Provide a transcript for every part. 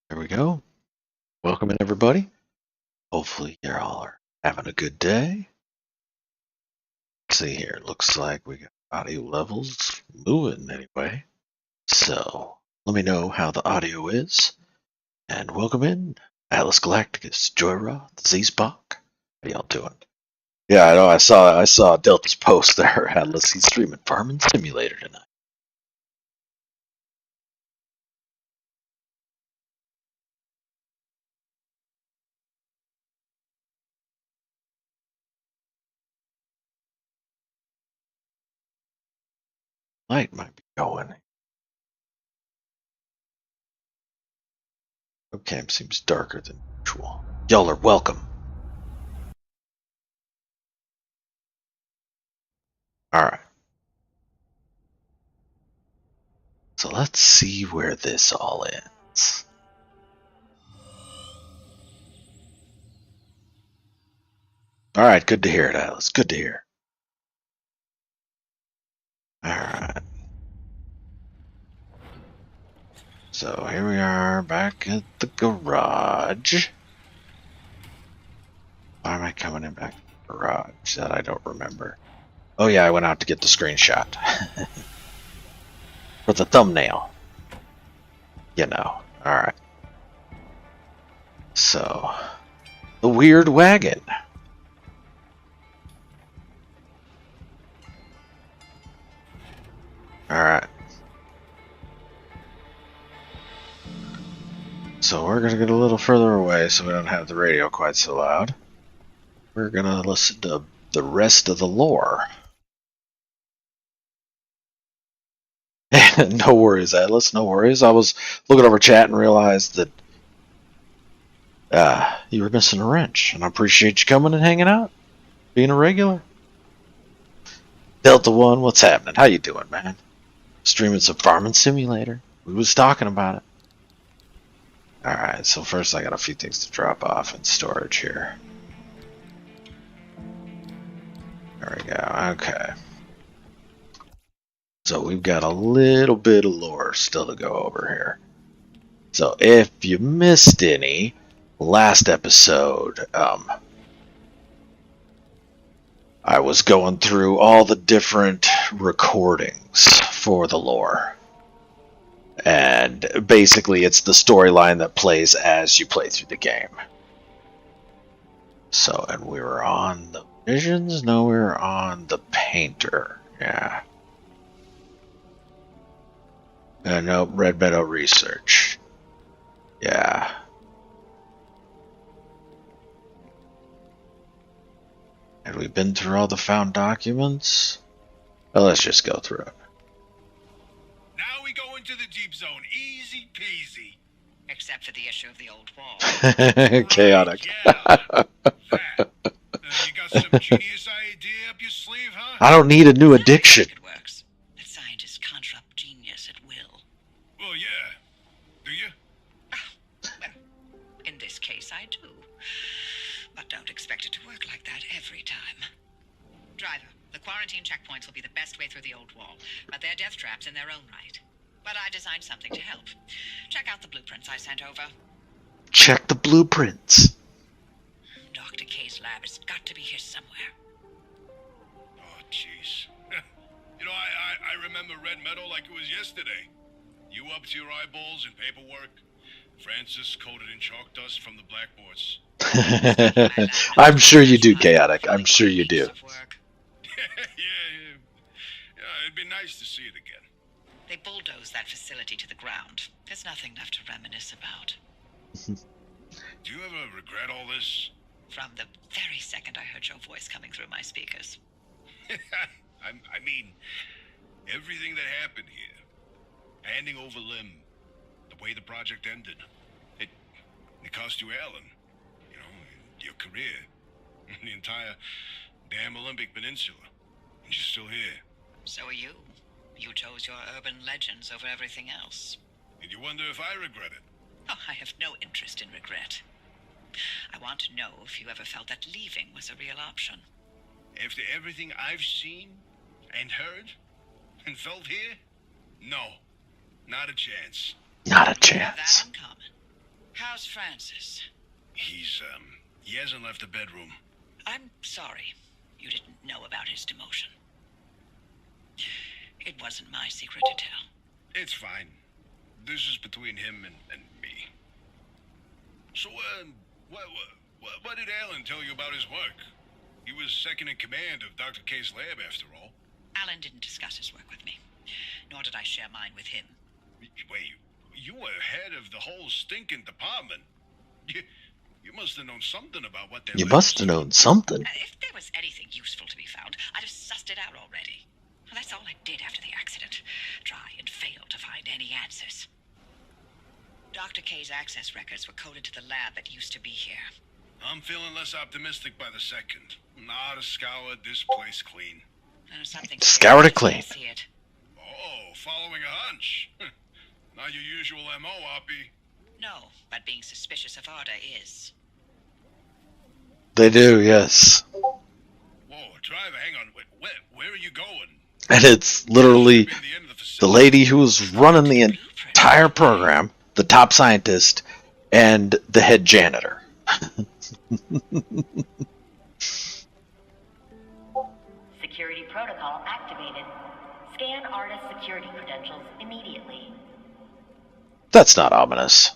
There we go. Welcome in, everybody. Hopefully, you all are having a good day. Let's see here. Looks like we got audio levels moving anyway. So, let me know how the audio is. And welcome in, Atlas Galacticus, Joyroth, Z-Spock. How y'all doing? Yeah, I know. I saw Delta's post there, Atlas. He's streaming Farming Simulator tonight. Light might be going. Webcam seems darker than usual. Y'all are welcome. Alright. So let's see where this all ends. Alright, good to hear it, Atlas. Good to hear. Alright. So here we are back at the garage. Why am I coming in back to the garage? That I don't remember. Oh yeah, I went out to get the screenshot. For the thumbnail. You know. Alright. So, the weird wagon. Alright. So we're gonna get a little further away so we don't have the radio quite so loud. We're gonna listen to the rest of the lore. No worries, Atlas, no worries. I was looking over chat and realized that you were missing a wrench, and I appreciate you coming and hanging out, being a regular. Delta One, what's happening? How you doing, man? Streaming some Farming Simulator. We was talking about it. Alright, so first I got a few things to drop off in storage here. There we go, okay. So we've got a little bit of lore still to go over here. So if you missed any, last episode, I was going through all the different recordings for the lore. And basically it's the storyline that plays as you play through the game. So, and we were on the visions? No, we were on the painter. Yeah. No, Red Meadow Research. Yeah. Had we been through all the found documents? Well, let's just go through it. Now we go into the deep zone. Easy peasy. Except for the issue of the old wall. Chaotic. Right, yeah. That. You got some genius idea up your sleeve, huh? I don't need a new addiction. It works. That scientists conjure-up genius at will. Well, yeah. Do you? Well, in this case, I do. But don't expect it to work like that every time. Driver, the quarantine checkpoints will be the best way through the old wall, but they're death traps in their own right. But I designed something to help. Check out the blueprints I sent over. Check the blueprints. Dr. K's lab has got to be here somewhere. Oh, jeez. You know, I remember Red Meadow like it was yesterday. You up to your eyeballs in paperwork. Francis coated in chalk dust from the blackboards. I'm sure you do, Chaotic. I'm sure you do. Yeah, it'd be nice to see it again. They bulldozed that facility to the ground. There's nothing left to reminisce about. Do you ever regret all this? From the very second I heard your voice coming through my speakers. I mean, everything that happened here. Handing over Lim. The way the project ended. It cost you Alan. You know, your career. The entire damn Olympic Peninsula. And you're still here. So are you. You chose your urban legends over everything else. And you wonder if I regret it? Oh, I have no interest in regret. I want to know if you ever felt that leaving was a real option. After everything I've seen and heard and felt here? No. Not a chance. Not a That chance. uncommon. How's Francis? He hasn't left the bedroom. I'm sorry you didn't know about his demotion. It wasn't my secret to tell. It's fine. This is between him and me. So, what did Alan tell you about his work? He was second in command of Dr. K's lab, after all. Alan didn't discuss his work with me, nor did I share mine with him. Wait, you were head of the whole stinking department. You must have known something about what they You must have known something. If there was anything useful to be found, I'd have sussed it out already. Well, that's all I did after the accident. Try and fail to find any answers. Dr. K's access records were coded to the lab that used to be here. I'm feeling less optimistic by the second. Not a scour this place clean. Something Scoured it serious, clean. I see it. Oh, following a hunch. Not your usual MO, Oppie. No, but being suspicious of Arda is. They do, yes. Whoa, driver, hang on. Where are you going? And it's literally Been the end of the the facility. lady who was running the entire program, the top scientist, and the head janitor. Security protocol activated. Scan artist security credentials immediately. That's not ominous.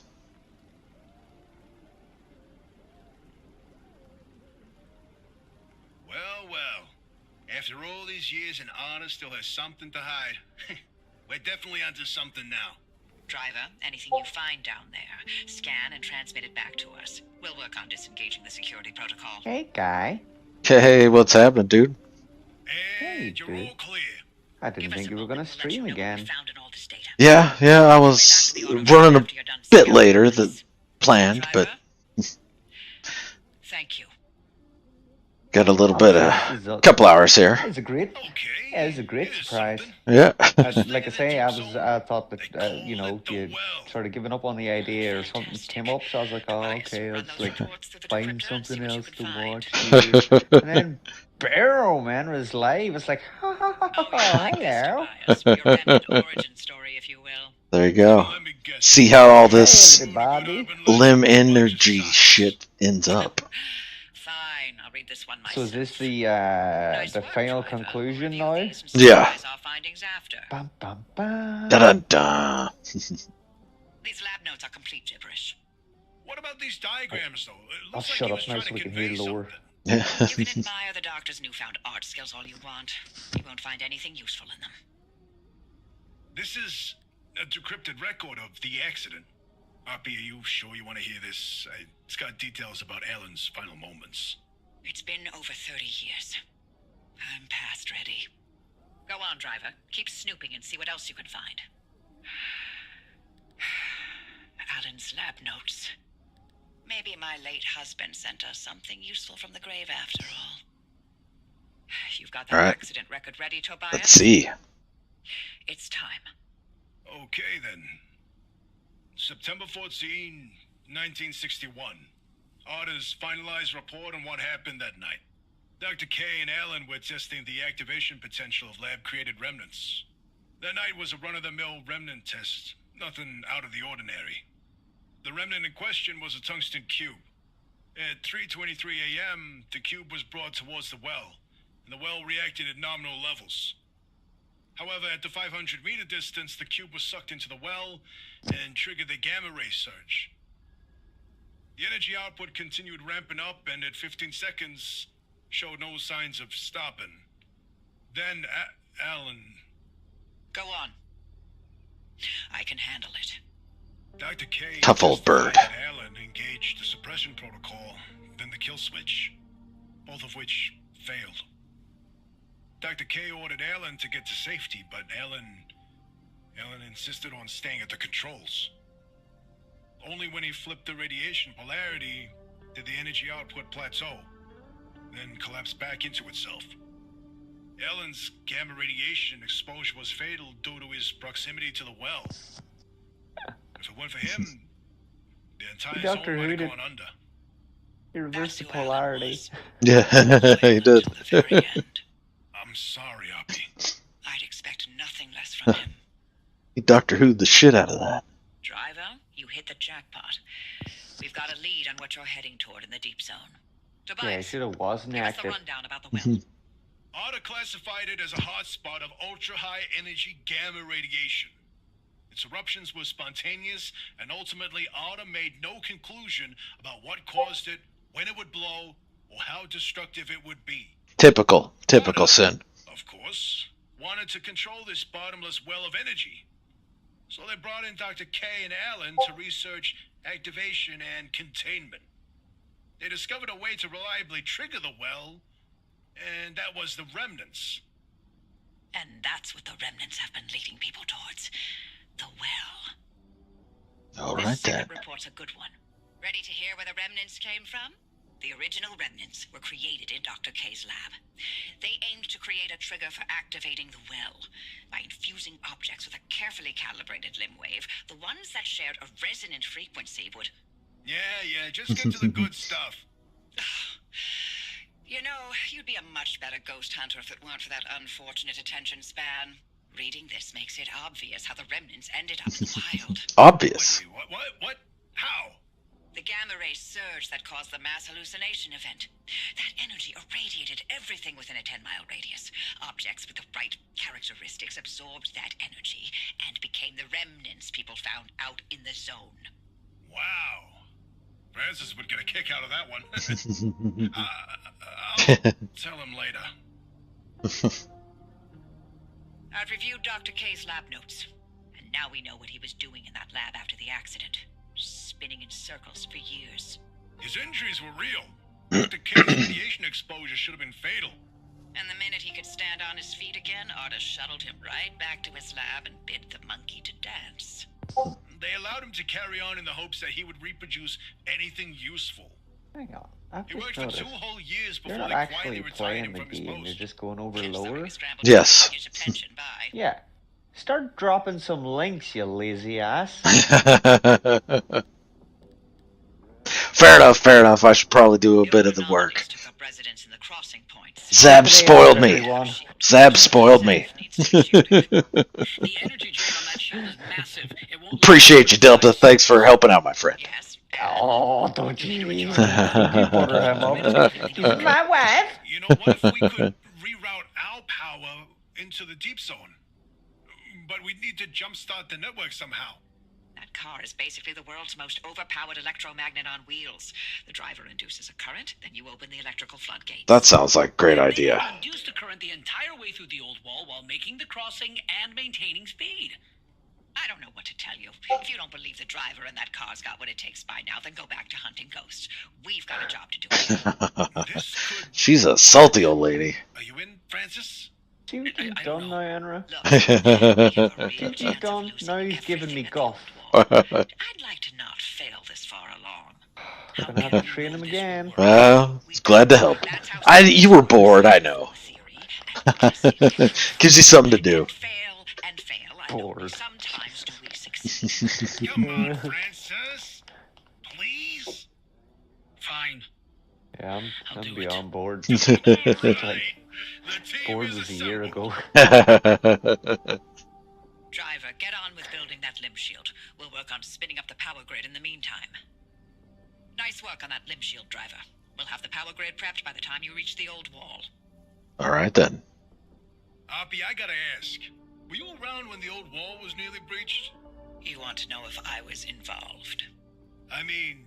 Well. After all these years, and Anna still has something to hide. We're definitely onto something now. Driver, anything you find down there, scan and transmit it back to us. We'll work on disengaging the security protocol. Hey, guy. Hey, what's happening, dude? And Hey, you're dude. all clear. I didn't Give us think a you were moment, going to we'll let you stream know what we again. found in all this data. Yeah, I was running a bit later than planned, but Thank you. got a little bit This is a couple hours here. It's a great, Okay. yeah, it's a great here's surprise. something. Yeah. Like I say, I thought that, you know, you'd sort of given up on the idea or something came up, so I was like, oh, okay, let's like find something else to watch. Dude. And then Barrow, man, was live. It's like, ha ha ha ha, hello. Your remnant origin story, if you will. There you go. Let me guess. See how all Hey, this everybody. limb energy shit ends up. Fine, I'll read this one myself. So is this the Nice the work, final driver. conclusion Review now? these and Yeah. summarize our findings after. Bum, bum, bum. Da da da. These lab notes are complete gibberish. What about these diagrams, though? It I'll looks like shut he up was now trying so to we can convey hear lower. something. You can admire the doctor's newfound art skills all you want. You won't find anything useful in them. This is a decrypted record of the accident. Hoppy, are you sure you want to hear this? It's got details about Alan's final moments. It's been over 30 years. I'm past ready. Go on, driver. Keep snooping and see what else you can find. Alan's lab notes. Maybe my late husband sent us something useful from the grave after all. You've got that All right. accident record ready, Tobias? Let's see. It's time. Okay, then. September 14, 1961. Arda's finalized report on what happened that night. Dr. K and Alan were testing the activation potential of lab-created remnants. That night was a run-of-the-mill remnant test. Nothing out of the ordinary. The remnant in question was a tungsten cube. At 3:23 a.m., the cube was brought towards the well, and the well reacted at nominal levels. However, at the 500-meter distance, the cube was sucked into the well and triggered the gamma ray surge. The energy output continued ramping up, and at 15 seconds, showed no signs of stopping. Then, Alan... Go on. I can handle it. Dr. K... Tough old bird. testified that Alan engaged the suppression protocol, then the kill switch, both of which failed. Dr. K ordered Alan to get to safety, but Alan insisted on staying at the controls. Only when he flipped the radiation polarity did the energy output plateau, then collapse back into itself. Alan's gamma radiation exposure was fatal due to his proximity to the well. If it weren't for him, the entire Doctor zone might Who have did- gone under. He reversed the That's who Alan polarity. was. Yeah, he did. Until the very end. I'm sorry, Hoppy. I'd expect nothing less from him. He Doctor Who'd the shit out of that. Driver, you hit the jackpot. We've got a lead on what you're heading toward in the deep zone. Yeah, I Tobias, should have wasn't give us the active. rundown about the well. Arda classified it as a hotspot of ultra-high energy gamma radiation. Its eruptions were spontaneous, and ultimately Arda made no conclusion about what caused it, when it would blow, or how destructive it would be. Typical sin. Of course, wanted to control this bottomless well of energy. So they brought in Dr. K and Alan to research activation and containment. They discovered a way to reliably trigger the well, and that was the remnants. And that's what the remnants have been leading people towards. The well. All right This then. second report's a good one. Ready to hear where the remnants came from? The original remnants were created in Dr. K's lab. They aimed to create a trigger for activating the well by infusing objects with a carefully calibrated limb wave. The ones that shared a resonant frequency would... Yeah, just get to the good stuff. You know, you'd be a much better ghost hunter if it weren't for that unfortunate attention span. Reading this makes it obvious how the remnants ended up in the wild. Obvious. Wait, what? How? The gamma ray surge that caused the mass hallucination event. That energy irradiated everything within a 10-mile radius. Objects with the right characteristics absorbed that energy and became the remnants people found out in the zone. Wow. Francis would get a kick out of that one. I'll tell him later. I've reviewed Dr. K's lab notes, and now we know what he was doing in that lab after the accident. Spinning in circles for years. His injuries were real. Dr. K's radiation exposure should have been fatal. And the minute he could stand on his feet again, Arda shuttled him right back to his lab and bid the monkey to dance. They allowed him to carry on in the hopes that he would reproduce anything useful. Hang on. I've He just worked for noticed. 2 whole years You're before not they actually quietly retired playing him the from his game, you're post. just going over Kim lower. Summery scrambled to Yes. get his attention by. Yeah. Start dropping some links, you lazy ass. Fair enough. I should probably do a bit of the Ill work. anomalies took up residence in the crossing points. Zab spoiled me. Zab spoiled me. The energy drain on that shield is massive. It won't Appreciate you, Delta. Thanks for helping out, my friend. Yes. Oh, don't you butter him up. He's my wife. You know, what if we could reroute our power into the deep zone? But we'd need to jumpstart the network somehow. That car is basically the world's most overpowered electromagnet on wheels. The driver induces a current, then you open the electrical floodgates. That sounds like a great They idea. will induce the current the entire way through the old wall while making the crossing and maintaining speed. I don't know what to tell you. If you don't believe the driver and that car's got what it takes by now, then go back to hunting ghosts. We've got a job to do. This could... She's a salty old lady. Are you in, Francis? See what you've done now, Enra? Look, you've done, now you've given me guff. I'd like to not fail this far along. Gonna have to train him again. Well, glad to help. You were bored, I know. Gives you something to do. Bored. Sometimes do we succeed. Come on, Francis. Please? Fine. Yeah, I'll I'm do beyond bored. Right. Bored was a year ago. Driver, get on with building that limb shield. We'll work on spinning up the power grid in the meantime. Nice work on that limb shield, driver. We'll have the power grid prepped by the time you reach the old wall. All right, then. Oppie, I gotta ask. Were you around when the old wall was nearly breached? You want to know if I was involved? I mean,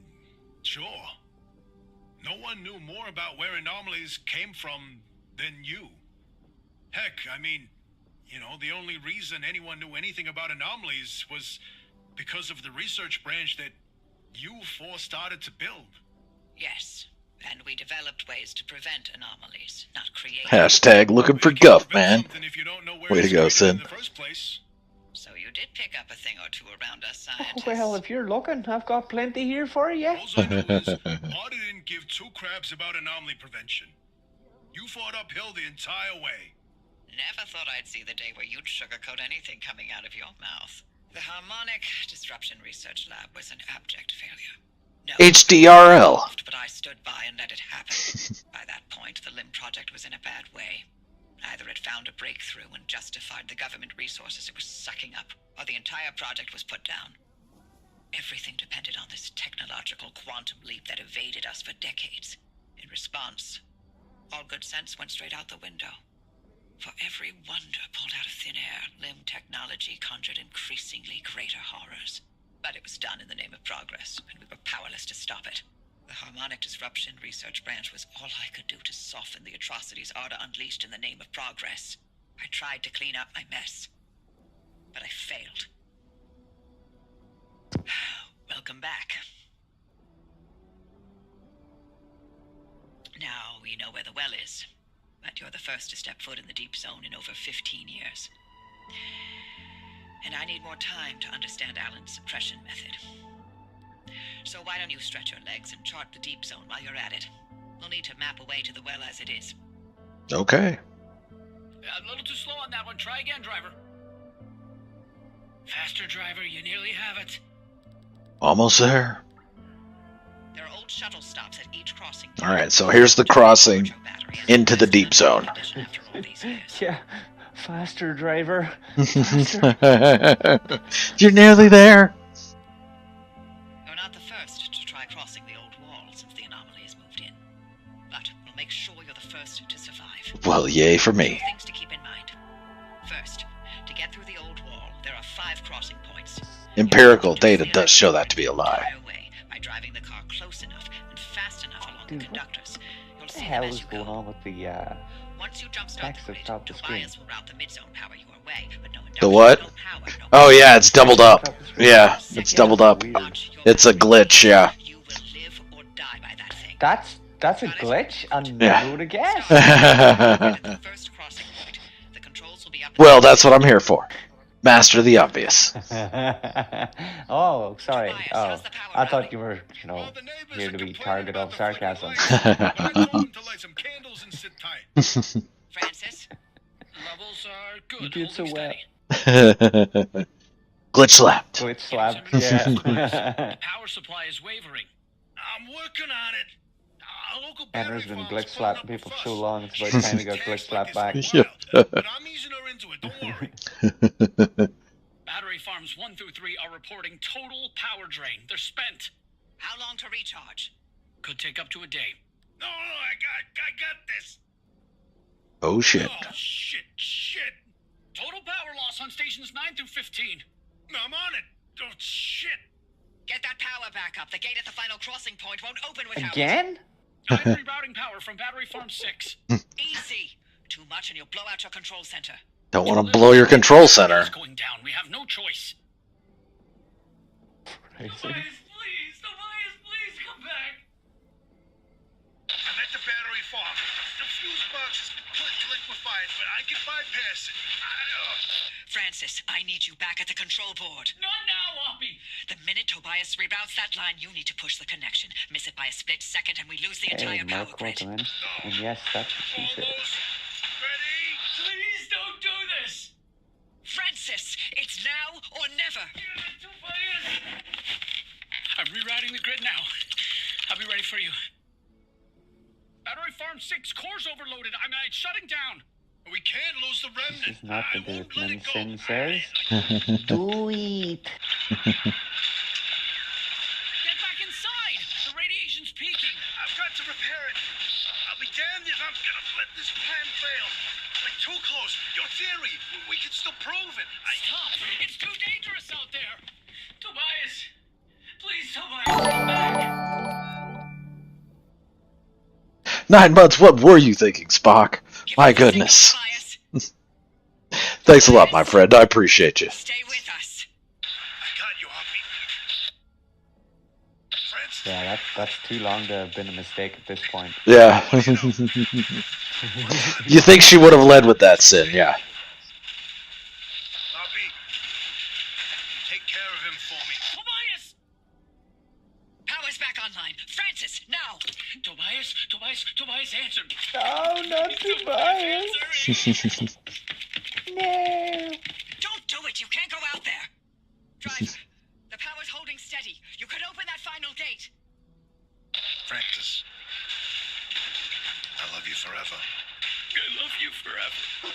sure. No one knew more about where anomalies came from than you. Heck, I mean, you know, the only reason anyone knew anything about anomalies was because of the research branch that you four started to build. Yes, and we developed ways to prevent anomalies, not create. Hashtag looking for guff, man. Way to go, Sid. In the first place. So you did pick up a thing or two around us scientists. Well, if you're looking, I've got plenty here for you. All I know is Marta didn't give two craps about anomaly prevention. You fought uphill the entire way. Never thought I'd see the day where you'd sugarcoat anything coming out of your mouth. The Harmonic Disruption Research Lab was an abject failure. No, HDRL. but I stood by and let it happen. By that point, the LIM project was in a bad way. Either it found a breakthrough and justified the government resources it was sucking up, or the entire project was put down. Everything depended on this technological quantum leap that evaded us for decades. In response, all good sense went straight out the window. For every wonder pulled out of thin air, LIM technology conjured increasingly greater horrors. But it was done in the name of progress, and we were powerless to stop it. The Harmonic Disruption Research Branch was all I could do to soften the atrocities Arda unleashed in the name of progress. I tried to clean up my mess, but I failed. Welcome back. Now we know where the well is, but you're the first to step foot in the deep zone in over 15 years. And I need more time to understand Alan's suppression method. So why don't you stretch your legs and chart the deep zone while you're at it? We'll need to map a way to the well as it is. Okay. A little too slow on that one. Try again, driver. Faster, driver. You nearly have it. Almost there. There are old shuttle stops at each crossing. All right, so here's the crossing into the deep zone. Yeah, faster, driver. Faster. You're nearly there. You're not the first to try crossing the old wall since the anomalies moved in. But we'll make sure you're the first to survive. Well, yay for Two me. things to keep in mind. First, to get through the old wall, there are 5 crossing points. Empirical data does show that to be a lie. By driving the car close enough and fast enough along the conductors, you'll What the see hell them as is you going go. on with the Once you jumpstart text the at grid, the top of the screen? Tobias will route the mid-zone power your way, but no The what? no power, no Oh yeah, it's doubled up. Yeah, it's doubled up. Weird. It's a glitch, yeah. You will live or die by that thing. That's a glitch. I Yeah. never would have guessed. At the first crossing point, the controls will be up. Well, that's what I'm here for. Master the obvious. Oh, sorry. Tobias, Oh, how's the power I thought running? you were, Well, the neighbors here are to be complaining target of about the flicker sarcasm. lights, but I told them to light some candles and sit tight. Francis, Levels are good. You did so holding well. steady. Glitch slapped. Glitch slap. The Yeah. power supply is wavering. I'm working on it. Our local Henry's battery been farm's glitch putting up slapping a people for fuss. so long, it's about She's time we got taxed glitch like slapped back. this for a while, but I'm easing her into it. Don't worry. Battery farms 1 through 3 are reporting total power drain. They're spent. How long to recharge? Could take up to a day. No, I got this. Oh shit. Oh shit. Total power loss on stations 9 through 15. I'm on it. Oh shit. Get that power back up. The gate at the final crossing point won't open without Again? I'm rerouting power from Battery Farm 6. Easy. Too much and you'll blow out your control center. Don't want to blow your control center. It's going down. We have no choice. Crazy. Tobias, please come back. I'm at the battery farm. The fuse box is liquefied, but I can bypass it. Francis, I need you back at the control board. Not now, Oppie. The minute Tobias reroutes that line, you need to push the connection. Miss it by a split second and we lose the Hey, entire power Mark, grid. welcome in. And yes, that's what she said. Almost ready. Please don't do this. Francis, it's now or never. Tobias. I'm rerouting the grid now. I'll be ready for you. Battery Farm 6 core's overloaded. It's shutting down. We can't lose the remnant. This is not I the do won't it, let it go. Sin says. Do it. Get back inside. The radiation's peaking. I've got to repair it. I'll be damned if I'm gonna let this plan fail. We're too close. Your theory, we can still prove it. Stop. It's too dangerous out there. Tobias. Please, Tobias, come back. 9 months, what were you thinking, Spock? My goodness. Thanks a lot, my friend. I appreciate you. Stay with us. I got you, Hoppy. Francis. Yeah, that's too long to have been a mistake at this point. Yeah. You think she would have led with that, Sin, yeah. Hoppy, take care of him for me. Tobias. Power's back online. Francis, now. Tobias, answer me. Oh, not Tobias. No. Don't do it. You can't go out there. Driver, the power's holding steady. You could open that final gate. Francis, I love you forever. I love you forever.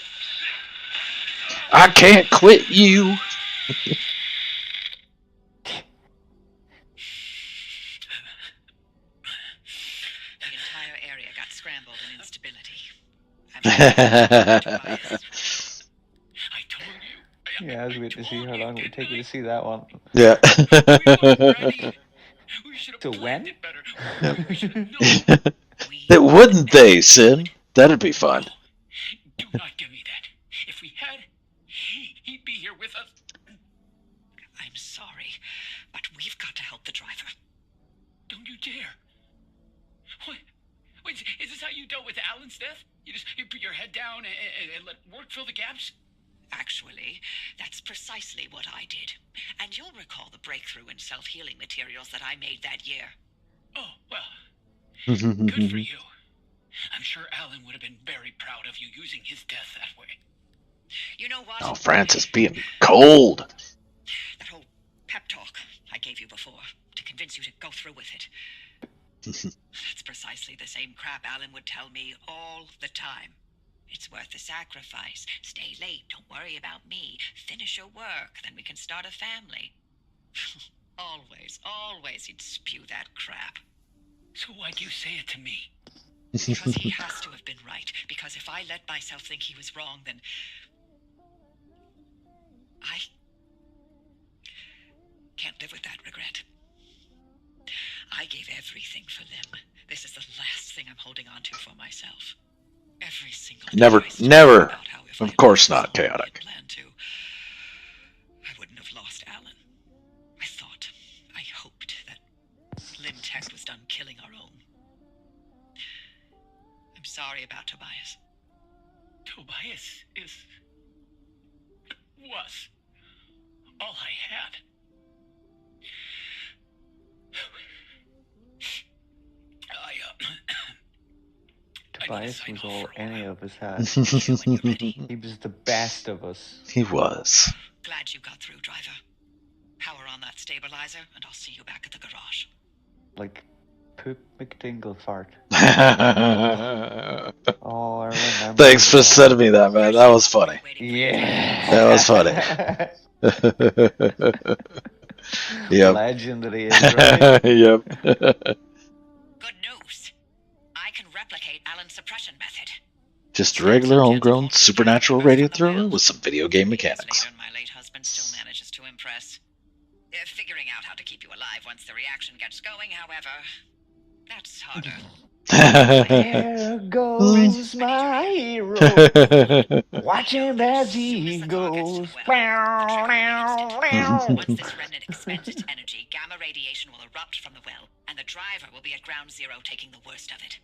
I can't quit you. The entire area got scrambled in instability. Tobias. I told you. Yeah, I was waiting to see how long it would take you to see that one. Yeah. We should have To planned when? it better. We should have known. It wouldn't they, Sin? That'd be fun. Do not give me that. If we had, he'd be here with us. I'm sorry, but we've got to help the driver. Don't you dare. What? Wait, is this how you dealt with Alan's death? You put your head down and let work fill the gaps? Actually, that's precisely what I did. And you'll recall the breakthrough in self-healing materials that I made that year. Oh, well, good for you. I'm sure Alan would have been very proud of you using his death that way. You know what? Oh, Francis being cold. That whole pep talk I gave you before to convince you to go through with it. That's precisely the same crap Alan would tell me all the time. It's worth the sacrifice. Stay late. Don't worry about me. Finish your work. Then we can start a family. Always he'd spew that crap. So why'd you say it to me? Because he has to have been right. Because if I let myself think he was wrong, then I can't live with that regret. I gave everything for Lim. This is the last thing I'm holding on to for myself. Every single day Never, I still never. think about how if I Of had course done not, what I had chaotic. planned to, I wouldn't have lost Alan. I hoped that Lim Tech was done killing our own. I'm sorry about Tobias. Tobias was all I had. Tobias was all any of us had. When you're ready. He was the best of us. He was. Glad you got through, driver. Power on that stabilizer, and I'll see you back at the garage. Like poop McDingle fart. Oh, I remember. Thanks for sending me that, man. That was funny. Yeah. That was funny. Yep. Legendary is right. Yep. Good news. I can replicate Alan's suppression method. Just a regular homegrown supernatural radio thriller with some video game mechanics. Later, my late husband still manages to impress. Figuring out how to keep you alive once the reaction gets going, however, that's harder. There goes my hero. Watch him as he goes. Once this remnant expends its energy, gamma radiation will erupt from the well, and the driver will be at ground zero taking the worst of it.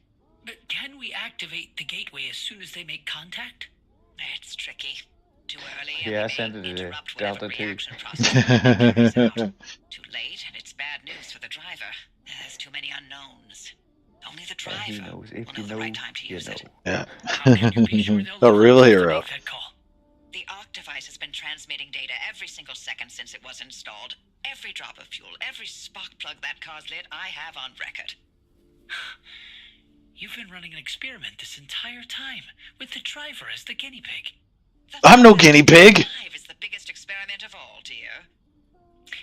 But can we activate the gateway as soon as they make contact? It's tricky. Too early, Yeah, I and send we it may to interrupt whatever Delta 2. reaction process carries out. Too late, and it's bad news for the driver. There's too many unknowns. Only the driver He knows. If will you know the know, right time to you use know. it. Yeah. How can you be sure they'll A real never hero. make that call? The ARC device has been transmitting data every single second since it was installed. Every drop of fuel, every spark plug that car's lit, I have on record. You've been running an experiment this entire time, with the driver as the guinea pig. I'm no guinea pig. Life is the biggest experiment of all, dear.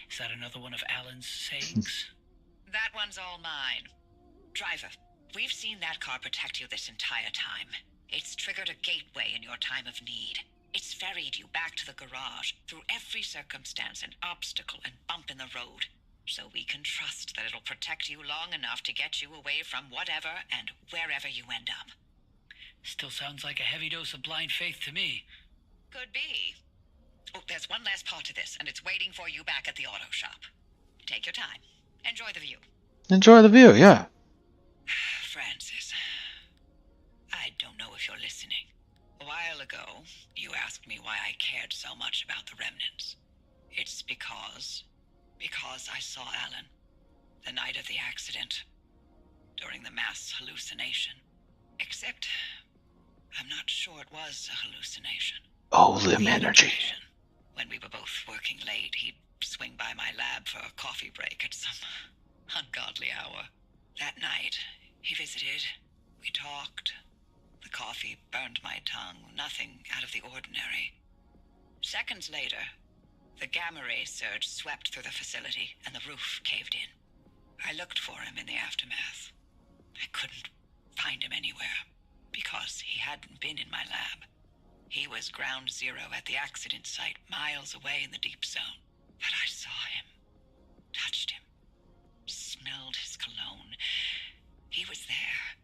Is that another one of Alan's sayings? That one's all mine. Driver, we've seen that car protect you this entire time. It's triggered a gateway in your time of need. It's ferried you back to the garage through every circumstance and obstacle and bump in the road. So we can trust that it'll protect you long enough to get you away from whatever and wherever you end up. Still sounds like a heavy dose of blind faith to me. Could be. Oh, there's one last part to this, and it's waiting for you back at the auto shop. Take your time. Enjoy the view. Enjoy the view, yeah. Francis, I don't know if you're listening. A while ago, you asked me why I cared so much about the remnants. It's because I saw Alan the night of the accident, during the mass hallucination. Except, I'm not sure it was a hallucination. Oh, limb energy. When we were both working late, he'd swing by my lab for a coffee break at some ungodly hour. That night, he visited. We talked. The coffee burned my tongue. Nothing out of the ordinary. Seconds later, the gamma ray surge swept through the facility, and the roof caved in. I looked for him in the aftermath. I couldn't find him anywhere, because he hadn't been in my lab. He was ground zero at the accident site, miles away in the deep zone. But I saw him, touched him, smelled his cologne. He was there.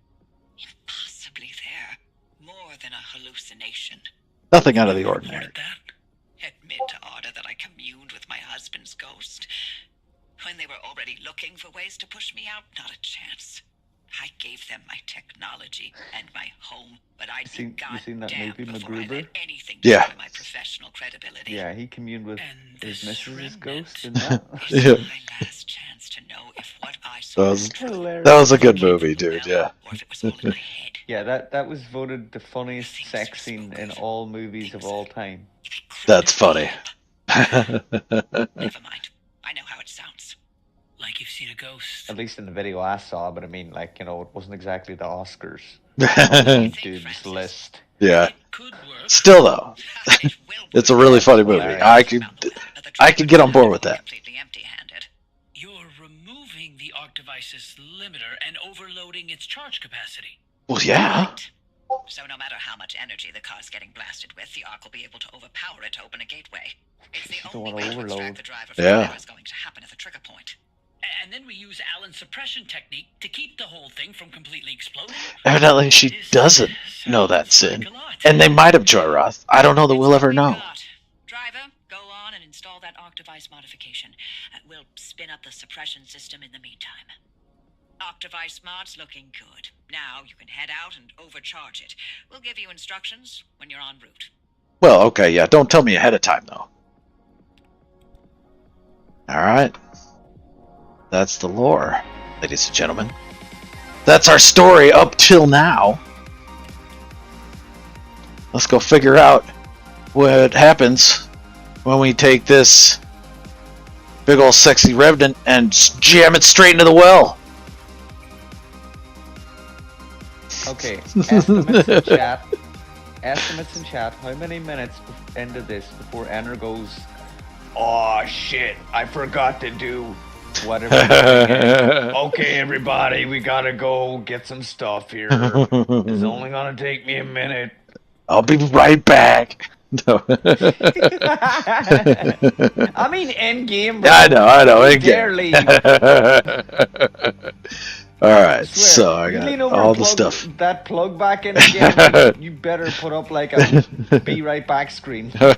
Impossibly there. More than a hallucination. Nothing out of the ordinary. Reported that? Admit to Arda that I communed with my husband's ghost. When they were already looking for ways to push me out, not a chance. I gave them my technology and my home, but I'd be You seen that goddamned movie, before I let MacGruber? anything Yeah. destroy my professional credibility. Yeah, he communed with And his this missus' remnant. ghost in that. It's Yeah. my last chance to know if what I saw was true, Hilarious. That was a good movie, dude, yeah. or if it was all in my head. Yeah, that was voted the funniest sex scene in all movies of all time. That's funny. Never mind. I know how it sounds. Like you've seen a ghost. At least in the video I saw, but I mean, like, you know, it wasn't exactly the Oscars. Yeah. Dude's list. It could work. Still though, It will it's a really funny movie. Hilarious. I could get on board with that. Completely empty-handed. You're removing the ARC device's limiter and overloading its charge capacity. Well, yeah. Right. So no matter how much energy the car's getting blasted with, the ARC will be able to overpower it to open a gateway. It's the Don't only wanna way to overload. extract the driver from Yeah. whatever's going to happen at the trigger point. And then we use Alan's suppression technique to keep the whole thing from completely exploding. Evidently, she This doesn't know that sounds sin, like a lot. and they might have Joy Roth. I don't know that It's we'll what ever we've know. got. Driver, go on and install that ARC device modification. We'll spin up the suppression system in the meantime. ARC device mod's looking good. Now you can head out and overcharge it. We'll give you instructions when you're en route. Well, okay, yeah. Don't tell me ahead of time, though. All right. That's the lore, ladies and gentlemen. That's our story up till now. Let's go figure out what happens when we take this big old sexy remnant and jam it straight into the well. Okay, estimates in chat. Estimates in chat. How many minutes into this before Enner goes, oh shit, I forgot to do whatever the thing is. Okay, everybody, we gotta go get some stuff here. It's only gonna take me a minute. I'll be right back. No. I mean, end game, bro. I know, How end dare game. leave. All right, I swear, so I you got lean over all and the plug stuff. that plug back in again. You better put up like a be right back screen. Fair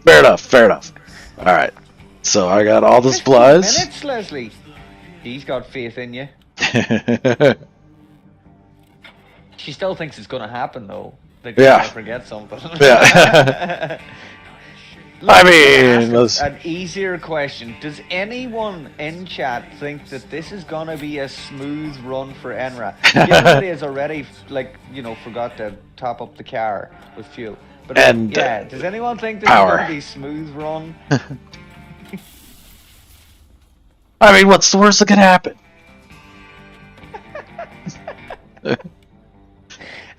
enough. All right, so I got all the 15 supplies. minutes, Leslie. He's got faith in you. She still thinks it's gonna happen though. That you're Yeah. gonna forget something. Yeah. Look, I I'm mean, gonna let's... ask an easier question. Does anyone in chat think that this is gonna be a smooth run for Enra? Everybody has already, like, you know, forgot to top up the car with fuel. But And, yeah, does anyone think this power. is gonna be a smooth run? I mean, what's the worst that could happen?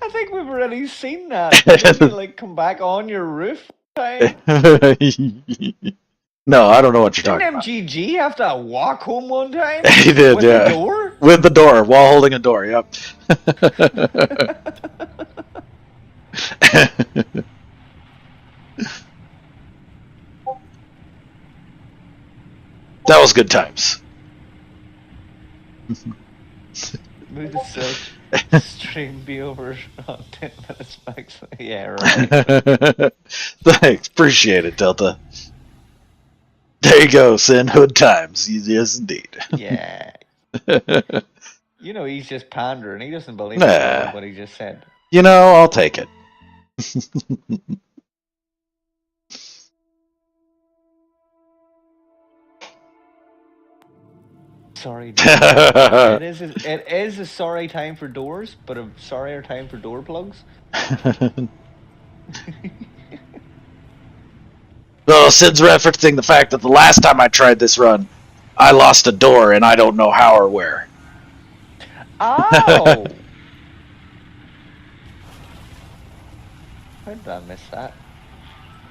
I think we've already seen that. Didn't you, like, come back on your roof time? No, I don't know what you're talking Didn't about. MGG have to walk home one time? He did, with yeah. the door? With the door, while holding a door, yep. That was good times. Move the stream be over on 10 minutes max. Yeah, right. Thanks, appreciate it, Delta. There you go, Sin. Hood times. Yes, indeed. Yeah. You know, he's just pandering. He doesn't believe Nah. what he just said. You know, I'll take it. Sorry. it is a sorry time for doors, but a sorrier time for door plugs. No, Sid's referencing the fact that the last time I tried this run, I lost a door and I don't know how or where. Oh! How did I miss that?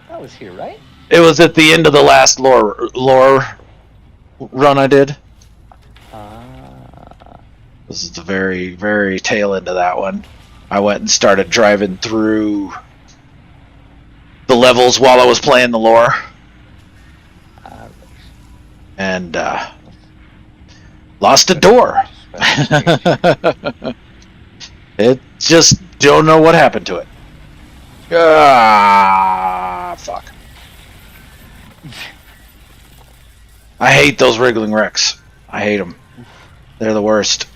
That was here, right? It was at the end of the last lore run I did. This is the very, very tail end of that one. I went and started driving through the levels while I was playing the lore. And lost a door. It just don't know what happened to it. Ah, fuck. I hate those wriggling wrecks. I hate them. They're the worst.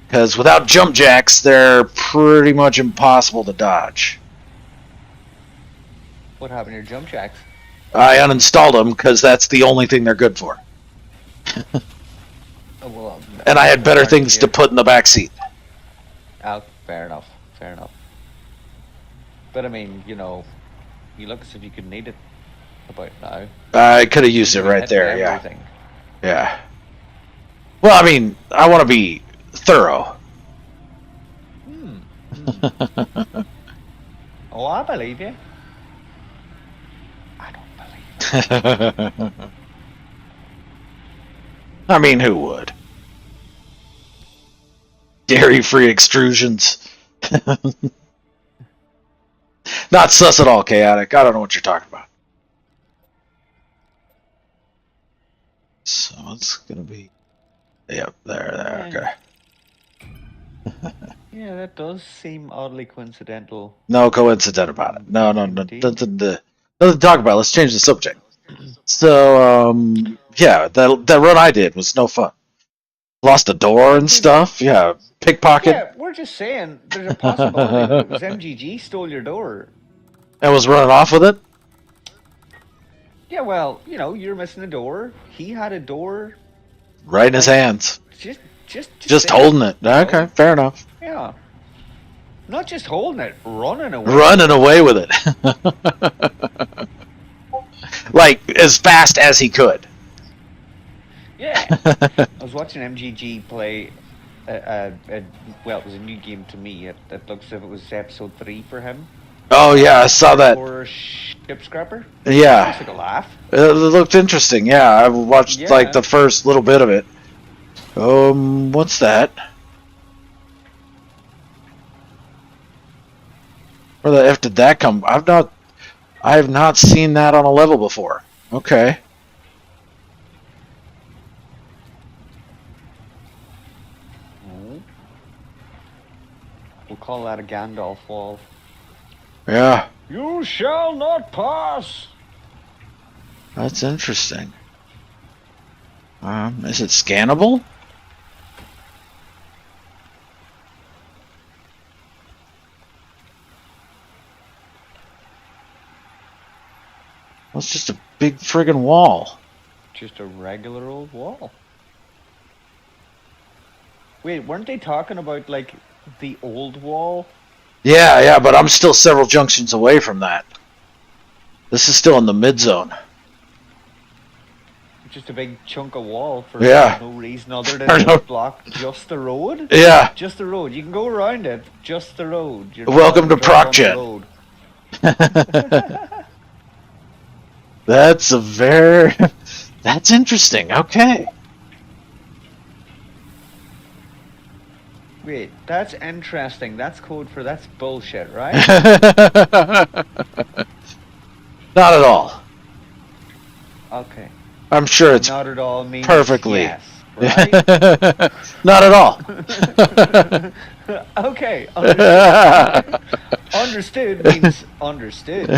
Because without jump jacks, they're pretty much impossible to dodge. What happened to your jump jacks? I uninstalled them because that's the only thing they're good for. Oh, well, and I had better things to put in the back seat. Oh, fair enough. Fair enough. But I mean, you know, you look as if you could need it about now. I could have used it right there, yeah. Yeah. Well, I mean, I want to be thorough. Oh, I believe you. I don't believe you. I mean, who would? Dairy-free extrusions. Not sus at all, Chaotic. I don't know what you're talking about. So it's gonna be... Yep, there, okay. Yeah, that does seem oddly coincidental. No coincidence about it. No. Nothing to talk about. Let's change the subject. So, yeah, that run I did was no fun. Lost a door and stuff. Yeah, pickpocket. Yeah, we're just saying there's a possibility that it was MGG stole your door. And was running off with it? Yeah, well, you know, you're missing a door. He had a door. Right in his hands. Just holding it. Okay, fair enough. Yeah. Not just holding it, running away. Running away with it. Like, as fast as he could. Yeah. I was watching MGG play well, it was a new game to me. It looks as if it was episode 3 for him. Oh yeah, I saw that. Hardcore ship scrapper. Yeah, Looks like a laugh. it looked interesting. Yeah, I watched like Yeah. the first little bit of it. What's that? Where the F did that come? I have not seen that on a level before. Okay. Oh. We'll call that a Gandalf wall. Yeah, You shall not pass. that's interesting. Is it scannable? Well, it's just a big friggin' wall. Just a regular old wall. Wait, weren't they talking about like the old wall? Yeah, but I'm still several junctions away from that. This is still in the mid zone. Just a big chunk of wall for Yeah. no reason other than I know. to block just the road? Yeah. Just the road. You can go around it. Just the road. You're not Welcome to allowed drive on the ProcGen. road. That's interesting. Okay. Wait, that's interesting. That's code for that's bullshit, right? Not at all. Okay. I'm sure it's Not at all means perfectly. yes, right? Not at all. Okay. Understood. Understood means understood.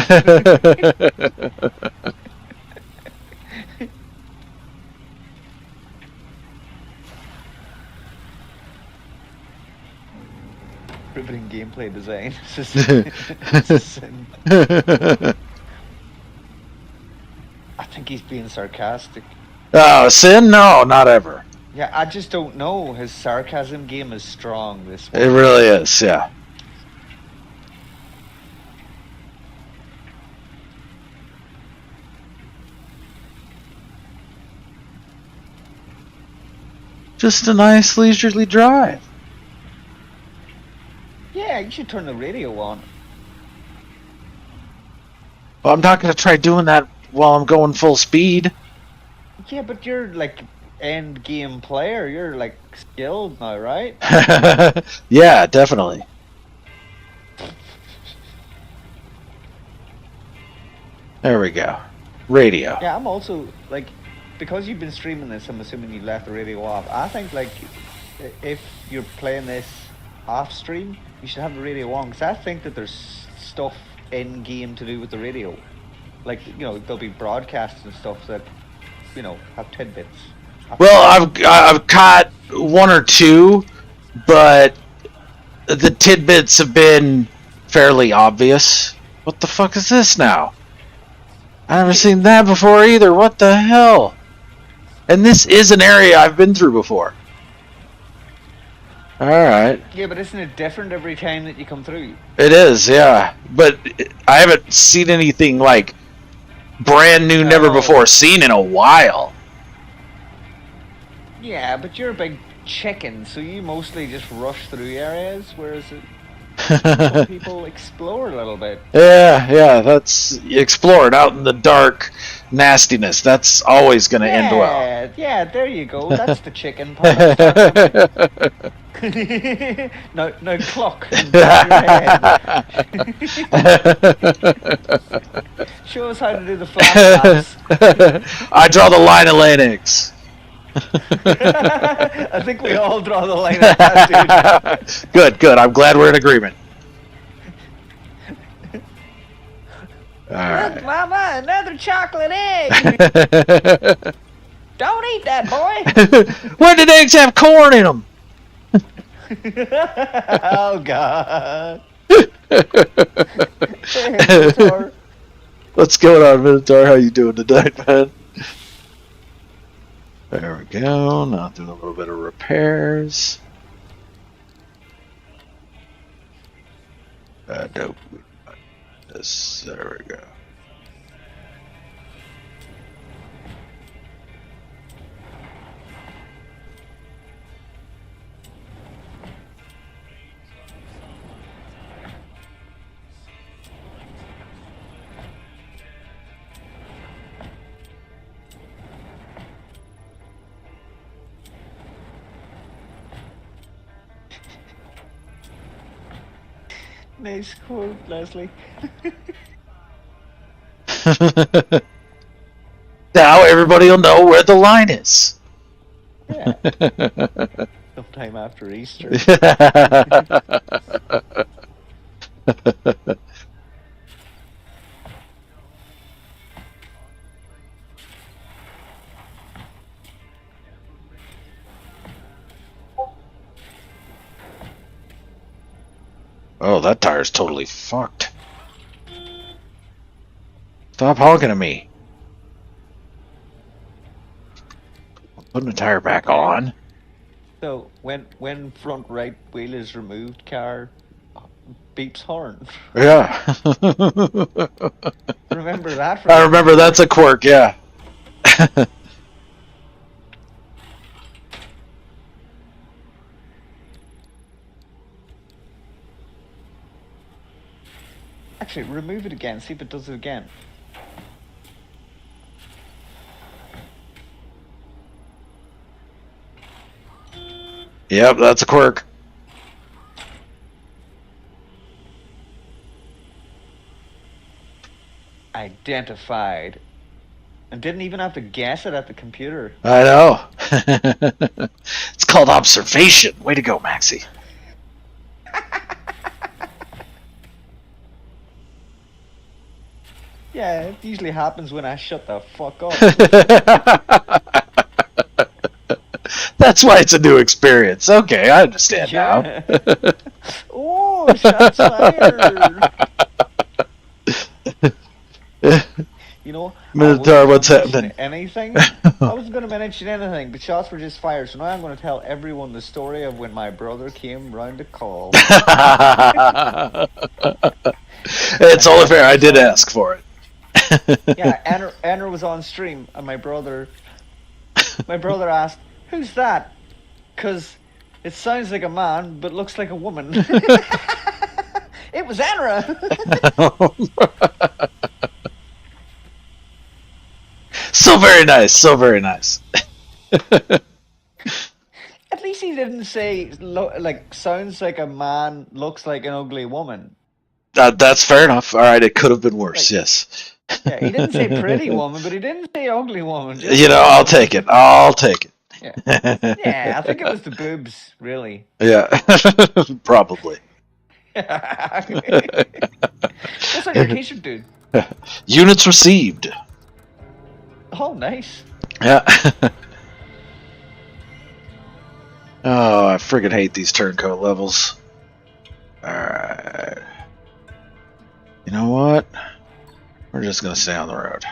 Riveting gameplay design. It's a sin. I think he's being sarcastic. Oh, sin? No, not ever. Yeah, I just don't know. His sarcasm game is strong this It one. really is, yeah. Just a nice leisurely drive. Yeah, you should turn the radio on. Well, I'm not going to try doing that while I'm going full speed. Yeah, but you're like end game player. You're like skilled now, right? Yeah, definitely. There we go. Radio. Yeah, I'm also like, because you've been streaming this, I'm assuming you left the radio off. I think like, if you're playing this off stream, you should have the radio on, because I think that there's stuff in game to do with the radio. Like, you know, there'll be broadcasts and stuff that, you know, have tidbits. Well, I've caught one or two, but the tidbits have been fairly obvious. What the fuck is this now? I haven't seen that before either. What the hell? And this is an area I've been through before. Alright. Yeah, but isn't it different every time that you come through? It is, yeah. But I haven't seen anything like brand new, never before seen in a while. Yeah, but you're a big chicken, so you mostly just rush through areas, whereas some people explore a little bit. Yeah, that's explored out in the dark nastiness. That's always going to end well. Yeah, there you go. That's the chicken part. I was talking about. No, clock. And back your head. Show us how to do the flaps. I draw the line at Linux. I think we all draw the line at that, dude. Good. I'm glad we're in agreement. All right. Look, Mama, another chocolate egg. Don't eat that, boy. When did eggs have corn in them? Oh, God. Hey, Minotaur. What's going on, Minotaur? How you doing tonight, man? There we go. Now doing a little bit of repairs. Nope. This. There we go. Nice quote, Leslie. Now everybody will know where the line is. Yeah. Sometime after Easter. Oh, that tire's totally fucked. Stop honking at me. I'm putting the tire back on. So when front right wheel is removed, car beeps horn. Yeah. Remember that from I the remember that's a computer. quirk, yeah. Actually, remove it again. See if it does it again. Yep, that's a quirk. Identified. And didn't even have to guess it at the computer. I know. It's called observation. Way to go, Maxie. Yeah, it usually happens when I shut the fuck up. That's why it's a new experience. Okay, I understand Yeah. Oh, shots fired. You know, Minotaur, what's happening? Anything? I wasn't going to mention anything, but shots were just fired. So now I'm going to tell everyone the story of when my brother came round to call. It's only fair. I did ask for it. Yeah, Anna was on stream, and my brother asked, "Who's that?" Because it sounds like a man, but looks like a woman. It was Anna. So very nice. So very nice. At least he didn't say like sounds like a man, looks like an ugly woman. That's fair enough. All right, it could have been worse. Yes. Yeah, he didn't say pretty woman, but he didn't say ugly woman. You know, I'll take it. I'll take it. Yeah. Yeah, I think it was the boobs, really. Yeah, probably. What's on your t-shirt, dude? Units received. Oh, nice. Yeah. Oh, I friggin' hate these turncoat levels. Alright. You know what? We're just gonna stay on the road.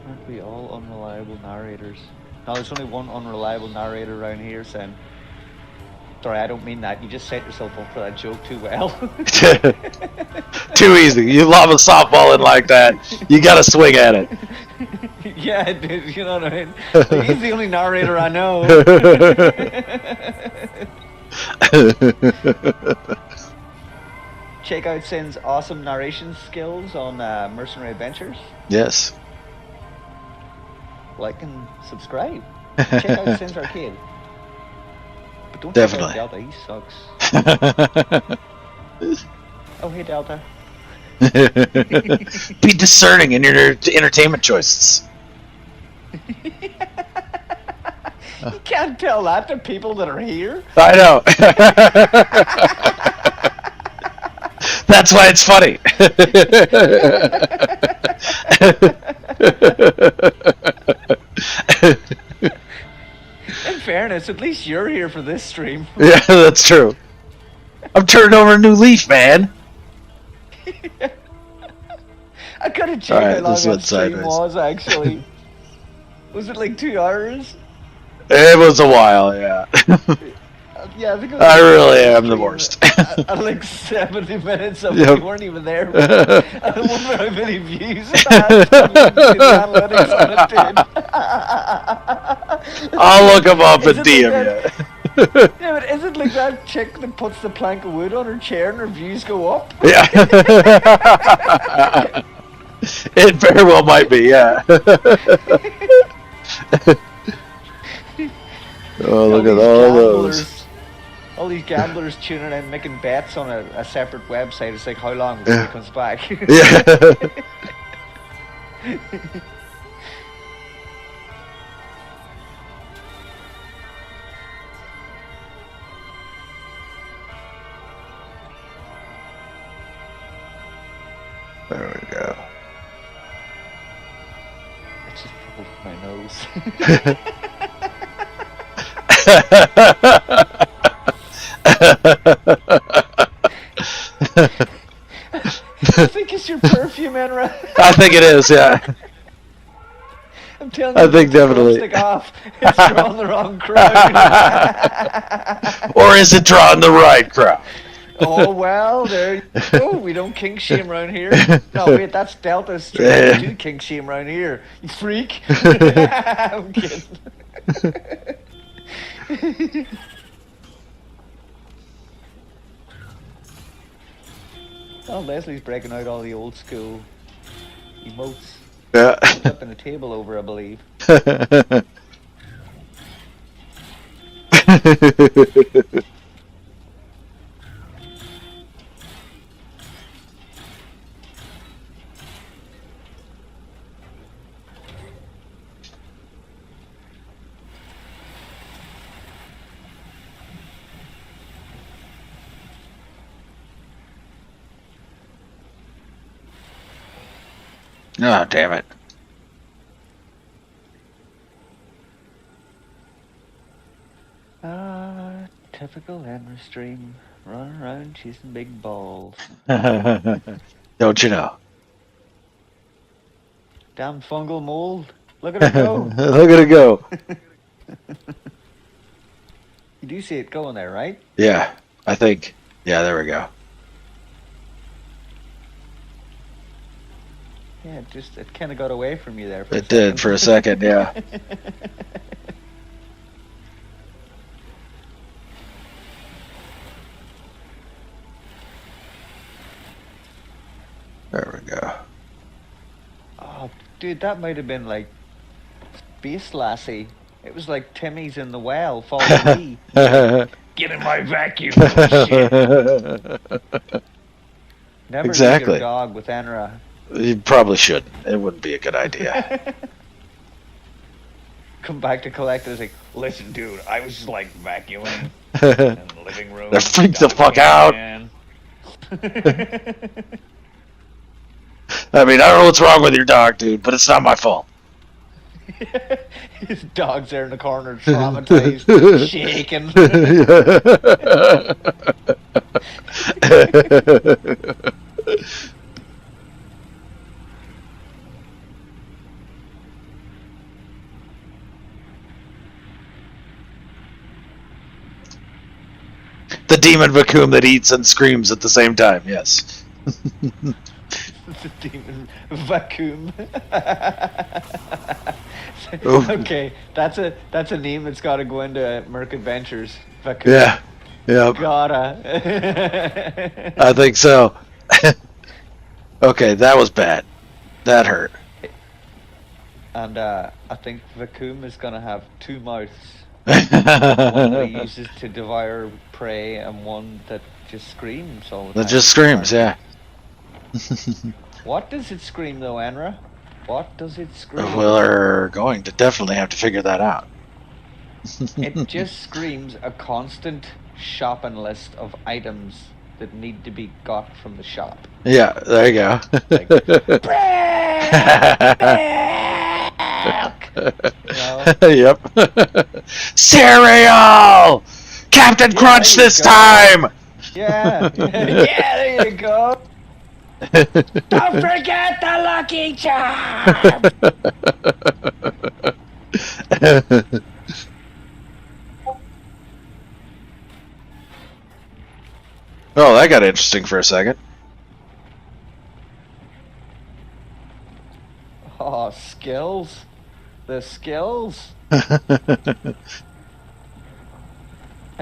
Aren't we all unreliable narrators? No, there's only one unreliable narrator around here, Sam. Sorry, I don't mean that. You just set yourself up for that joke too well. Too easy. You lob a softball in like that, you gotta swing at it. Yeah, dude, you know what I mean? He's the only narrator I know. Check out Sin's awesome narration skills on Mercenary Adventures. Yes. Like and subscribe. Check out Sin's Arcade. But don't Definitely. check out Delta, he sucks. Oh, hey, Delta. Be discerning in your entertainment choices. You can't tell that to people that are here. I know. That's why it's funny. In fairness, at least you're here for this stream. Yeah, that's true. I'm turning over a new leaf, man. I gotta check Alright, how long this that went stream sideways. was, actually. Was it like 2 hours? It was a while, yeah. Yeah, I think it was I like really am stream the worst. at like 70 minutes of Yep. we weren't even there. I wonder how many views it had. The analytics on it did. I'll look him up and Is it DM like you. Yeah, but is it like that chick that puts the plank of wood on her chair and her views go up? Yeah. It very well might be, yeah. Oh, look at these all gamblers, those. all these gamblers tuning in, making bets on a separate website. It's like how long before Yeah. he comes back. Yeah. There we go. It's just pulled my nose. I think it's your perfume, Enra. I think it is, yeah. I'm telling I you, think take the definitely. lipstick off. It's drawing the wrong crowd. Or is it drawing the right crowd? Oh well, there you go. We don't kink shame around here. No, wait, that's Delta Street. We do kink shame around here. You freak. I'm kidding. Oh, Leslie's breaking out all the old school emotes. Yeah. Flipping a table over, I believe. Oh, damn it. Typical Henry stream. Running around chasing big balls. Don't you know? Damn fungal mold. Look at it go. Look at it go. You do see it going there, right? Yeah, I think. Yeah, there we go. Yeah, it kind of got away from you there. For It did for a second, yeah. There we go. Oh, dude, that might have been like Space Lassie. It was like Timmy's in the well, follow me. Get in my vacuum. Shit. Never leave Exactly. your dog with Enra. You probably shouldn't. It wouldn't be a good idea. Come back to collect it. It's like, listen, dude, I was just like vacuuming in the living room. They're freaked the Dog fuck came out. in. I mean, I don't know what's wrong with your dog, dude, but it's not my fault. His dog's there in the corner, traumatized, shaking. The demon vacuum that eats and screams at the same time, yes. The demon vacuum. Oof. Okay, that's a name that's got to go into Merc Adventures. Vacuum. Yeah. Yeah. Gotta. I think so. Okay, that was bad. That hurt. And I think Vacuum is gonna have two mouths. One that he uses to devour prey, and one that just screams all the time. That just screams, yeah. What does it scream though, Enra? What does it scream? We're going to definitely have to figure that out. It just screams a constant shopping list of items that need to be got from the shop. Yeah, there you go. Like, milk! Yep. Cereal! Captain Crunch there you this go. time! Yeah, yeah, there you go. Don't forget the Lucky Charm! Oh, that got interesting for a second. Oh, skills. The skills. Have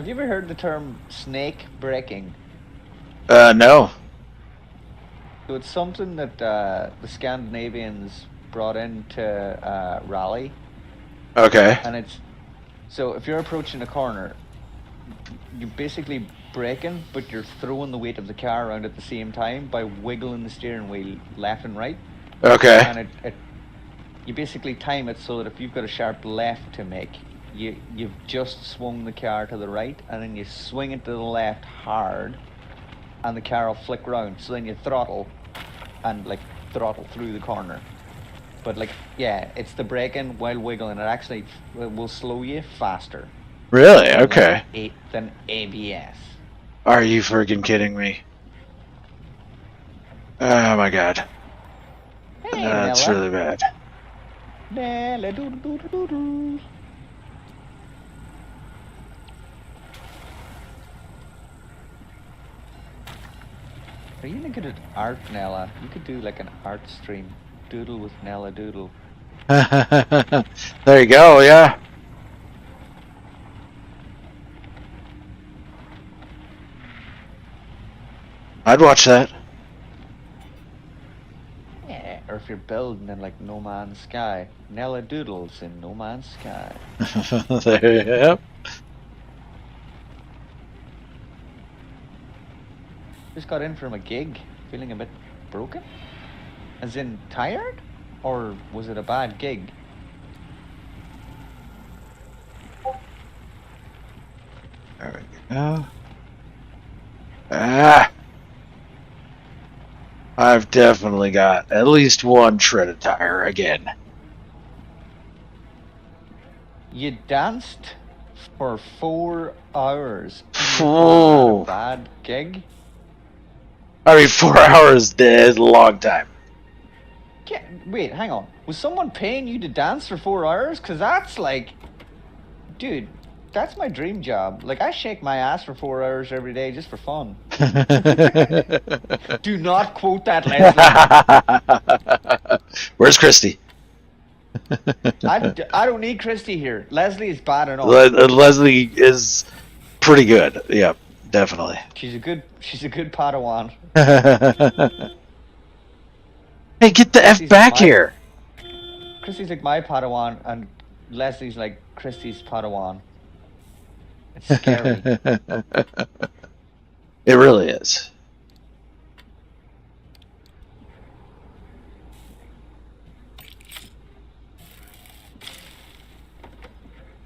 you ever heard the term snake breaking? No. So it's something that the Scandinavians brought into Raleigh, Okay. and So if you're approaching a corner, you're basically braking, but you're throwing the weight of the car around at the same time by wiggling the steering wheel left and right. Okay. And you basically time it so that if you've got a sharp left to make, you've just swung the car to the right, and then you swing it to the left hard, and the car will flick round. So then you throttle, and like throttle through the corner. But like, yeah, it's the braking while wiggling. It actually will slow you faster. Really? Okay. Than ABS. Are you freaking kidding me? Oh my god. Hey, That's Nella. really bad. Nella, doodle. Are you good at art, Nella? You could do like an art stream. Doodle with Nella Doodle. There you go, yeah. I'd watch that. Yeah, or if you're building in like No Man's Sky. Nella Doodles in No Man's Sky. Yep. Just got in from a gig, feeling a bit broken? As in tired? Or was it a bad gig? There we go. Ah! I've definitely got at least one shredded tire again. You danced for 4 hours. Oh. A bad gig? I mean, 4 hours is a long time. Wait, hang on. Was someone paying you to dance for 4 hours? Because that's like... Dude, that's my dream job. Like, I shake my ass for 4 hours every day just for fun. Do not quote that, Leslie. Where's Christy? I don't need Christy here. Leslie is bad enough. Leslie is pretty good. Yep, definitely. She's a good Padawan. Hey, get the F back here! Christy's like my Padawan, and Leslie's like Christy's Padawan. It's scary. It really is.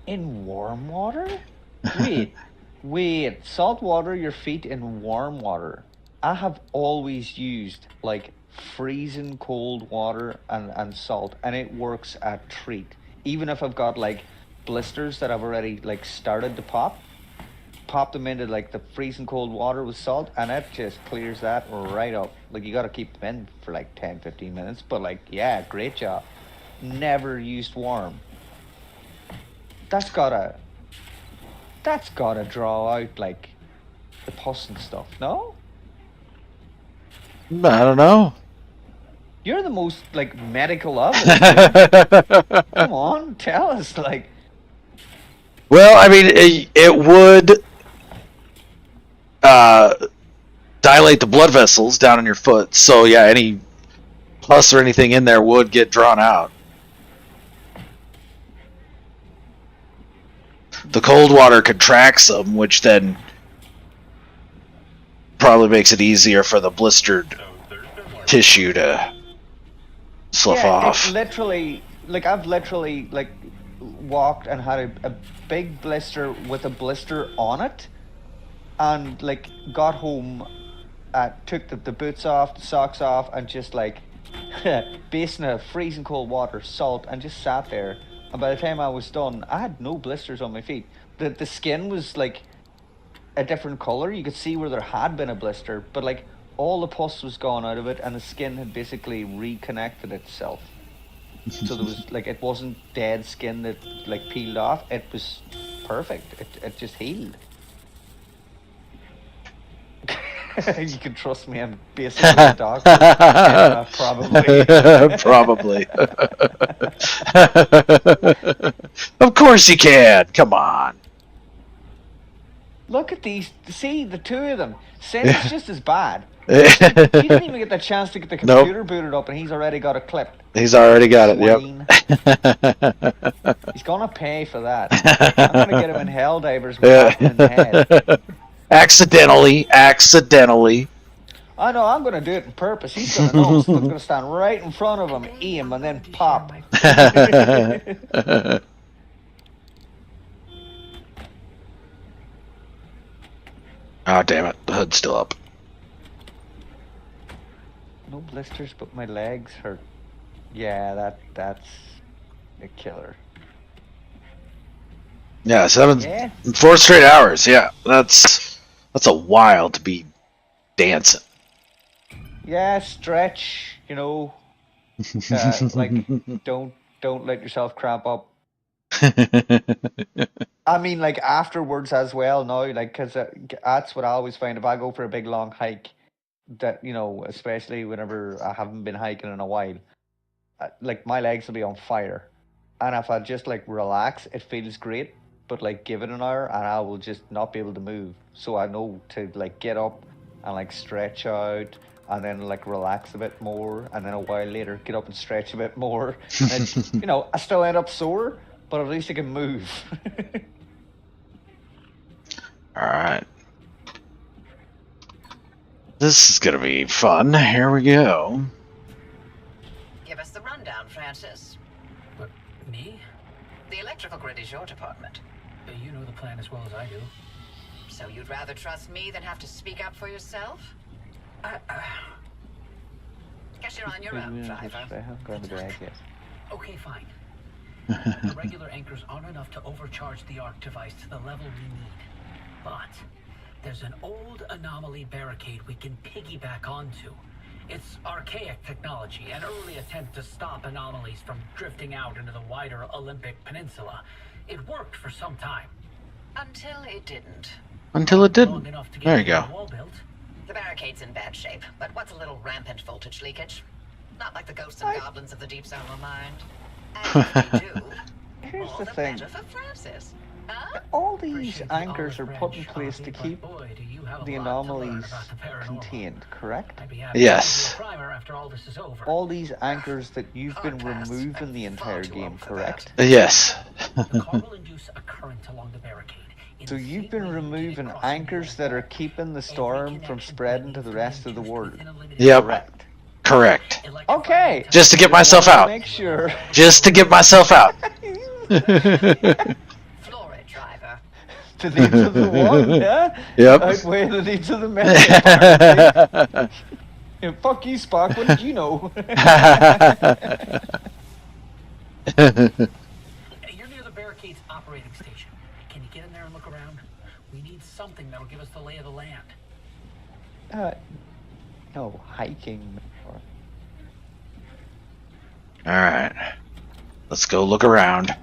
In warm water? Wait. Salt water, your feet in warm water. I have always used like freezing cold water and salt, and it works a treat. Even if I've got like blisters that I've already like started to pop them into like the freezing cold water with salt, and it just clears that right up. Like, you gotta keep them in for like 10-15 minutes, but like, yeah, great job. Never used warm. That's gotta draw out like the pus and stuff, no? I don't know. You're the most like medical of us. Come on, tell us. Like, well, I mean, it would dilate the blood vessels down in your foot. So yeah, any pus or anything in there would get drawn out. The cold water contracts them, which then probably makes it easier for the blistered tissue to slough off. It's literally, like, I've literally like walked and had a big blister with a blister on it, and like got home, took the boots off, the socks off, and just like basin of freezing cold water, salt, and just sat there. And by the time I was done, I had no blisters on my feet. The skin was like a different color. You could see where there had been a blister, but like all the pus was gone out of it, and the skin had basically reconnected itself. So there was like, it wasn't dead skin that like peeled off. It was perfect. It just healed. You can trust me, I'm basically a doctor. Probably. Probably. Of course you can. Come on. Look at these. See, the two of them. Cindy's just as bad. She didn't even get the chance to get the Nope. computer booted up, and he's already got it clipped. He's already got it. Swine. Yep. He's gonna pay for that. I'm gonna get him in Helldivers with half him in the head. Accidentally. I know, I'm gonna do it on purpose. He's gonna know. So I'm gonna stand right in front of him, aim, and then pop. Oh, damn it. The hood's still up. No blisters, but my legs hurt. Yeah, that's a killer. Yeah, Yeah. 4 straight hours. Yeah, that's a while to be dancing. Yeah, stretch. You know, like don't let yourself cramp up. I mean, like afterwards as well. Now, like, cause that's what I always find if I go for a big long hike. That especially whenever I haven't been hiking in a while, like my legs will be on fire, and if I just like relax, it feels great. But like give it an hour, and I will just not be able to move. So I know to like get up and like stretch out, and then like relax a bit more, and then a while later get up and stretch a bit more. And I still end up sore, but at least I can move. All right. This is gonna be fun. Here we go. Give us the rundown, Francis. What, me? The electrical grid is your department. You know the plan as well as I do. So you'd rather trust me than have to speak up for yourself? Guess you're on your own, driver. I haven't gone to bed yet. Okay, fine. The regular anchors aren't enough to overcharge the arc device to the level we need. But there's an old anomaly barricade we can piggyback onto. It's archaic technology, an early attempt to stop anomalies from drifting out into the wider Olympic Peninsula. It worked for some time. Until it didn't. Until it Long didn't. enough to get There you the go. wall built. The barricade's in bad shape, but what's a little rampant voltage leakage? Not like the ghosts and goblins of the deep zone will mind. And if they do, Here's all the the thing. better for Francis. Huh? All these Appreciate the anchors are olive put in branch, place to Harvey, but keep boy, do you have a the lot to learn anomalies about the paranormal. contained, correct? I'd be happy Yes. to give you a primer after all this is over. All these anchors that you've been Hard pass. removing the I'm entire far too game, old for correct? Yes. The car will induce a current along the barricade. In So the you've same been way you did it removing crossing anchors the that are wall. keeping the Every storm from connection spreading to point the is rest of the induced world. within a limited Yep. Correct. Correct. Electrifying Okay. the Just to get tunnel. myself Wanted to out. make sure. Just to get myself out. Floor it, driver. The needs of the one, yeah? Yep. Outweigh the needs of the many, apparently. Yeah, fuck you, Spock. What did you know? You're near the barricade's operating station. Can you get in there and look around? We need something that'll give us the lay of the land. No, hiking. Alright. Let's go look around.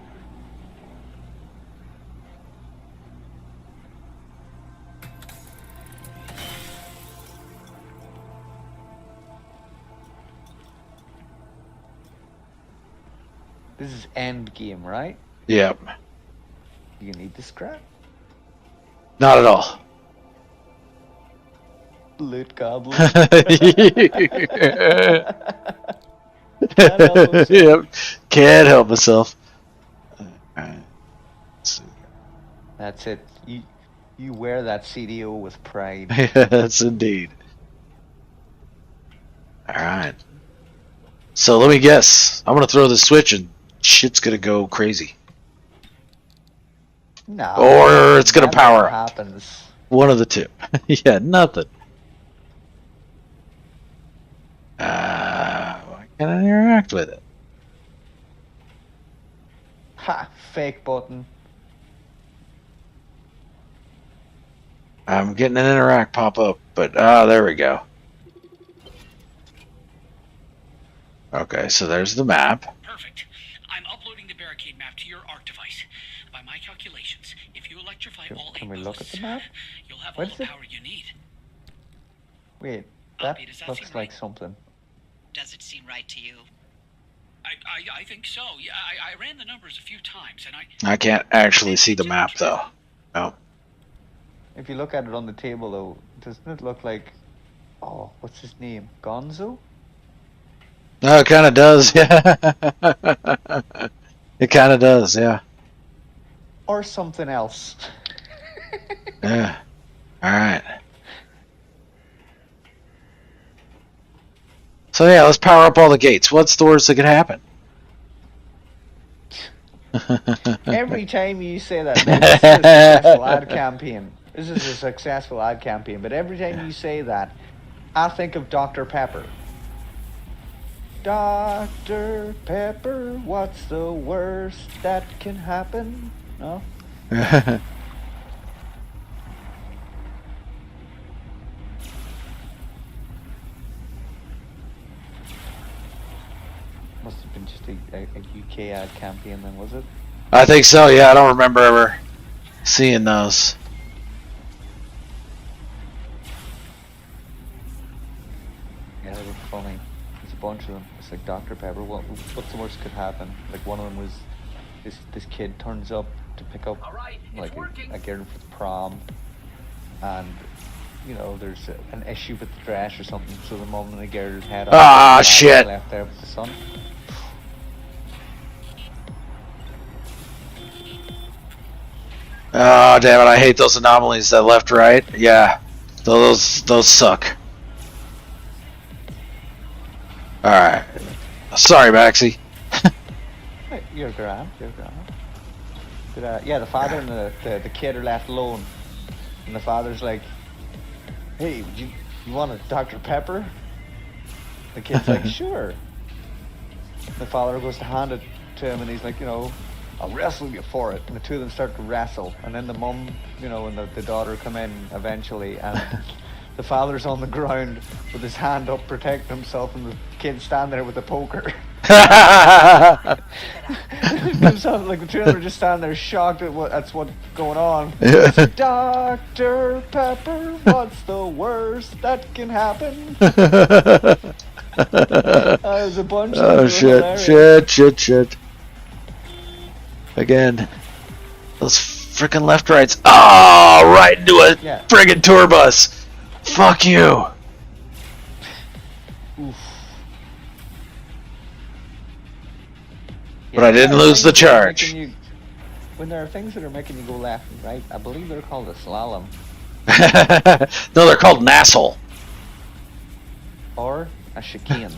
This is end game, right? Yep. You need the scrap. Not at all. Loot goblin. Yep. Can't help myself. Alright. Let's see. That's it. You wear that CDO with pride. Yes, indeed. Alright. So let me guess. I'm gonna throw the switch and shit's gonna go crazy. No. Or it's gonna that power never up. happens. One of the two. Yeah, nothing. Why can't I interact with it? Ha! Fake button. I'm getting an interact pop up, but there we go. Okay, so there's the map. Perfect. I'm uploading the barricade map to your arc device. By my calculations, if you electrify all Can 8 we look at boosts, the map? you'll have What all is the it? power you need. Wait, that Does that looks seem like right? something. Does it seem right to you? I think so. Yeah, I ran the numbers a few times, and I can't actually see the map though. No. if you look at it on the table, though, doesn't it look like, oh, what's his name? Gonzo? Oh, it kind of does, yeah. It kind of does, yeah. Or something else? Yeah. All right. So yeah, let's power up all the gates. What's the worst that could happen? Every time you say that, now, this is a successful ad campaign. This is a successful ad campaign, but every time you say that, I think of Dr. Pepper. Dr. Pepper, what's the worst that can happen? No? Must have been just a UK ad campaign then, was it? I think so, yeah. I don't remember ever seeing those. Yeah, they were funny. There's a bunch of them. It's like Dr. Pepper, what's the worst could happen? Like one of them was this kid turns up to pick up like a girl for the prom, and you know there's an issue with the dress or something, so the mum and the girl head Ah, shit. left there with the son. Oh, damn it. I hate those anomalies that left, right. Yeah. Those suck. Alright. Sorry, Maxie. You're grand. But, yeah, the father and the kid are left alone. And the father's like, hey, you want a Dr. Pepper? The kid's like, sure. The father goes to hand it to him and he's like, I'll wrestle you for it. And the two of them start to wrestle. And then the mum, and the daughter come in eventually. And the father's on the ground with his hand up protecting himself. And the kid's standing there with a poker. Himself, like the two of them are just standing there shocked at what's going on. Yeah. Dr. Pepper, what's the worst that can happen? There's a bunch of Oh, shit. Again, those freaking left rights. Oh, right into a friggin' tour bus. Fuck you. Oof. But I didn't lose the charge. When there are things that are making you go left and right, I believe they're called a slalom. No, they're called an asshole. Or a chicane.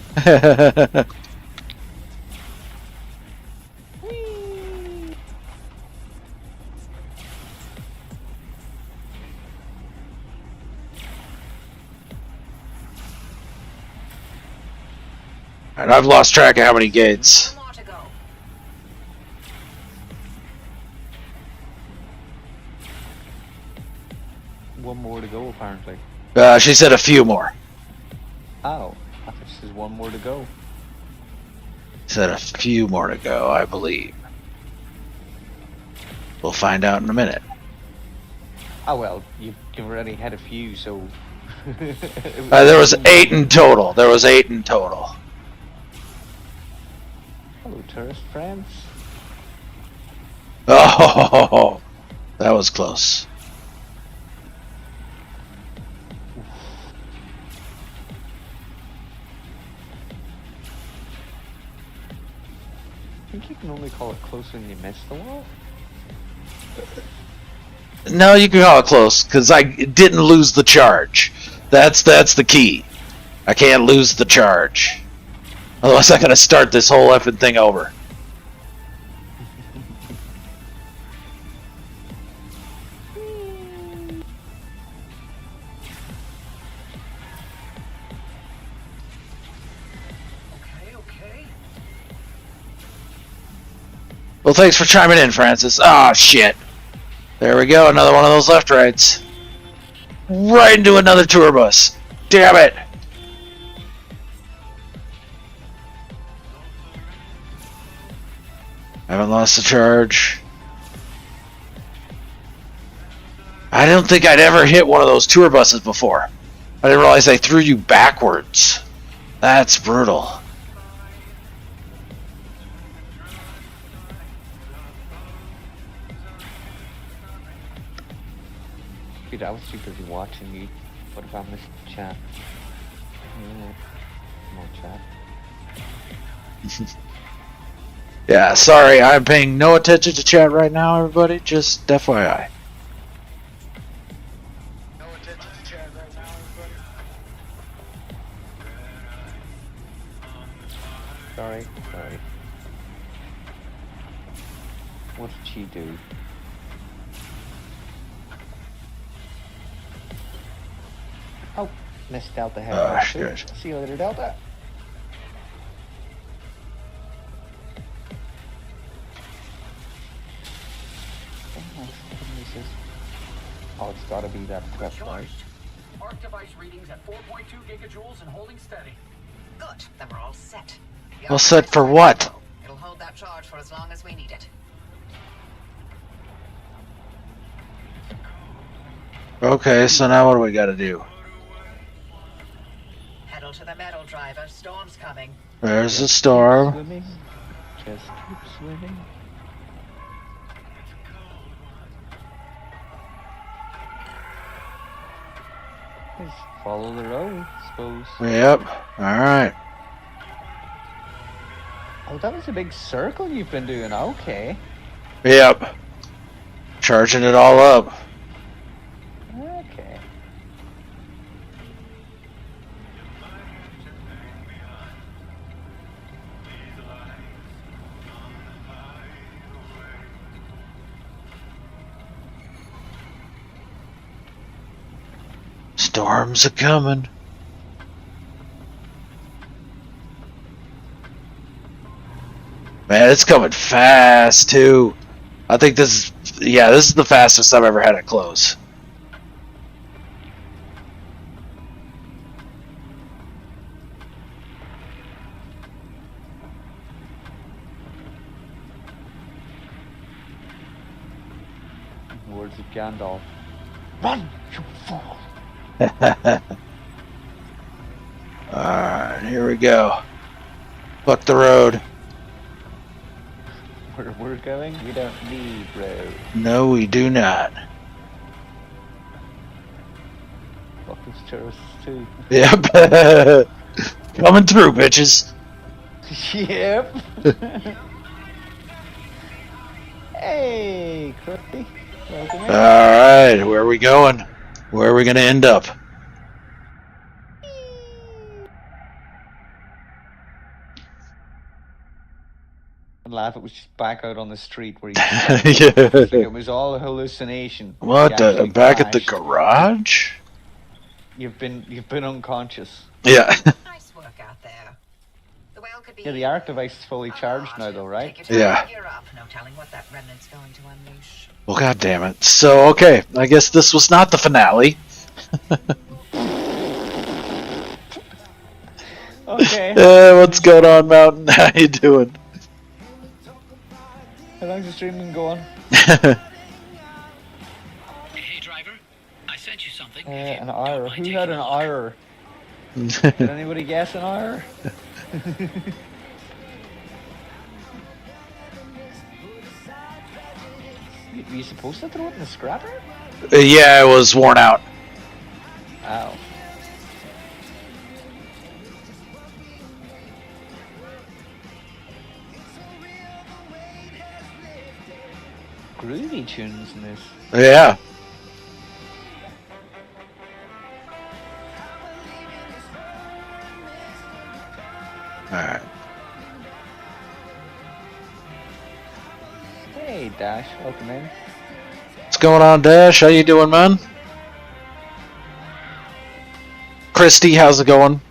And I've lost track of how many gates. One more to go, apparently. She said a few more. Oh, I thought she said one more to go. Said a few more to go, I believe. We'll find out in a minute. Oh well, you've already had a few, so... There was 8 in total. Hello, tourist friends. Oh, that was close. I think you can only call it close when you miss the wall. No, you can call it close, because I didn't lose the charge. That's the key. I can't lose the charge. Otherwise I gotta start this whole effing thing over. Okay. Well, thanks for chiming in, Francis. Ah, shit. There we go, another one of those left rights. Right into another tour bus. Damn it. Haven't lost the charge. I don't think I'd ever hit one of those tour buses before. I didn't realize they threw you backwards. That's brutal. stupid. I was too busy watching you. What if I missed the chat? Yeah. Come on, chat. Yeah, sorry, I'm paying no attention to chat right now, everybody. Just FYI. No attention to chat right now, everybody. Sorry. What did she do? Oh, missed Delta head. Oh, shit. See you later, Delta. Oh, it's gotta be that prep, right? Arc device readings at 4.2 gigajoules and holding steady. Good. Then we're all set. The All set arc for device what? is powerful. It'll hold that charge for as long as we need it. Okay, so now what do we gotta do? Pedal to the metal, driver. Storm's coming. There's the Keep storm. swimming. Just keep swimming. Just follow the road, I suppose. Yep. Alright. Oh, that was a big circle you've been doing. Okay. Yep. Charging it all up. Okay. Storms are coming. Man, it's coming fast too. I think this is the fastest I've ever had it close. Words of Gandalf. Run, you fool! Alright, here we go. Fuck the road. Where we're going, we don't need road. No, we do not. Fuck those tourists too. Yep. Coming through, bitches. Yep. Hey, Crusty. Welcome in. Alright, where are we going? Where are we gonna end up? I'd laugh it was just back out on the street where you Yeah. think it was all a hallucination. What? You actually Back at the crashed. garage? You've been unconscious. Yeah. Nice work out there. The whale could be. Yeah, the arc device is fully charged now, though, right? Take your Yeah. time, gear up. No telling what that remnant's going to unleash. Well, god damn it. So, okay, I guess this was not the finale. Okay. What's going on, Mountain? How you doing? How long's the stream been going? Hey, driver. I sent you something. An hour. Who had an hour? Did anybody guess an hour? Were you supposed to throw it in the scrapper? Yeah, it was worn out. Ow. Groovy tunes in this. Yeah. Alright. Hey Dash, welcome in. What's going on, Dash? How you doing, man? Christy, how's it going?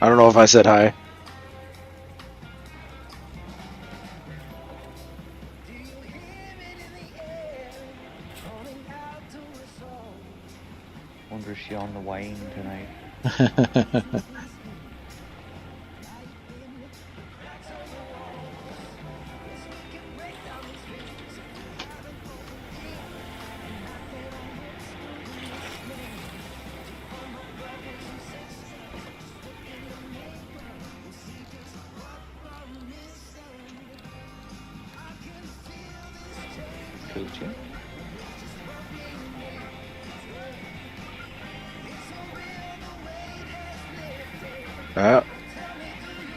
I don't know if I said hi. Wonder if she on the wine tonight. Cool tune. Oh,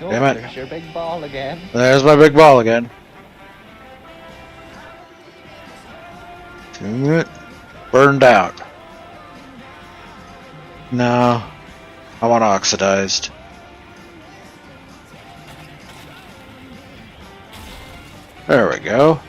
No, damn it. there's your big ball again. There's my big ball again. Dang it. Burned out. No. I want oxidized. There we go.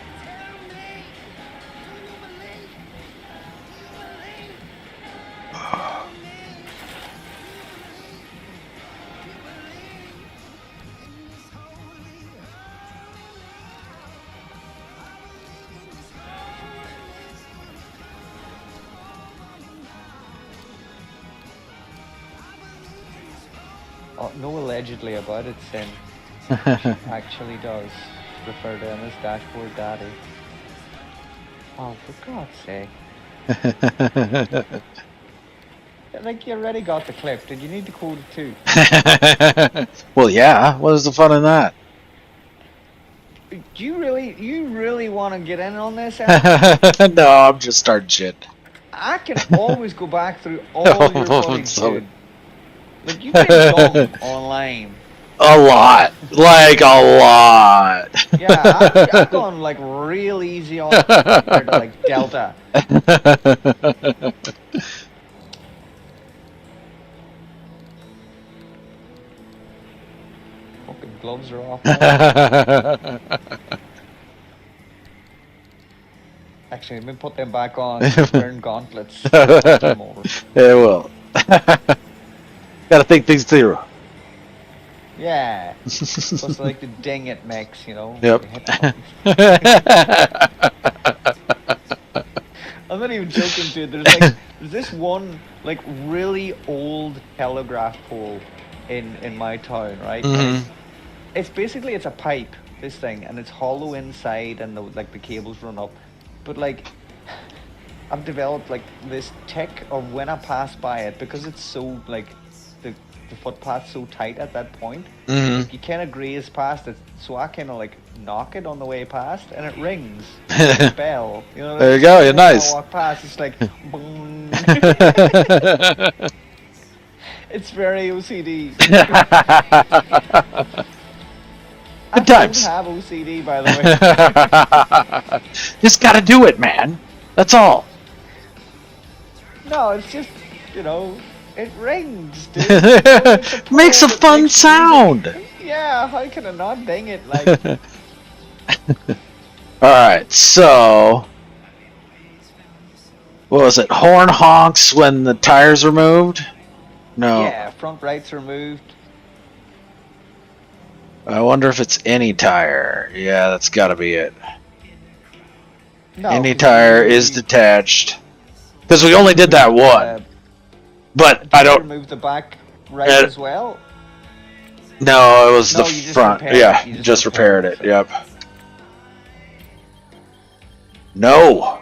Oh, no allegedly about it, Sin. Actually does refer to him as Dashboard Daddy. Oh, for God's sake. Like, you already got the clip. Did you need to quote it too? Well, yeah. What is the fun in that? Do you really want to get in on this, Alan? No, I'm just starting shit. I can always go back through all your footage, So- dude. Like, you've been dumb online. A lot. Like a lot. Yeah, I've gone, like, real easy on it compared to, like, Delta. Fucking gloves are off now. Actually, let me put them back on. Wearing gauntlets. Game over. Yeah, well. Gotta think things through. Yeah. Plus, like, the ding it makes, you know? Yep. You hit the buttons. I'm not even joking, dude. There's this one, like, really old telegraph pole in my town, right? And it's basically, it's a pipe, this thing, and it's hollow inside, and the cables run up. But, like, I've developed, like, this tick of when I pass by it, because it's so, like, the footpath's so tight at that point, like, you kind of graze past it, so I kind of, like, knock it on the way past, and it rings like a bell. You know, There you go, you're when nice. I walk past, it's like, boom. It's very OCD. I Good times. don't have OCD, by the way. Just gotta do it, man. That's all. No, it's just, you know, it rings, dude. It's a Makes a pole that fun makes sound. music. Yeah, how can I not ding it? Like, Alright, so what was it? Horn honks when the tire's removed? No. yeah, front right's removed. I wonder if it's any tire. Yeah, that's gotta be it. No, Any 'cause tire you- is detached. Because we only did that one. But did I you don't. remove the back right Uh, as well? No, it was No, the you just front. repaired Yeah, it. You just just repaired repaired it. it. Yep. No.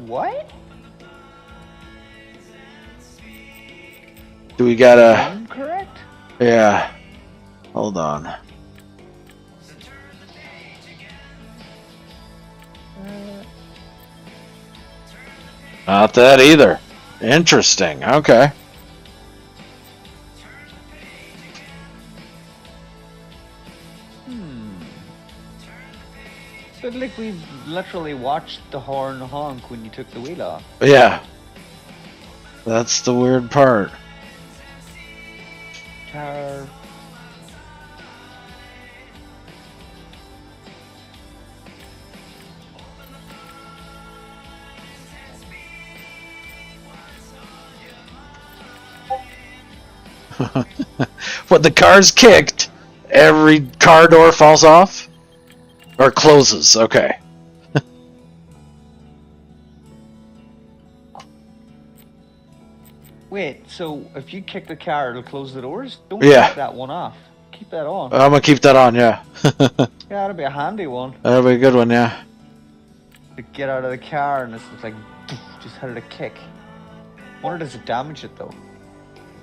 What? Do we gotta? Incorrect? Yeah. Hold on. Not that either. Interesting. Okay. But like, we literally watched the horn honk when you took the wheel off. Yeah. That's the weird part. Car. When the car's kicked, every car door falls off? Or closes, okay. Wait, so if you kick the car, it'll close the doors? Don't Yeah. kick that one off. Keep that on. I'm gonna keep that on, yeah. Yeah, that'll be a handy one. That'll be a good one, yeah. To get out of the car and it's like, just had it a kick. Wonder does it damage it though?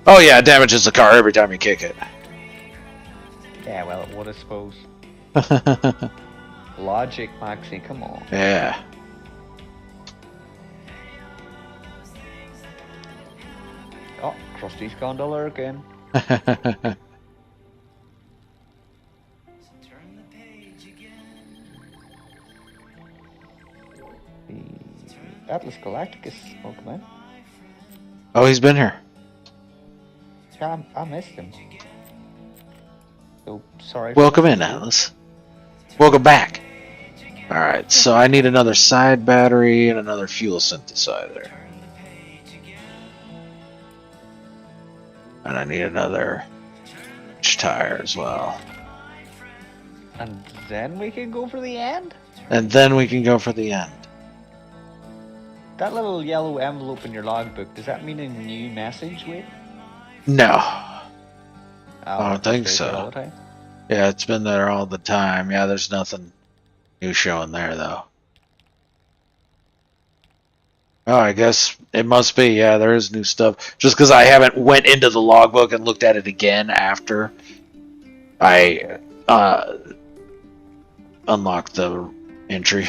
Oh yeah, it damages the car every time you kick it. Yeah, well, it would, I suppose. Logic, Maxie, come on. Yeah. Oh, Krusty's gondola again. The Atlas Galacticus. Oh, come on. Oh, he's been here. Yeah, I missed him. So sorry. Welcome for in, missing you. Atlas. Welcome back. Alright, so I need another side battery and another fuel synthesizer. And I need another tire as well. And then we can go for the end? And then we can go for the end. That little yellow envelope in your logbook, does that mean a new message, Wade? No. Oh, I don't think stays there all so. the time? Yeah, it's been there all the time. Yeah, there's nothing new showing there, though. Oh, I guess it must be. Yeah, there is new stuff. Just because I haven't went into the logbook and looked at it again after I unlocked the entry.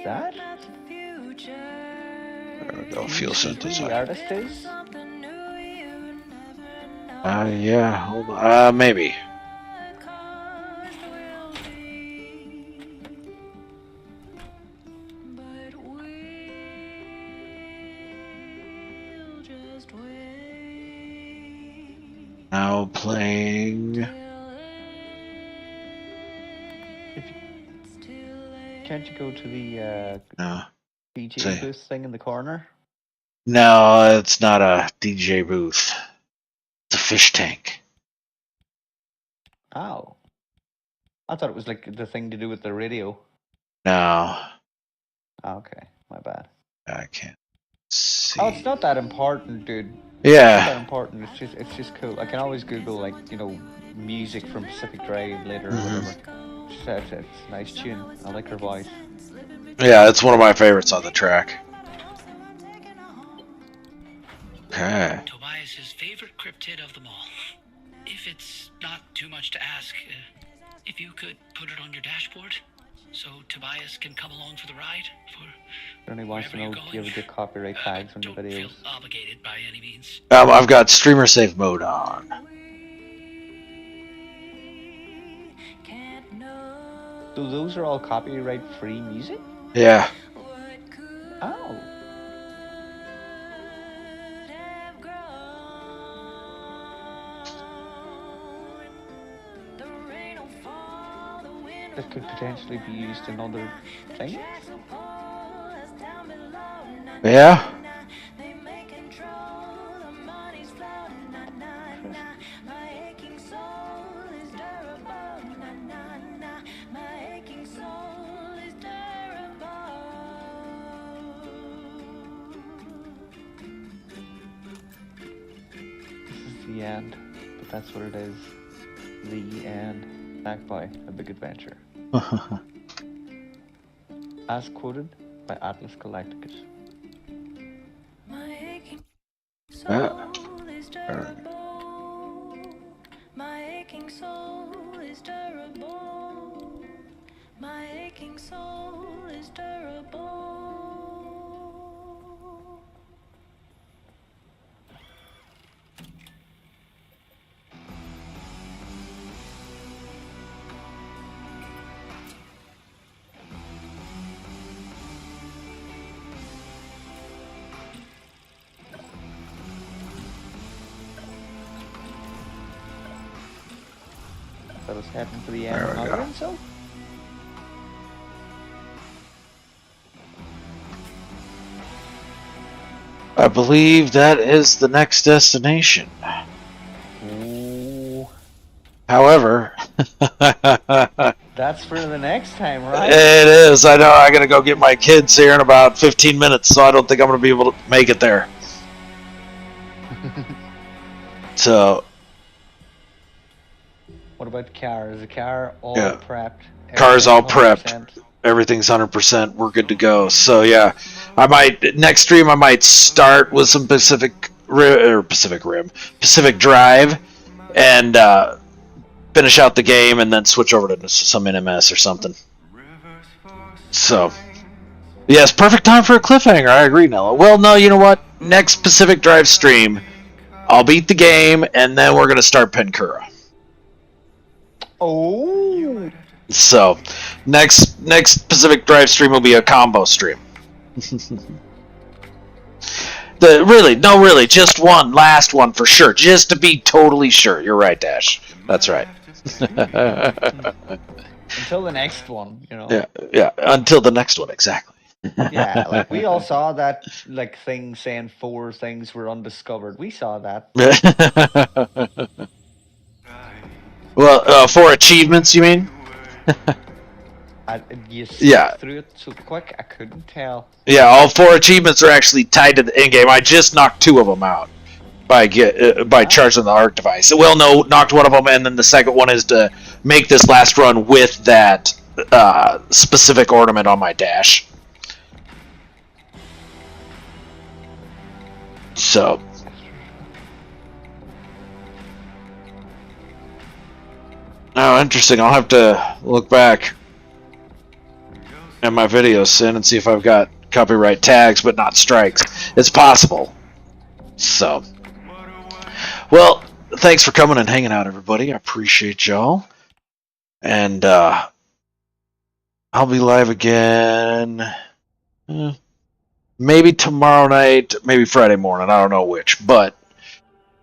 That? There we go, fuel Who the synthesizer. artist is? Yeah, hold on. Maybe. Now playing. Can't you go to the No. DJ Say. booth thing in the corner? No, it's not a DJ booth. It's a fish tank. Oh. I thought it was like the thing to do with the radio. No, Oh, okay, my bad. I can't see. Oh, it's not that important, dude. It's not that Yeah. important. It's just cool. I can always Google like music from Pacific Drive later or whatever. It's a nice tune. I like her voice. Yeah, it's one of my favorites on the track. Okay. Tobias's favorite cryptid of them all. If it's not too much to ask, if you could put it on your dashboard, so Tobias can come along for the ride. Only wants to know Wherever if you're you ever going. get copyright tags on your Don't feel videos. obligated by any means. I've got streamer safe mode on. So those are all copyright-free music? Yeah. Oh. That could potentially be used in other things? Yeah. This is the end, but that's what it is. The end. Backed by A Big Adventure. As quoted by Atlas Galacticus. My aching soul is durable. My aching soul is durable. That was heading for the end There of we another go. one, so? I believe that is the next destination. Ooh. However, That's for the next time, right? it is. I know I gotta go get my kids here in about 15 minutes, so I don't think I'm gonna be able to make it there. So, What about the car? Is the car all Yeah. prepped? Car's all Everything's prepped. 100%? everything's 100%. We're good to go. So yeah, I might next stream. I might start with some Pacific Pacific Drive, and finish out the game, and then switch over to some NMS or something. So, yes, perfect time for a cliffhanger. I agree, Nella. Well, no, you know what? Next Pacific Drive stream, I'll beat the game, and then we're gonna start Penkura. Oh. So, next Pacific Drive stream will be a combo stream. Really, just one, last one for sure, just to be totally sure. You're right, Dash. That's right. Until the next one, you know. Yeah. Until the next one, exactly. Yeah, like we all saw that like thing saying 4 things were undiscovered. We saw that. Well, 4 achievements, you mean? You skipped through it so quick, I couldn't tell. Yeah, all 4 achievements are actually tied to the end game. I just knocked 2 of them out by charging the arc device. Well, no, knocked one of them, and then the second one is to make this last run with that specific ornament on my dash. So. Oh, interesting. I'll have to look back at my videos soon and see if I've got copyright tags, but not strikes. It's possible. So. Well, thanks for coming and hanging out, everybody. I appreciate y'all. And I'll be live again maybe tomorrow night, maybe Friday morning. I don't know which. But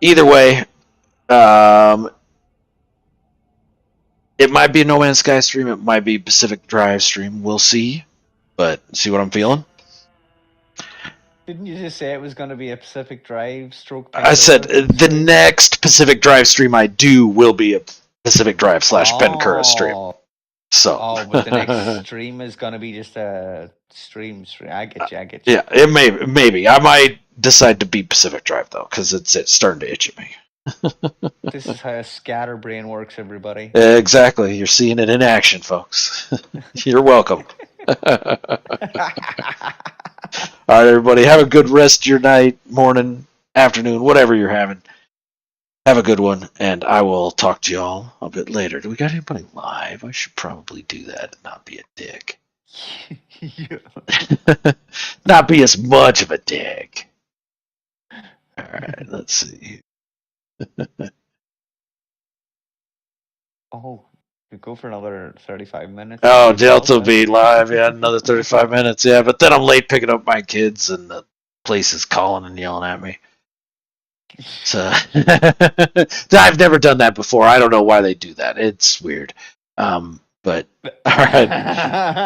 either way, it might be a No Man's Sky stream. It might be Pacific Drive stream. We'll see. But see what I'm feeling? Didn't you just say it was going to be a Pacific Drive stroke? I said the next Pacific Drive stream I do will be a Pacific Drive / Penkura stream. So. Oh, but the next stream is going to be just a stream. I get you. Yeah, it maybe. I might decide to beat Pacific Drive, though, because it's starting to itch at me. This is how a scatterbrain works, everybody. Exactly. You're seeing it in action, folks. You're welcome. All right, everybody. Have a good rest of your night, morning, afternoon, whatever you're having. Have a good one, and I will talk to y'all a bit later. Do we got anybody live? I should probably do that and not be a dick. Not be as much of a dick. All right, let's see. Oh, we go for another 35 minutes. Oh, Delta will be live. Yeah, another 35 minutes. Yeah, but then I'm late picking up my kids, and the place is calling and yelling at me. So I've never done that before. I don't know why they do that. It's weird. But all right,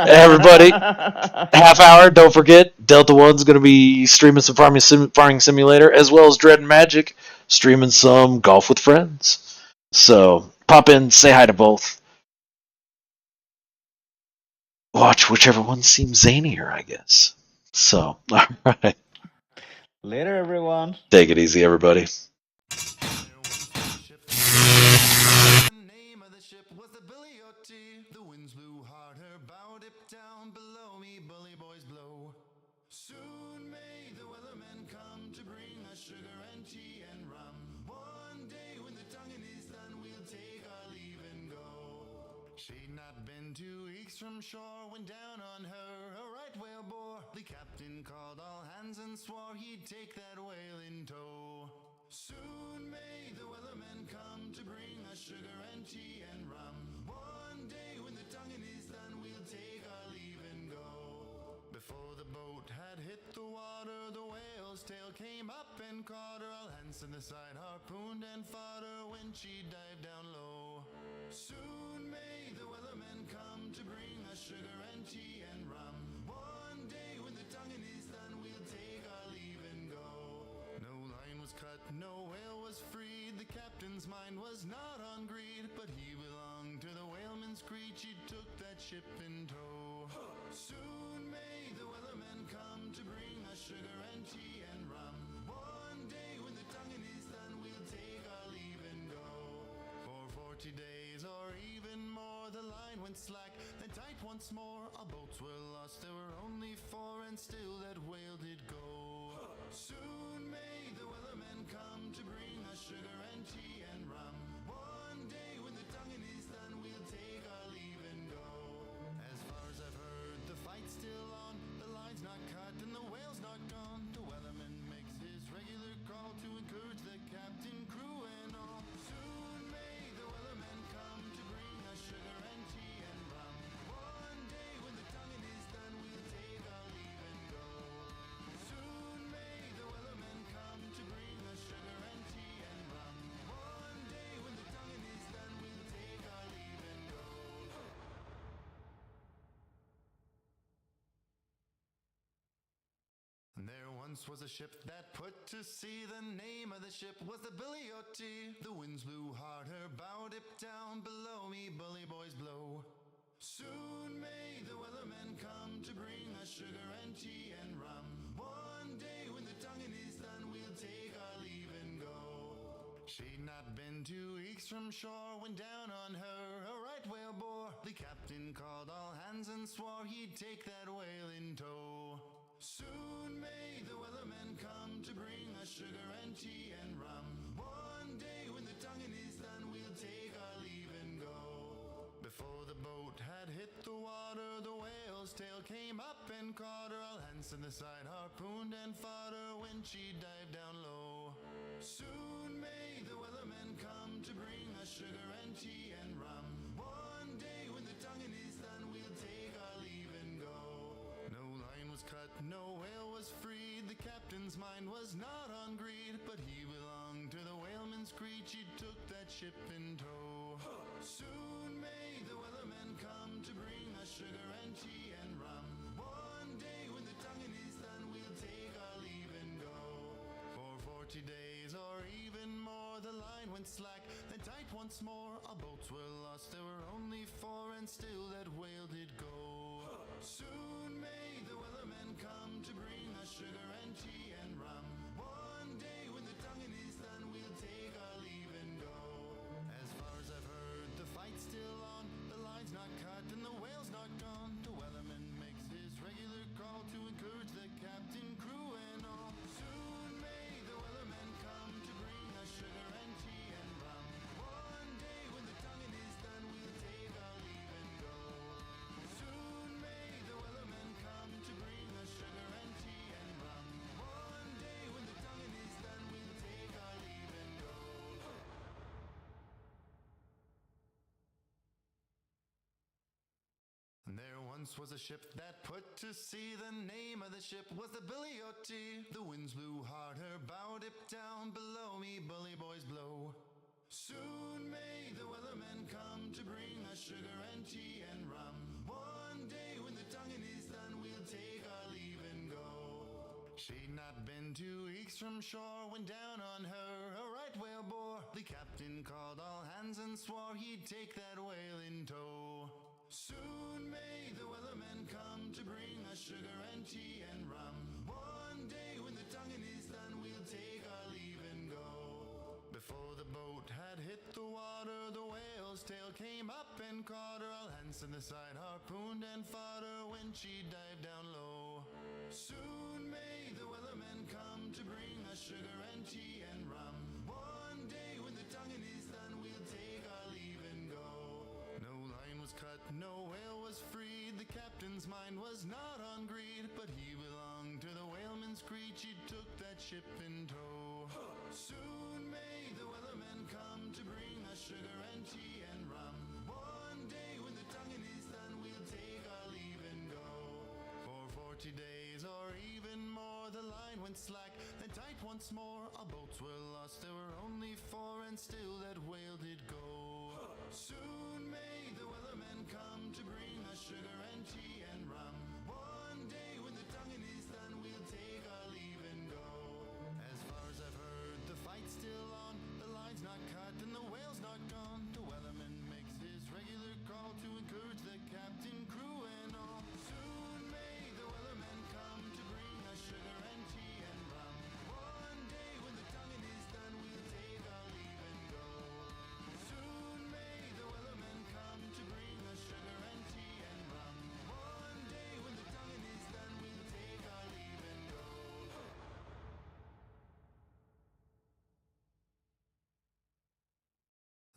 everybody, half hour. Don't forget, Delta 1's going to be streaming some farming simulator as well as Dread and Magic, streaming some Golf with Friends. So pop in, say hi to both. Watch whichever one seems zanier, I guess. So, all right. Later, everyone. Take it easy, everybody. The winds blew harder, bow dipped down below me, bully boys blow. Soon may the weathermen come to bring us sugar and tea and rum. One day when the tonguing is done, we'll take our leave and go. She'd not been 2 weeks from shore when down on her a right whale bore. The captain called all hands and swore he'd take that whale in tow. Soon may the weathermen come to bring us sugar and tea and rum. One day when the tonguing is done, we'll take our leave and go. Before the boat had hit the water, the whale's tail came up and caught her. All hands to the side harpooned and fought her when she dived down low. Soon may the weathermen come to bring us sugar and tea and rum. One day when the tonguing is done, we'll take our leave and go. No line was cut, no whale was freed. The captain's mind was not on greed, but he belonged to the whaleman's creed. She took that ship in tow. Soon may the weathermen come to bring us sugar and tea and rum. One day when the tonguing is done, we'll take our leave and go. For 40 days or even more, the line went slack, then tight once more. Our boats were lost, there were only 4, and still that whale did go. Soon may the weathermen once was a ship that put to sea. The name of the ship was the Billy O.T. The winds blew hard, her bow dipped down. Below me, bully boys blow. Soon may the weathermen come to bring us sugar and tea and rum. One day when the tonguing is done, we'll take our leave and go. She'd not been 2 weeks from shore when down on her a right whale bore. The captain called all hands and swore he'd take that whale in tow. Soon may the weathermen come to bring us sugar and tea and rum. One day when the tonguing is done, we'll take our leave and go. Before the boat had hit the water, the whale's tail came up and caught her. All hands to the side harpooned and fought her when she dived down low. Soon may the weathermen come to bring us sugar and tea and rum. One day when the tonguing is done, we'll take our leave and go. No line was cut, no whale was freed. The captain's mind was not on greed, but he belonged to the whaleman's creed. She took that ship in tow. Soon may the weathermen come to bring us sugar and tea and rum. One day when the tonguing is done, we'll take our leave and go. For 40 days or even more, the line went slack, then tight once more. Our boats were lost, there were only 4, and still that whale did go. Soon may the weathermen come to bring us sugar and tea and rum. One day when the tonguing is done, we'll take our leave and go. As far as I've heard, the fight's still on. The line's not cut and the whale's not gone. The weatherman makes his regular call to encourage the captain, crew, and all. Soon may the weathermen come to bring us sugar and tea and rum. One day when the tonguing is done, we'll take our leave and go. Soon may the weathermen come to bring us sugar and tea and rum. One day when the tonguing is done, we'll take our leave and go. There once was a ship that put to sea. The name of the ship was the Billy O.T. The winds blew hard, her bow dipped down. Below me, bully boys blow. Soon may the weathermen come to bring us sugar and tea and rum. One day when the tonguing is done, we'll take our leave and go. She'd not been 2 weeks from shore when down on her a right whale bore. The captain called all hands and swore he'd take that whale in tow. Soon may the weathermen come to bring us sugar and tea and rum. One day when the tonguing is done, we'll take our leave and go. Before the boat had hit the water, the whale's tail came up and caught her. All hands to the side harpooned and fought her when she dived down low. Soon may the weathermen come to bring us sugar and tea and rum. One day when the tonguing is done, we'll take our leave and go. No line was cut, no whale was freed. The captain's mind was not on greed, but he belonged to the whaleman's creed. She took that ship in tow. Soon may the weathermen come to bring us sugar and tea and rum. One day when the tonguing is done, we'll take our leave and go. For 40 days or even more, the line went slack, then tight once more. Our boats were lost, there were only 4, and still that whale did go. Soon may the weathermen come to bring us sugar and tea and rum. One day when the tonguing is done, we'll take our leave and go. As far as I've heard, the fight's still on. The line's not cut and the whale's not gone. The weatherman makes his regular call to encourage the captain, crew, and all. Soon may the weathermen come to bring us sugar and tea and rum. One day when the tonguing is done, we'll take our leave and go. Soon may the weathermen come to bring us sugar and tea and rum. One day when the tonguing is done, we'll take our leave and go.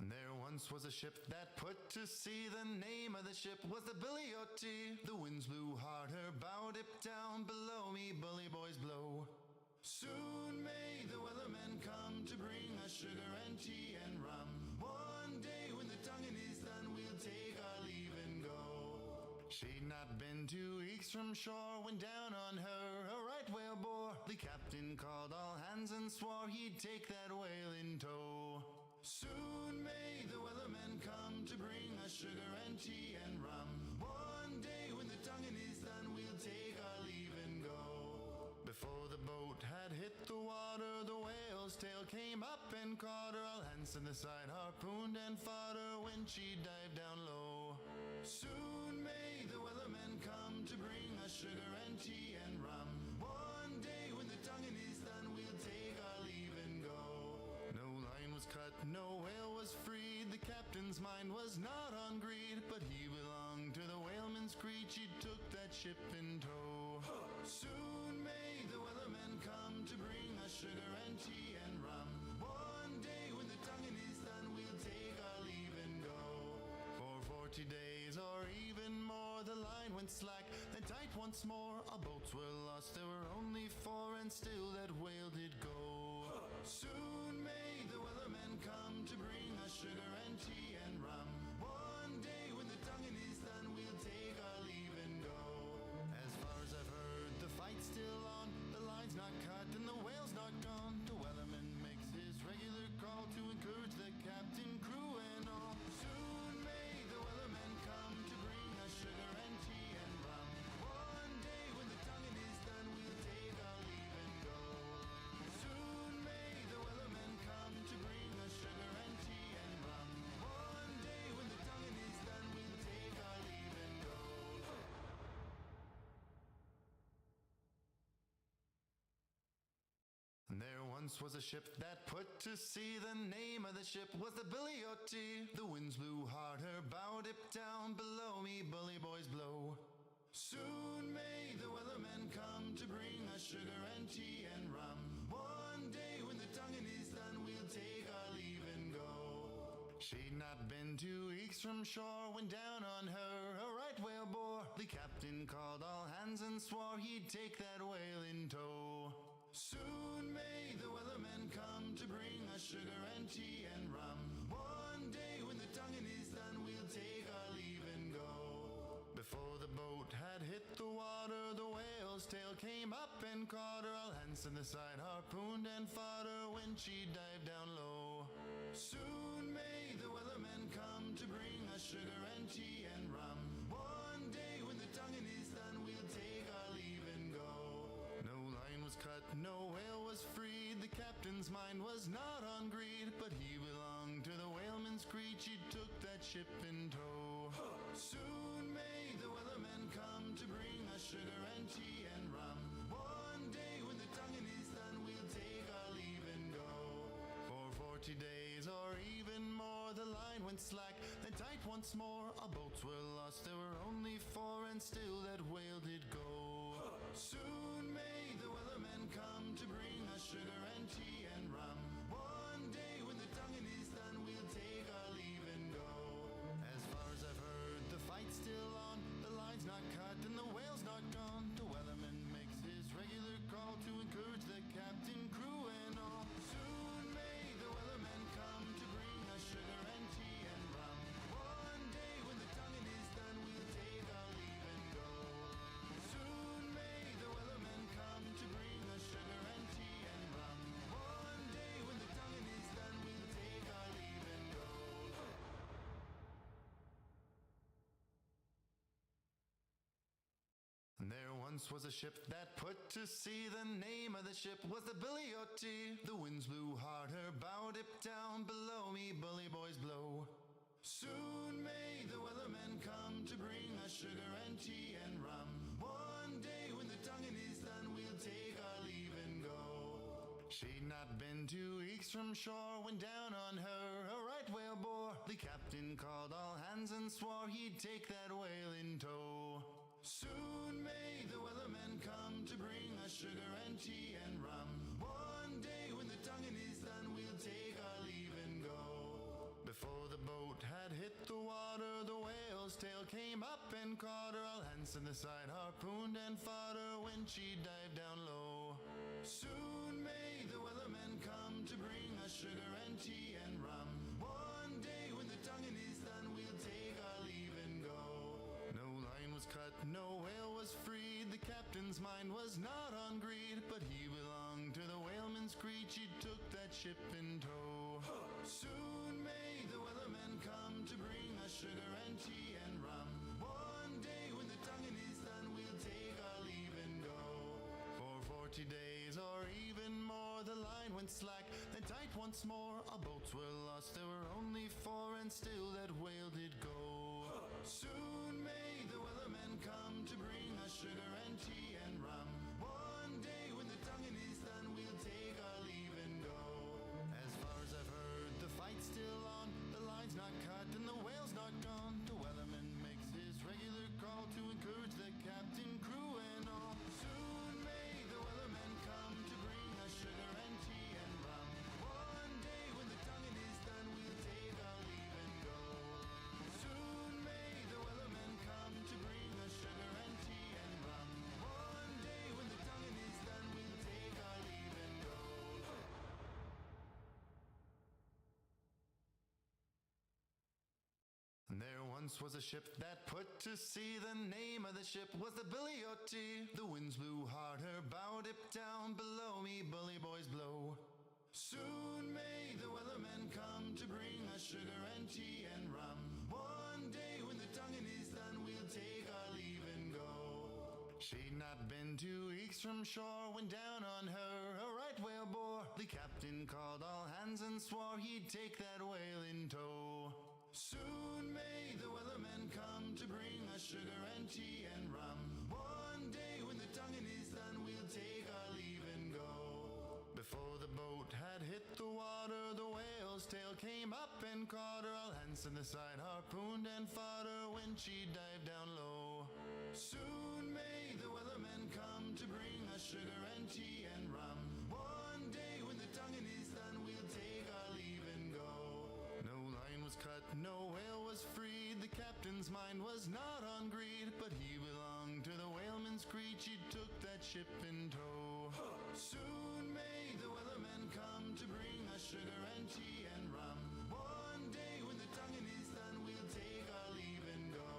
There once was a ship that put to sea. The name of the ship was the Billy O.T. The winds blew hard, her bow dipped down. Below me, bully boys blow. Soon may the weathermen come to bring us sugar and tea and rum. One day when the tonguing is done, we'll take our leave and go. She'd not been 2 weeks from shore when down on her a right whale bore. The captain called all hands and swore he'd take that whale in tow. Soon may the weathermen come to bring us sugar and tea and rum. One day when the tonguing is done, we'll take our leave and go. Before the boat had hit the water, the whale's tail came up and caught her. All hands to the side, harpooned and fought her when she dived down low. Soon may the wellerman come to bring us sugar and tea and rum. One day when the tonguing is done, we'll take our leave and go. No line was cut, no whale was freed. The captain's mind was not on greed, but he belonged to the whaleman's creed. She took that ship in tow. Soon may the wellerman come to bring us sugar and tea and rum. One day when the tonguing is done, we'll take our leave and go. For 40 days or even more, the line went slack, then tight once more. Our boats were lost, there were only 4, and still that whale did go. Soon may the wellerman come to bring us sugar and tea and rum. One day when the tonguing is done, we'll take our leave and go. As far as I've heard, the fight's still on. The line's not cut and the whale's not gone. The wellerman makes his regular call to encourage the captain, crew, and all. Soon may the wellerman come to bring us sugar and tea and rum. One day when the tonguing is done, we'll take our leave and go. Soon may the wellerman come to bring us sugar and tea and rum. One day when the tonguing is done, we'll take our leave and go. There once was a ship that put to sea. The name of the ship was the Billy O.T. The winds blew hard, her bow dipped down. Below me, bully boys blow. Soon may the wellerman come to bring us sugar and tea and rum. One day when the tonguing is done, we'll take our leave and go. She'd not been 2 weeks from shore when down on her a right whale bore. The captain called all hands and swore he'd take that whale in tow. Soon may the wellerman come to bring us sugar and tea and rum. One day when the tonguing is done, we'll take our leave and go. Before the boat had hit the water, the whale's tail came up and caught her. All hands to the side, harpooned and fought her when she dived down low. Soon may the wellerman come to bring us sugar and tea and rum. One day when the tonguing is done, we'll take our leave and go. No line was cut, no whale was freed. The captain's mind was not on greed, but he belonged to the whaleman's creed. She took that ship in tow. Soon may the wellerman come to bring us sugar and tea and rum. One day when the tonguing is done, we'll take our leave and go. For 40 days or even more, the line went slack, then tight once more. Our boats were lost, there were only 4, and still that whale did go. Soon may the wellerman come to bring us sugar and tea and rum. One day when the tonguing is done, we'll take our leave and go. As far as I've heard, the fight's still on. The line's not cut and the whale's not gone. The wellerman makes his regular call to encourage the captain, crew, and all. Soon may the wellerman come to bring us sugar and tea and rum. One day when the tonguing is done, we'll take our leave and go. Soon may the wellerman come to bring us sugar and tea and rum. One day when the tonguing is done, we'll take our leave and go. There once was a ship that put to sea. The name of the ship was the Billy O.T. The winds blew hard, her bow dipped down. Below me, bully boys blow. Soon may the wellerman come to bring us sugar and tea and rum. One day when the tonguing is done, we'll take our leave and go. She'd not been 2 weeks from shore when down on her a right whale bore. The captain called all hands and swore he'd take that whale in tow. Soon may the wellerman come to bring us sugar and tea and rum. One day when the tonguing is done, we'll take our leave and go. Before the boat had hit the water, the whale's tail came up and caught her. All hands to the side, harpooned and fought her when she dived down low. Soon may the wellerman come to bring us sugar and tea and rum. One day when the tonguing is done, we'll take our leave and go. No line was cut, no whale was freed. The captain's mind was not on greed, but he belonged to the whaleman's creed. She took that ship in tow. Soon may the wellerman come to bring us sugar and tea and rum. One day when the tonguing is done, we'll take our leave and go. For 40 days went slack, then tight once more. Our boats were lost, there were only four, and still that whale did go. Soon may the wellerman come to bring us sugar and tea and rum. One day when the tonguing is done, we'll take our leave and go. As far as I've heard, the fight's still on, the line's not cut and the whale's not gone. The wellerman makes his regular call to encourage the captain, crew and all. Soon may the wellerman come to bring us sugar and tea and rum. One day when the tonguing is done, we'll take our leave and go. Soon may the wellerman come to bring us sugar and tea and rum. One day when the tonguing is done, we'll take our leave and go. There once was a ship that put to sea. The name of the ship was the Billy O.T. The winds blew hard, her bow dipped down. Below me, bully boys blow. Soon may the wellerman come to bring us sugar and tea and rum. One day when the tonguing is done, we'll take our leave and go. She'd not been 2 weeks from shore when down on her a right whale bore. The captain called all hands and swore he'd take that whale in tow. Soon may the wellerman come to bring us sugar and tea and rum. One day when the tonguing is done, we'll take our leave and go. Before the boat had hit the water, the whale's tail came up and caught her. All hands to the side harpooned and fought her when she dived down low. Soon may the wellerman come to bring us sugar and tea and rum. One day when the tonguing is done, we'll take our leave and go. No line was cut, no whale was freed. The captain's mind was not on greed, but he belonged to the whaleman's creed. She took that ship in tow. Soon may the wellerman come to bring us sugar and tea and rum. One day when the tonguing is done, we'll take our leave and go.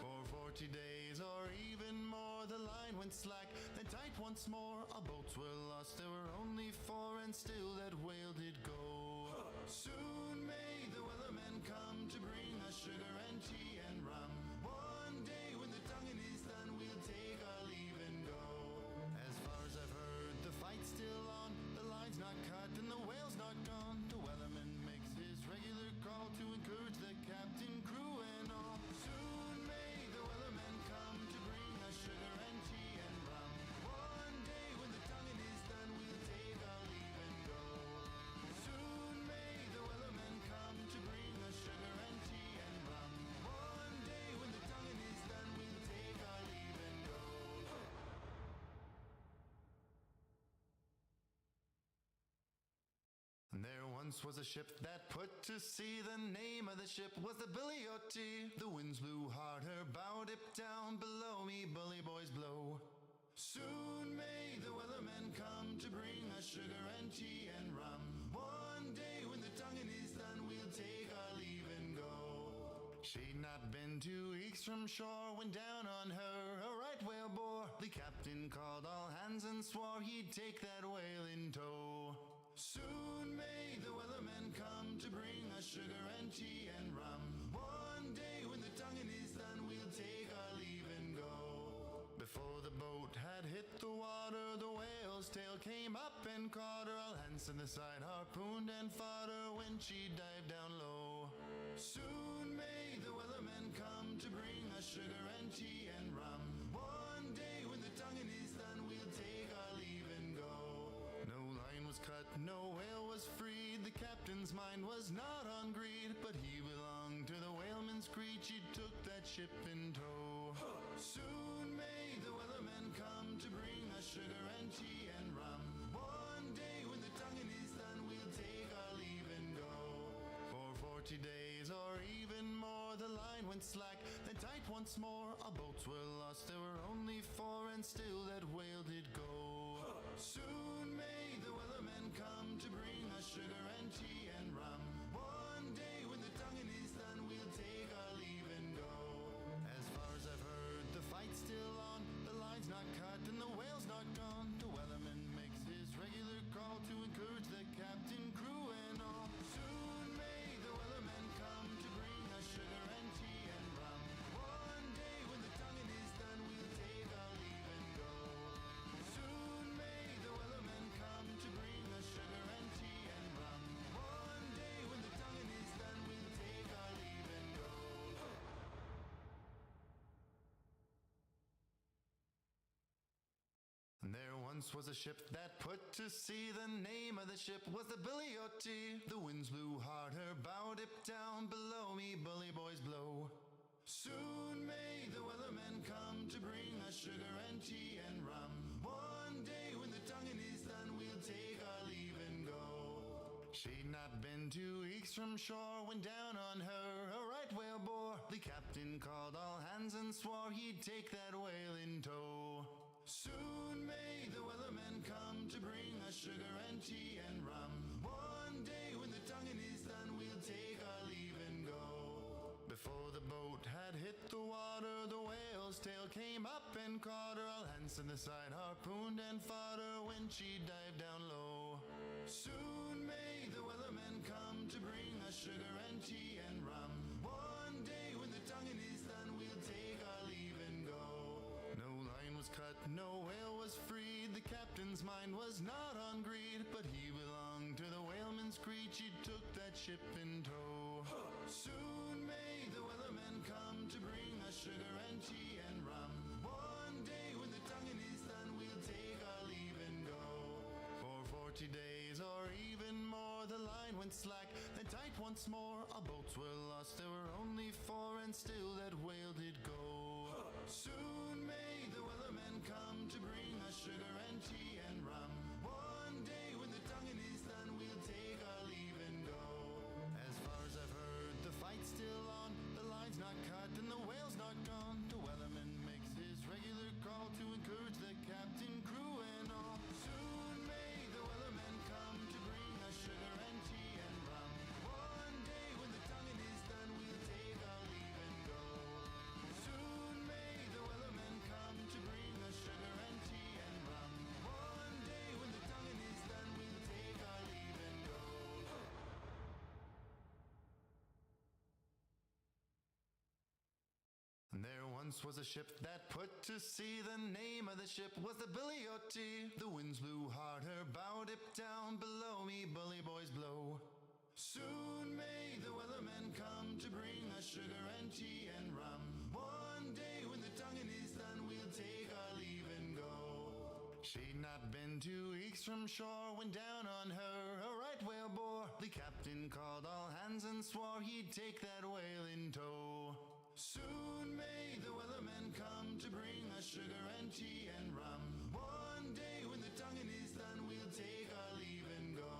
For 40 days or even more, the line went slack, then tight once more. Our boats were lost, there were only four, and still that whale did go. Soon may the wellerman come to bring us sugar and tea and rum. One day when the tonguing is done, we'll take our leave and go. As far as I've heard, the fight's still on, the line's not cut and the whale's not gone. The wellerman makes his regular call to encourage the captain, crew and all. Soon may the wellerman come to bring us sugar and tea and rum. One day when the tonguing is done, we'll take our leave and go. Soon may the wellerman come to bring us sugar and tea and rum. One day when the tonguing is done, we'll take our leave and go. There once was a ship that put to sea. The name of the ship was the Billy O.T. The winds blew hard, her bow dipped down. Below me, bully boys blow. Soon may the wellerman come to bring us sugar and tea and rum. One day when the tonguing is done, we'll take our leave and go. She'd not been 2 weeks from shore when down on her a right whale bore. The captain called all hands and swore he'd take that whale in tow. Soon may the wellerman come to bring us sugar and tea and rum. One day when the tonguing is done, we'll take our leave and go. Before the boat had hit the water, the whale's tail came up and caught her. All hands to the side harpooned and fought her when she dived down low. Soon may the wellerman come to bring us sugar and tea and rum. One day when the tonguing is done, we'll take our leave and go. No line was cut, no whale was freed. The captain's mind was not on greed, but he belonged to the whaleman's creed. She took that ship in tow. Soon may the wellerman come to bring us sugar and tea and rum. One day when the tonguing is done, we'll take our leave and go. For 40 days or even more, the line went slack, then tight once more. Our boats were lost, there were only four, and still that whale did go. Soon may the wellerman come to bring us sugar and tea and rum. One day when the tonguing is done, we'll take our leave and go. As far as I've heard, the fight's still on, the line's not cut and the whale's not gone. The wellerman makes his regular call to encourage the captain, crew and all. Soon may the wellerman come to bring us sugar and tea and rum. One day when the tonguing is done, we'll take our leave and go. Soon may the wellerman come to bring us sugar once was a ship that put to sea. The name of the ship was the Billy O.T. The winds blew hard, her bow dipped down. Below me, bully boys blow. Soon may the weathermen come to bring us sugar and tea and rum. One day when the tonguing is done, we'll take our leave and go. She'd not been 2 weeks from shore when down on her a right whale bore. The captain called all hands and swore he'd take that whale in tow. Soon may the weathermen come to bring us sugar and tea and rum. One day when the tonguing is done, we'll take our leave and go. Before the boat had hit the water, the whale's tail came up and caught her. All hands to the side harpooned and fought her when she dived down low. Soon may the weathermen come to bring us sugar and tea and rum. One day when the tonguing is done, we'll take our leave and go. No line was cut, no whale was freed. The captain's mind was not on greed, but he belonged to the whaleman's creed. She took that ship in tow. Soon may the weathermen come to bring us sugar and tea and rum. One day when the tonguing is done, we'll take our leave and go. For 40 days or even more, the line went slack, then tight once more. Our boats were lost, there were only 4, and still that whale did go. Soon may the weathermen come to bring us sugar and tea and rum. One day when the tonguing is done, we'll take our leave and go. As far as I've heard, the fight's still on. The line's not cut and the whale's not gone. The weatherman makes his regular call to encourage the captain, crew, and all. Soon may the weathermen come to bring us sugar and tea and rum. One day when the tonguing is done, we'll take our leave and go. Soon may the weathermen come to bring us sugar and tea and rum. One day when the tonguing is done, we'll take our leave and go. There once was a ship that put to sea. The name of the ship was the Billy O.T. The winds blew hard, her bow dipped down. Below me, bully boys blow. Soon may the weathermen come to bring us sugar and tea and rum. One day when the tonguing is done, we'll take our leave and go. She'd not been 2 weeks from shore when down on her a right whale bore. The captain called all hands and swore he'd take that whale in tow. Soon may the weathermen come to bring us sugar and tea and rum. One day when the tonguing is done, we'll take our leave and go.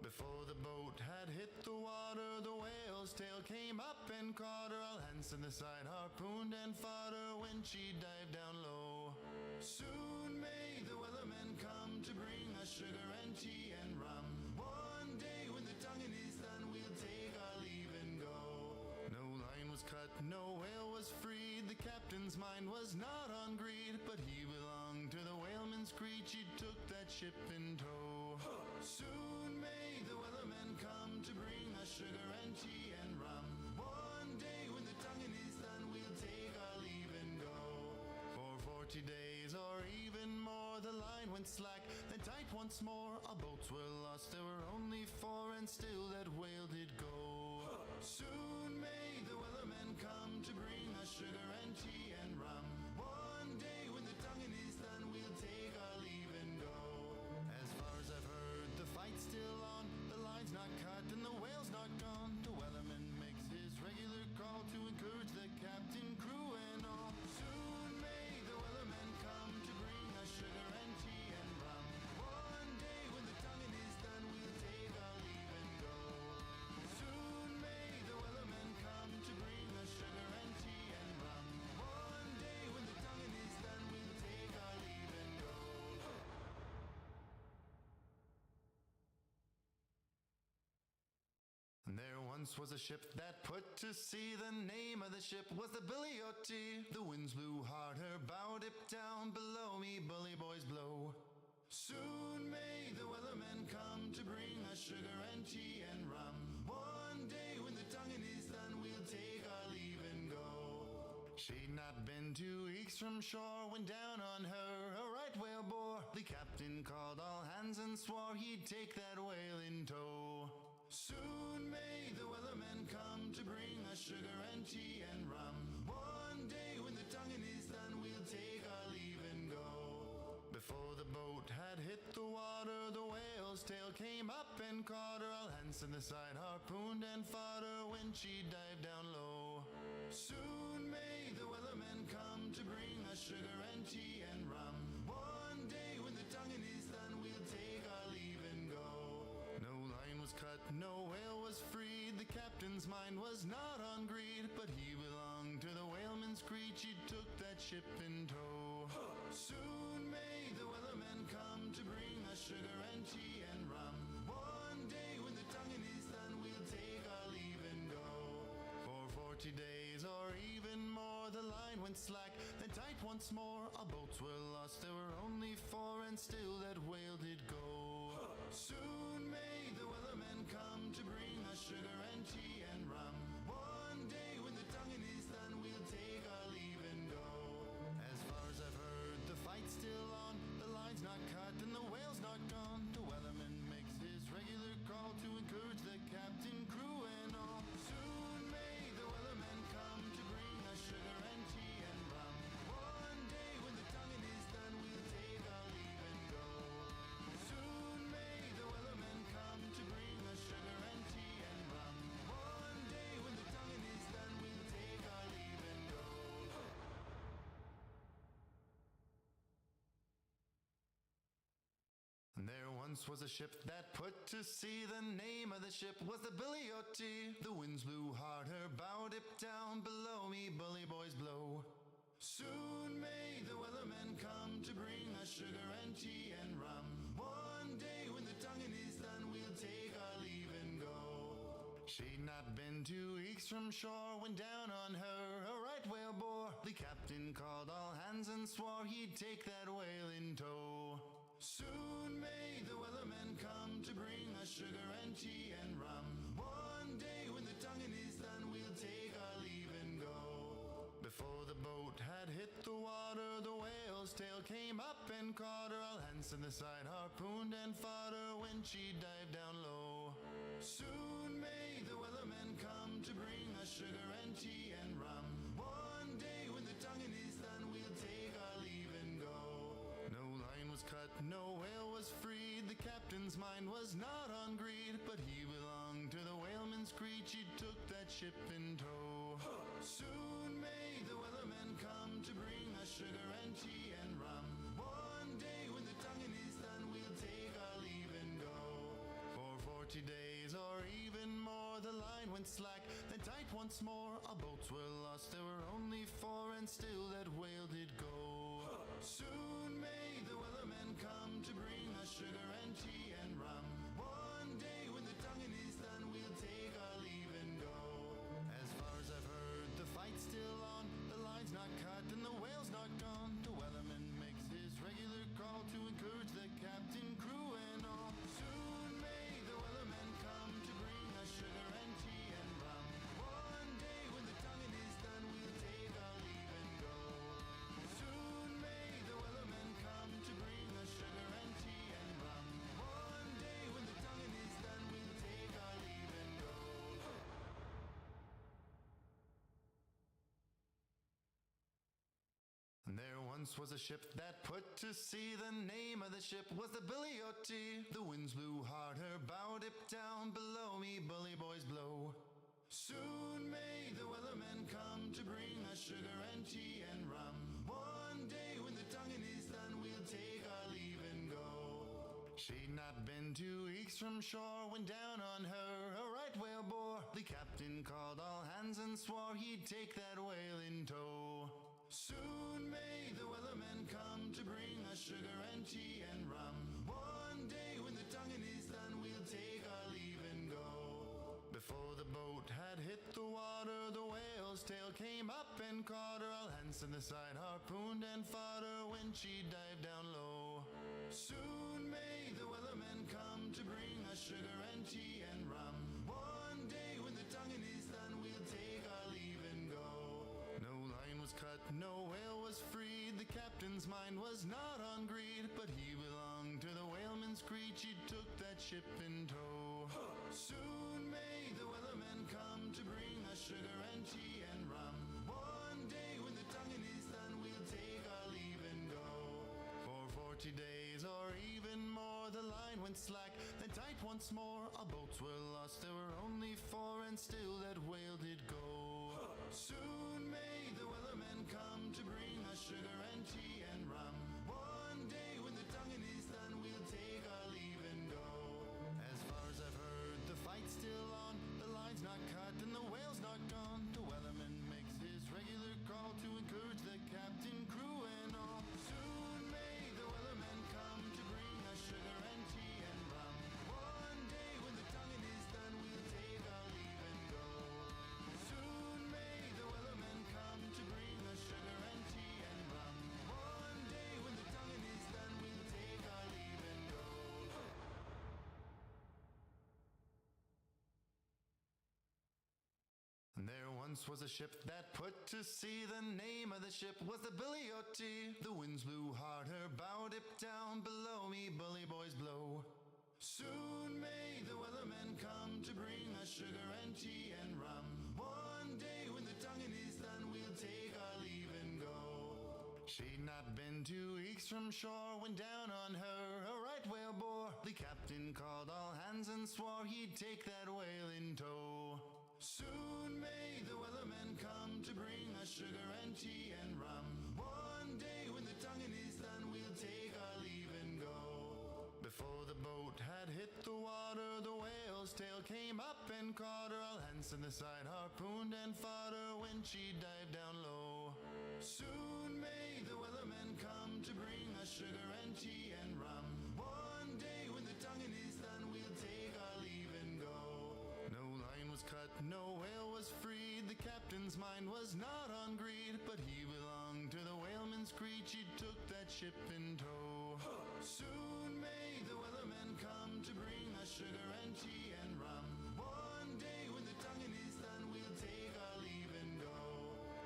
Before the boat had hit the water, the whale's tail came up and caught her. All hands to the side harpooned and fought her when she dived down low. Soon may the weathermen come to bring us sugar and tea and rum. One day when the tonguing is done, we'll take our leave and go. No line was cut, no whale was freed. The captain's mind was not on greed, but he belonged to the whaleman's creed. She took that ship in tow. Soon may the weathermen come to bring us sugar and tea and rum. One day when the tonguing is done, we'll take our leave and go. For 40 days or even more, the line went slack, then tight once more. Our boats were lost, there were only 4, and still that whale did go. Soon may the weathermen come to bring us sugar and tea and rum. One day when the tonguing is done, we'll take our leave and go. As far as I've heard, the fight's still on. The line's not cut and the whale's not gone. The weatherman makes his regular call to encourage the captain, crew, and all. Soon may the weathermen come to bring us sugar and tea and rum. One day when the tonguing is done, we'll take our leave and go. Soon may the weathermen come to bring us sugar and tea and rum. One day when the tonguing is done, we'll take our leave and go. There once was a ship that put to sea. The name of the ship was the Billy O.T. The winds blew hard, her bow dipped down. Below me, bully boys blow. Soon may the weathermen come to bring us sugar and tea and rum. One day when the tonguing is done, we'll take our leave and go. She'd not been 2 weeks from shore when down on her a right whale bore. The captain called all hands and swore he'd take that whale in tow. Soon may the weathermen come to bring us sugar and tea and rum. One day when the tonguing is done, we'll take our leave and go. Before the boat had hit the water, the whale's tail came up and caught her. All hands to the side harpooned and fought her when she dived down low. Soon may the wellerman come to bring us sugar and tea and rum. One day when the tonguing is done, we'll take our leave and go. No line was cut, no whale was freed. The captain's mind was not on greed, but he belonged to the whaleman's creed. She took that ship in tow. Soon may the wellerman come to bring us sugar and tea and rum. One day when the tonguing is done, we'll take our leave and go. For 40 days or even more, the line went slack, then tight once more. Our boats were lost, there were only 4, and still that whale did go. Soon may the wellerman come to bring us sugar and tea and rum. One day when the tonguing is done, we'll take our leave and go. As far as I've heard, the fight's still on. The line's not cut and the whale's not gone. The wellerman makes his regular call to encourage the captain, crew, and all. Soon may the wellerman come to bring us sugar and tea and rum. One day when the tonguing is done, we'll take our leave and go. Soon may the wellerman come to bring us sugar and tea and rum. One day when the tonguing is done, we'll take our leave and go. There once was a ship that put to sea. The name of the ship was the Billy O.T. The winds blew hard, her bow dipped down. Below me, bully boys blow. Soon may the wellerman come to bring us sugar and tea and rum. One day when the tonguing is done, we'll take our leave and go. She'd not been 2 weeks from shore when down on her a right whale bore. The captain called all hands and swore he'd take that whale in tow. Soon may the wellerman come to bring us sugar and tea and rum. One day when the tonguing is done, we'll take our leave and go. Before the boat had hit the water, the whale's tail came up and caught her. All hands to the side harpooned and fought her when she dived down low. Soon may the wellerman come to bring us sugar and tea and rum. One day when the tonguing is done, we'll take our leave and go. No line was cut, no whale was freed. The captain's mind was not on greed, but he belonged to the whaleman's creed. She took that ship in tow. Soon may the wellerman come to bring us sugar and tea and rum. One day when the tonguing is done, we'll take our leave and go. For 40 days or even more, the line went slack, then tight once more. Our boats were lost, there were only 4, and still that whale did go. Soon may the wellerman come to bring us sugar and tea and rum. One day when the tonguing is done, we'll take our leave and go. As far as I've heard, the fight's still on. The line's not cut and the whale's not gone. The wellerman makes his regular call to encourage the captain, crew, and all. Soon may the wellerman come to bring us sugar and tea and rum. One day when the tonguing is done, we'll take our leave and go. Soon may the wellerman come to bring us sugar and tea and rum. One day when the tonguing is done, we'll take our leave and go. There once was a ship that put to sea. The name of the ship was the Billy O.T. The winds blew hard, her bow dipped down. Below me, bully boys blow. Soon may the wellerman come to bring us sugar and tea and rum. One day when the tonguing is done, we'll take our leave and go. She'd not been 2 weeks from shore when down on her a right whale bore. The captain called all hands and swore he'd take that whale in tow. Soon may the wellerman come to bring us sugar and tea and rum. One day when the tonguing is done, we'll take our leave and go. Before the boat had hit the water, the whale's tail came up and caught her. All hands to the side harpooned and fought her when she dived down low. Soon may the wellerman come to bring us sugar and tea and rum. One day when the tonguing is done, we'll take our leave and go. No line was cut, no whale was freed. The captain's mind was not on greed, but he belonged to the whaleman's creed. She took that ship in tow. Soon may the wellerman come to bring us sugar and tea and rum. One day when the tonguing is done, we'll take our leave and go. For 40 40 days or even more, the line went slack, then tight once more. Our boats were lost, there were only 4, and still that whale did go. Soon may the wellerman come to bring us sugar and tea and rum. One day when the tonguing is done, we'll take our leave and go. As far as I've heard, the fight's still on, the line's not cut and the whale's not gone. The wellerman makes his regular call to encourage the captain, crew and all. Soon may the wellerman come to bring us sugar and tea and rum. One day when the tonguing is done, we'll take our leave and go. Soon may the wellerman come to bring us sugar and tea and rum. One day when the tonguing is done, we'll take our leave and go. There once was a ship that put to sea. The name of the ship was the Billy O.T. The winds blew hard, her bow dipped down. Below me, bully boys blow. Soon may the wellerman come to bring us sugar and tea and rum. One day when the tonguing is done, we'll take our leave and go. She'd not been 2 weeks from shore when down on her a right whale bore. The captain called all hands and swore he'd take that whale in tow. Soon may the wellerman come to bring us sugar and tea and rum. One day when the tonguing is done, we'll take our leave and go. Before the boat had hit the water, the whale's tail came up and caught her. All hands to the side harpooned and fought her when she dived down low. Soon may the wellerman come to bring us sugar and tea and rum. One day when the tonguing is done, we'll take our leave and go. No line was cut, no whale was freed. The captain's mind was not on greed, but he belonged to the whaleman's creed. She took that ship in tow. Soon may the wellerman come to bring us sugar and tea and rum. One day when the tonguing is done, we'll take our leave and go.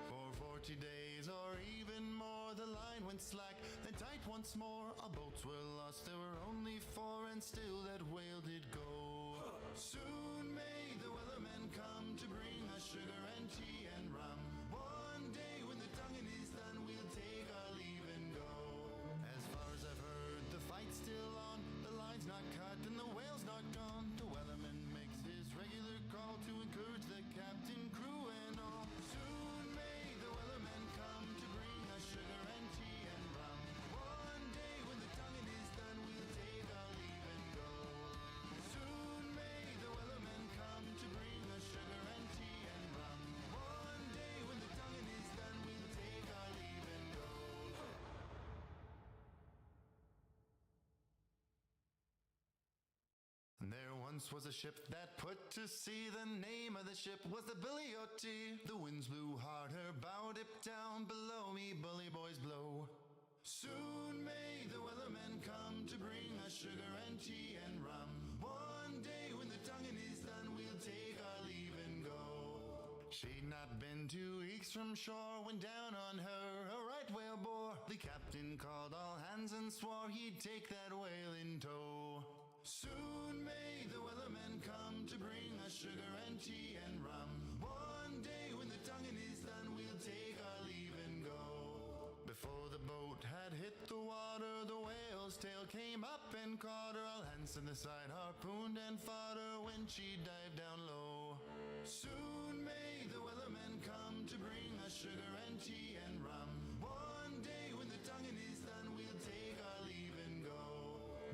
For 40 days or even more, the line went slack, then tight once more. Our boats were lost, there were only 4, and still that whale did go. Soon may the wellerman come to bring us sugar and tea and rum. One day when the tonguing is done, we'll take our leave and go. As far as I've heard, the fight's still on, the line's not cut and the whale's not gone. The wellerman makes his regular call to encourage the captain, crew and all. Soon may the wellerman come to bring us sugar and tea and rum. One day when the tonguing is done, we'll take our leave and go. Soon may the wellerman come to bring us sugar and tea and rum. One day when the tonguing is done, we'll take our leave and go. There once was a ship that put to sea. The name of the ship was the Billy O.T. The winds blew hard, her bow dipped down. Below me, bully boys blow. Soon may the wellerman come to bring us sugar and tea and rum. One day when the tonguing is done, we'll take our leave and go. She'd not been 2 weeks from shore when down on her a right whale bore. The captain called all hands and swore he'd take that whale in tow. Soon may the wellerman come to bring us sugar and tea and rum. One day when the tonguing is done, we'll take our leave and go. Before the boat had hit the water, the whale's tail came up and caught her. All hands to the side harpooned and fought her when she dived down low. Soon may the wellerman come to bring us sugar and tea and rum. One day when the tonguing is done, we'll take our leave and go.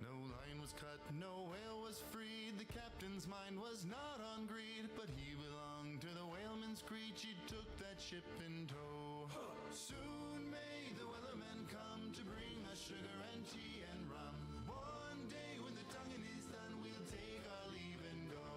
No line was cut, no whale was freed. The captain's mind was not on greed, but he belonged to the whaleman's creed. She took that ship in tow. Soon may the wellerman come to bring us sugar and tea and rum. One day when the tonguing is done, we'll take our leave and go.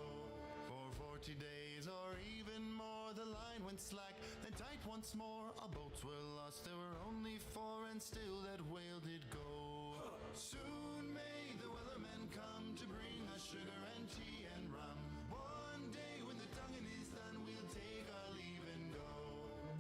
For 40 days or even more, the line went slack, then tight once more. Our boats were lost, there were only 4, and still that whale did go. Soon may the wellerman come to bring us sugar and tea and rum. One day when the tonguing is done, we'll take our leave and go.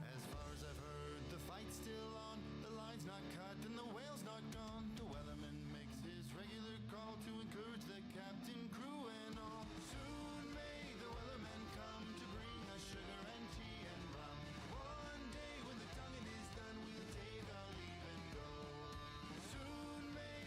As far as I've heard, the fight's still on, the line's not cut and the whale's not gone. The wellerman makes his regular call to encourage the captain, crew and all. Soon may the wellerman come to bring us sugar and tea and rum. One day when the tonguing is done, we'll take our leave and go. Soon may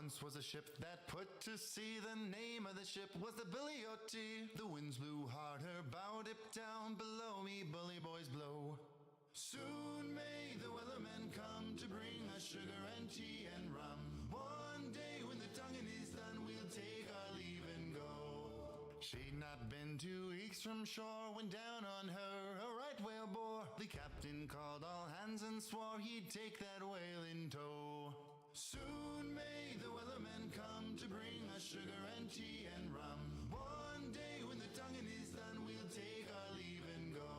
once was a ship that put to sea. The name of the ship was the Billy O.T. The winds blew hard, her bow dipped down below me, bully boys blow. Soon may the weathermen come to bring us sugar and tea and rum. One day when the tonguing is done, we'll take our leave and go. She'd not been 2 weeks from shore when down on her a right whale bore. The captain called all hands and swore he'd take that whale in tow. Soon may the weathermen come to bring us sugar and tea and rum. One day when the tonguing is done, we'll take our leave and go.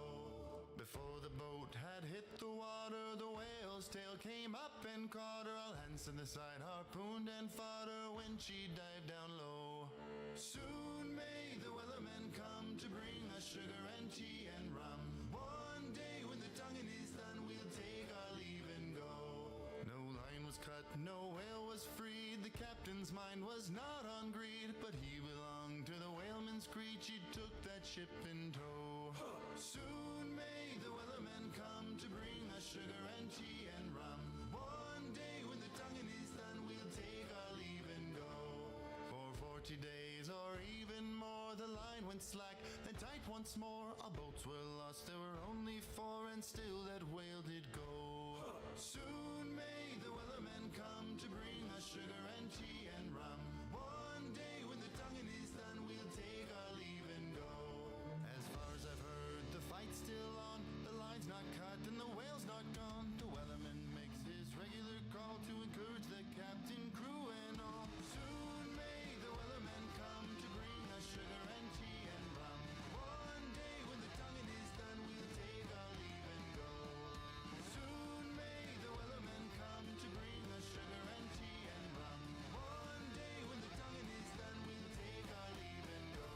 Before the boat had hit the water, the whale's tail came up and caught her. All hands to the side harpooned and fought her when she dived down low. Soon may the weathermen come to bring us sugar and tea and rum. One day when the tonguing is done, we'll take our leave and go. No line was cut, no whale was freed. The captain's mind was not on greed, but he belonged to the whaleman's creed. She took that ship in tow. Soon may the weathermen come to bring us sugar and tea and rum. One day when the tonguing is done, we'll take our leave and go. For 40 days or even more, the line went slack, then tight once more. Our boats were lost, there were only 4, and still that whale did go. Soon may the weathermen come to bring us sugar and tea and rum. One day when the tonguing is done, we'll take our leave and go. As far as I've heard, the fight's still on. The line's not cut and the whale's not gone. The weatherman makes his regular call to encourage the captain, crew, and all. Soon may the weathermen come to bring us sugar and tea and rum. One day when the tonguing is done, we'll take our leave and go. Soon may the weathermen come to bring us sugar and tea and rum. One day when the tonguing is done, we'll take our leave and go.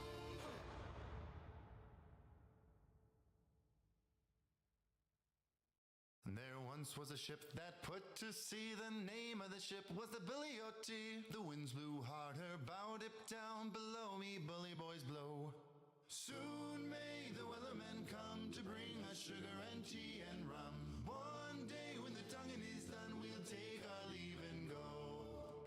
There once was a ship that put to sea. The name of the ship was the Billy O.T. The winds blew hard, her bow dipped down below me, bully boys blow. Soon may the weathermen come to bring us sugar and tea and rum. One day when the tonguing is done, we'll take our leave and go.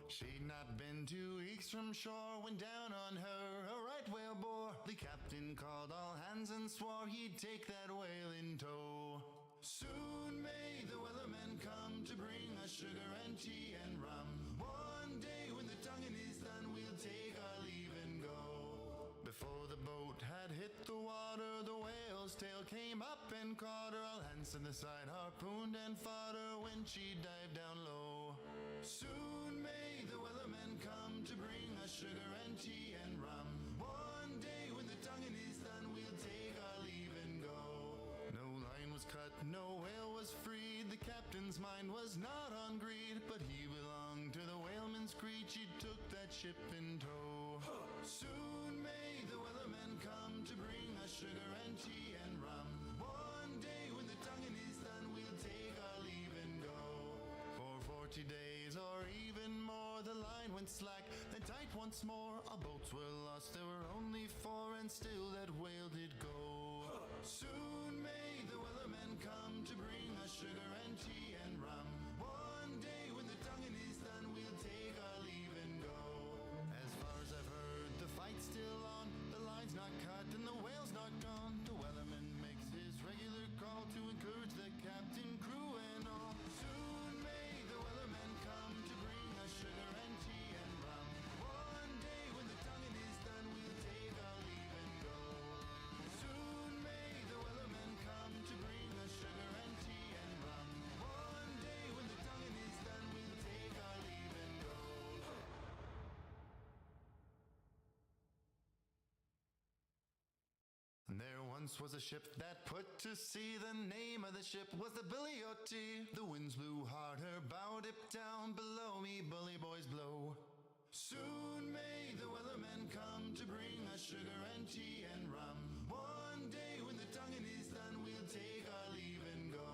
She'd not been 2 weeks from shore when down on her a right whale bore. The captain called all hands and swore he'd take that whale in tow. Soon may the weathermen come to bring us sugar and tea and rum. One day when the tonguing is done, we'll take our leave and go. Before the boat had hit the water, the whale's tail came up and caught her. All hands to the side harpooned and fought her when she dived down low. Soon may the weathermen come to bring us sugar and tea and rum. One day when the tonguing is done, we'll take our leave and go. No line was cut, no whale was freed. The captain's mind was not on greed, but he belonged to the whaleman's creed. She took that ship in tow. Soon may the weathermen come to bring us sugar and tea and rum. One day when the tonguing is done, we'll take our leave and go. For 40 days or even more, the line went slack, then tight once more. Our boats were lost, there were only 4, and still that whale did go. Soon may the weathermen come to bring us sugar and tea and rum. One day when the tonguing is done, we'll take our leave and go. As far as I've heard, the fight's still on. The line's not cut and the whale's not gone. The weatherman makes his regular call to encourage the captain, crew, and all. Soon may the weathermen come to bring us sugar and tea and rum. One day when the tonguing is done, we'll take our leave and go. Soon may the weathermen come to bring us sugar and tea and rum. One day when the tonguing is done, we'll take our leave and go. There once was a ship that put to sea. The name of the ship was the Billy O.T. The winds blew hard, her bow dipped down below me, bully boys blow. Soon may the weathermen come to bring us sugar and tea and rum. One day when the tonguing is done, we'll take our leave and go.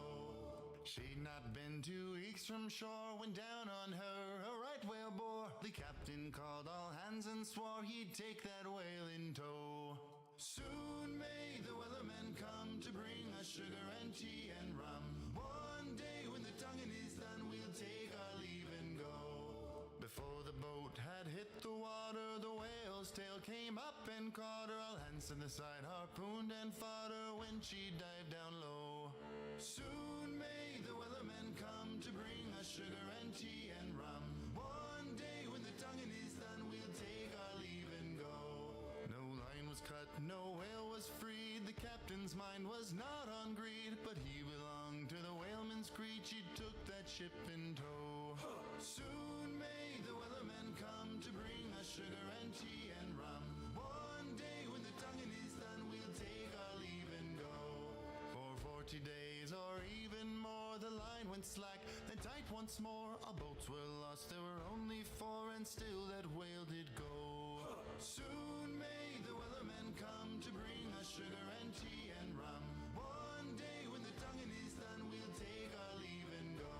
She'd not been 2 weeks from shore when down on her a right whale bore. The captain called all hands and swore he'd take that whale in tow. Soon may the weathermen come to bring us sugar and tea and rum. One day when the tonguing is done, we'll take our leave and go. Before the boat and caught her, all hands to the side, harpooned and fought her when she dived down low. Soon may the wellerman come to bring us sugar and tea and rum. One day when the tonguing is done, we'll take our leave and go. No line was cut, no whale was freed. The captain's mind was not on greed, but he belonged to the whaleman's creed. She took that ship in tow. Soon may the wellerman come to bring us sugar and tea and rum. One day when the tonguing is done, we'll take our leave and go. For 40 days or even more, the line went slack, then tight once more. Our boats were lost, there were only 4, and still that whale did go. Soon may the wellerman come to bring us sugar and tea and rum. One day when the tonguing is done, we'll take our leave and go.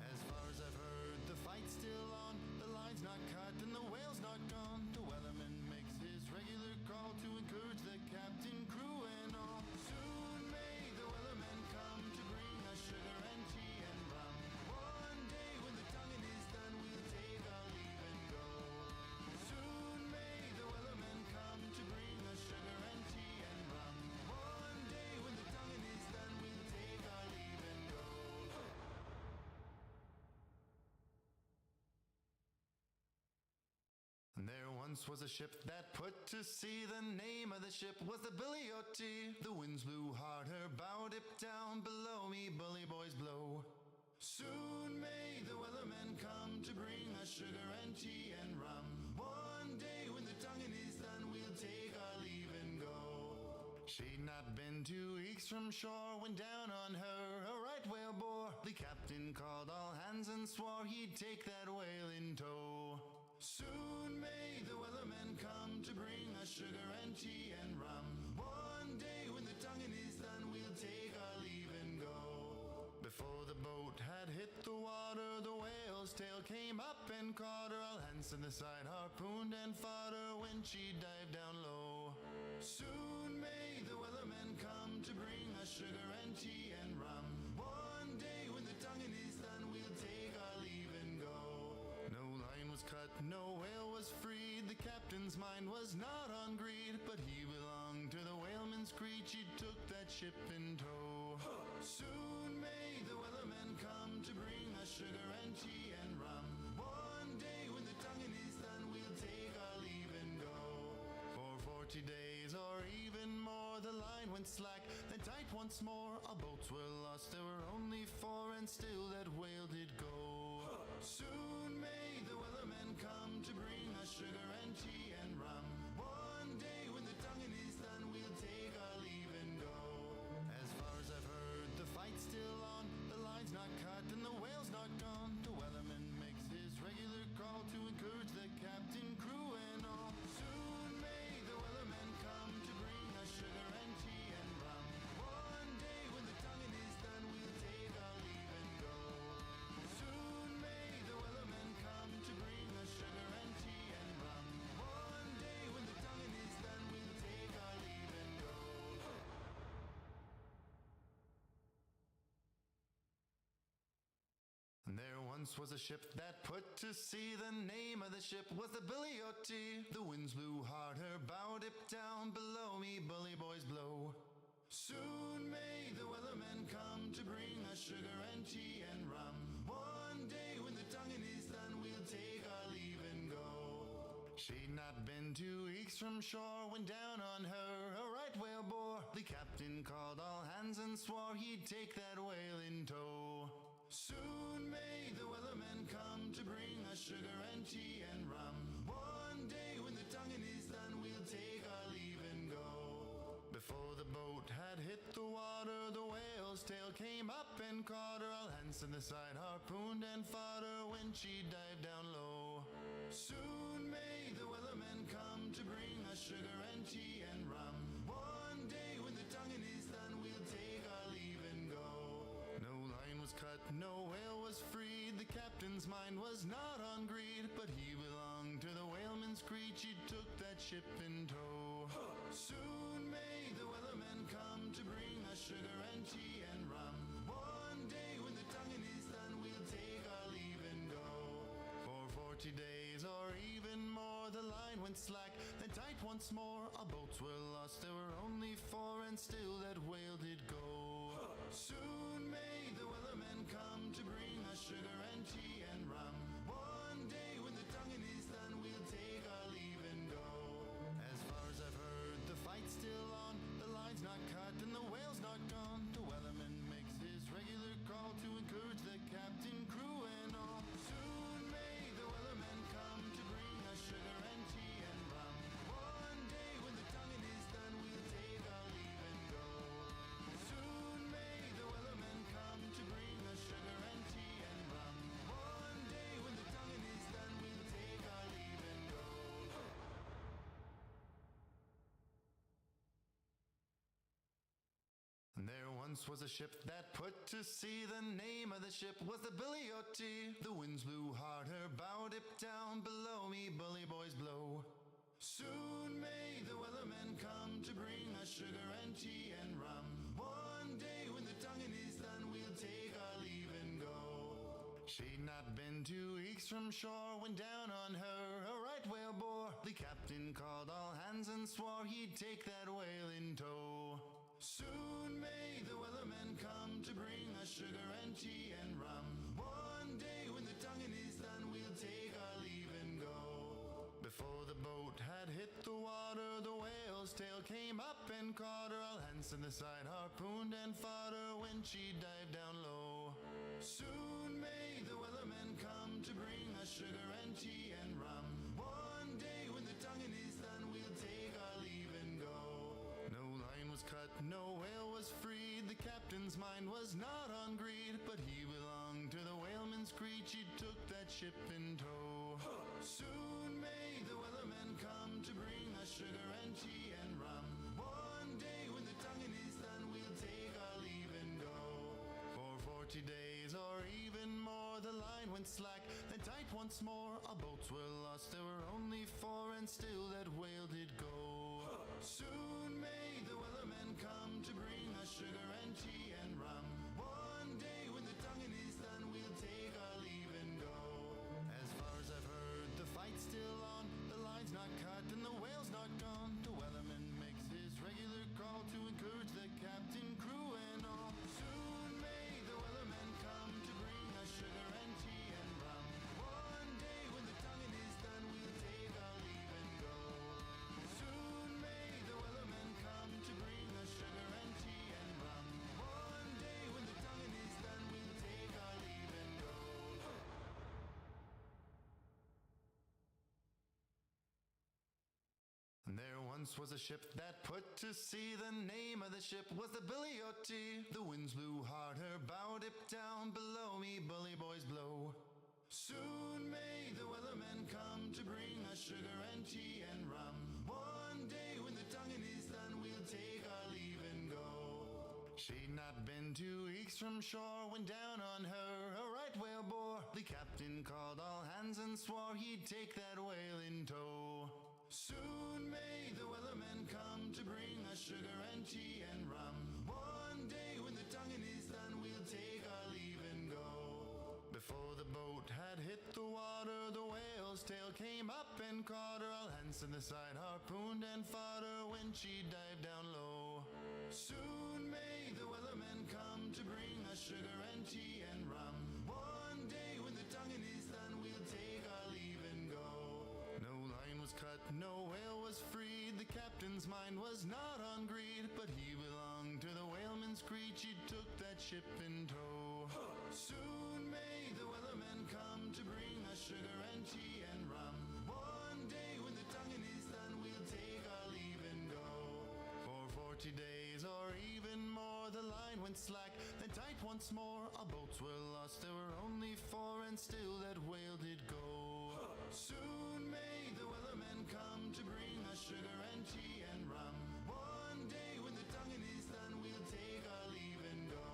As far as I've heard, the fight's still on. The line's not cut and the whale's not gone. The wellerman makes his regular call to encourage the captain, crew, and all. Soon may the wellerman come to bring us sugar and tea and rum. One day when the tonguing is done, we'll take our leave and go. Soon may the wellerman come to bring us sugar and tea and rum. One day when the tonguing is done, we'll take our leave and go. There once was a ship that put to sea. The name of the ship was the Billy O.T. The winds blew hard, her bow dipped down. Below me, bully boys blow. Soon may the wellerman come to bring us sugar and tea and rum. One day when the tonguing is done, we'll take our leave and go. She'd not been 2 weeks from shore when down on her a right whale bore. The captain called all hands and swore he'd take that whale in tow. Soon may the wellerman come to bring us sugar and tea and rum. One day when the tonguing is done, we'll take our leave and go. Before the boat had hit the water, the whale's tail came up and caught her. All hands to the side, harpooned and fought her when she dived down low. Soon may the wellerman come to bring us sugar and tea and rum. One day when the tonguing is done, we'll take our leave and go. No line was cut, no whale was freed. The captain's mind was not on greed, but he belonged to the whaleman's creed. She took that ship in tow. Soon may the wellerman come to bring us sugar and tea and rum. One day when the tonguing is done, we'll take our leave and go. For 40 days or even more, the line went slack, then tight once more. Our boats were lost, there were only 4, and still that whale did go. Soon may the wellerman come to bring us sugar and tea and rum. One day when the tonguing is done, we'll take our leave and go. As far as I've heard, the fight's still on. The line's not cut and the whale's not gone. The wellerman makes his regular call to encourage the captain, crew, and all. Soon may the wellerman come to bring us sugar and tea and rum. One day when the tonguing is done, we'll take our leave and go. Soon may the wellerman come to bring us sugar and tea and rum. One day when the tonguing is done, we'll take our leave and go. There once was a ship that put to sea. The name of the ship was the Billy O.T. The winds blew hard, her bow dipped down. Below me, bully boys blow. Soon may the wellerman come to bring us sugar and tea and rum. One day when the tonguing is done, we'll take our leave and go. She'd not been 2 weeks from shore when down on her a right whale bore. The captain called all hands and swore he'd take that whale in tow. Soon may the wellerman come to bring us sugar and tea and rum. One day when the tonguing is done, we'll take our leave and go. Before the boat had hit the water, the whale's tail came up and caught her. All hands to the side, harpooned and fought her when she dived down low. Soon may the wellerman come to bring us sugar and tea and rum. One day when the tonguing is done, we'll take our leave and go. No line was cut, no whale was freed. The captain's mind was not on greed, but he belonged to the whaleman's creed. She took that ship in tow. Soon may the wellerman come to bring us sugar and tea and rum. One day when the tonguing is done, we'll take our leave and go. For 40 days or even more, the line went slack, then tight once once more, our boats were lost. There were only four, and still that whale did go. Soon may the wellerman come to bring us sugar and tea and rum. One day when the tonguing is done, we'll take our leave and go. As far as I've heard, the fight's still on. The line's not cut and the whale's not gone. The wellerman makes his regular call to encourage the captain, crew, and all. Soon may the wellerman come to bring us sugar and tea and rum. One day when the tonguing is done, we'll take our leave and go. Soon may the wellerman come to bring us sugar and tea and rum. One day when the tonguing is done, we'll take our leave and go. There once was a ship that put to sea. The name of the ship was the Billy O.T. The winds blew hard, her bow dipped down. Below me, bully boys blow. Soon may the wellerman come to bring us sugar and tea and rum. One day when the tonguing is done, we'll take our leave and go. She'd not been 2 weeks from shore when down on her a right whale bore. The captain called all hands and swore he'd take that whale in tow. Soon may the wellerman come to bring us sugar and tea and rum. One day when the tonguing is done, we'll take our leave and go. Before the boat had hit the water, the whale's tail came up and caught her. All hands to the side harpooned and fought her when she dived down low. Soon may the wellerman come to bring us sugar and tea and rum. One day when the tonguing is done, we'll take our leave and go. No line was cut, no whale was freed. The captain's mind was not on greed, but he belonged to the whaleman's creed. She took that ship in tow. Soon may the wellerman come to bring us sugar and tea and rum. One day when the tonguing is done, we'll take our leave and go. For 40 days or even more, the line went slack, then tight once more. Our boats were lost, there were only four, and still that whale did go. Soon may the wellerman come to bring us sugar and tea and rum. One day when the tonguing is done, we'll take our leave and go. As far as I've heard, the fight's still on. The line's not cut and the whale's not gone. The wellerman makes his regular call to encourage the captain, crew, and all. Soon may the wellerman come to bring us sugar and tea and rum. One day when the tonguing is done, we'll take our leave and go. Soon may the wellerman come to bring us sugar and tea and rum. One day when the tonguing is done, we'll take our leave and go. There once was a ship that put to sea. The name of the ship was the Billy O.T. The winds blew hard, her bow dipped down. Below me, bully boys blow. Soon may the wellerman come to bring us sugar and tea and rum. One day when the tonguing is done, we'll take our leave and go. She'd not been 2 weeks from shore when down on her a right whale bore. The captain called all hands and swore he'd take that whale in tow. Soon may the wellerman come to bring us sugar and tea and rum. One day when the tonguing is done, we'll take our leave and go. Before the boat had hit the water, the whale's tail came up and caught her. All hands to the side harpooned and fought her when she dived down low. Soon may the wellerman come to bring us sugar and tea and rum. One day when the tonguing is done, we'll take our leave and go. No line was cut, no whale was freed. The captain's mind was not on greed, but he belonged to the whaleman's creed. She took that ship in tow. Soon may the wellerman come to bring us sugar and tea and rum. One day when the tonguing is done, we'll take our leave and go. For 40 days or even more, the line went slack, then tight once more. Our boats were lost, there were only four, and still that whale did go. Soon may the wellerman come to bring us sugar and tea and rum. One day when the tonguing is done, we'll take our leave and go.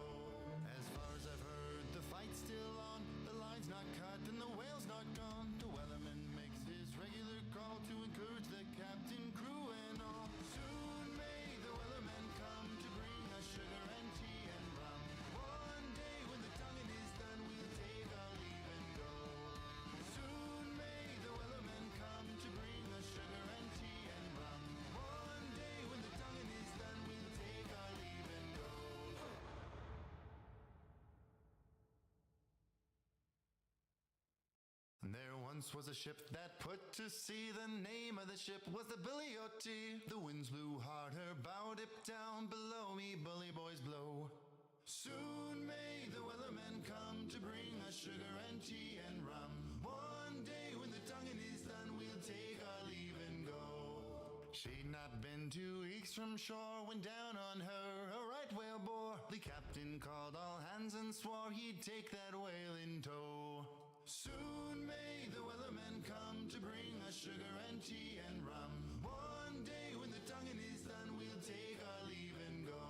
As far as I've heard, the fight's still on. The line's not cut and the whale's not gone. The wellerman makes his regular call to encourage the captain, crew, and all. Soon may the wellerman come to bring us sugar and tea and rum. One day when the tonguing is done, we'll take our leave and go. Soon may the wellerman come to bring us sugar and tea and rum. once was a ship that put to sea. The name of the ship was the Billy O.T. The winds blew hard, her bow dipped down. Below me, bully boys blow. Soon may the weathermen come to bring us sugar and tea and rum. One day when the tonguing is done, we'll take our leave and go. She'd not been 2 weeks from shore when down on her a right whale bore. The captain called all hands and swore he'd take that whale in tow. Soon may the weathermen come to bring us sugar and tea and rum. One day when the tonguing is done, we'll take our leave and go.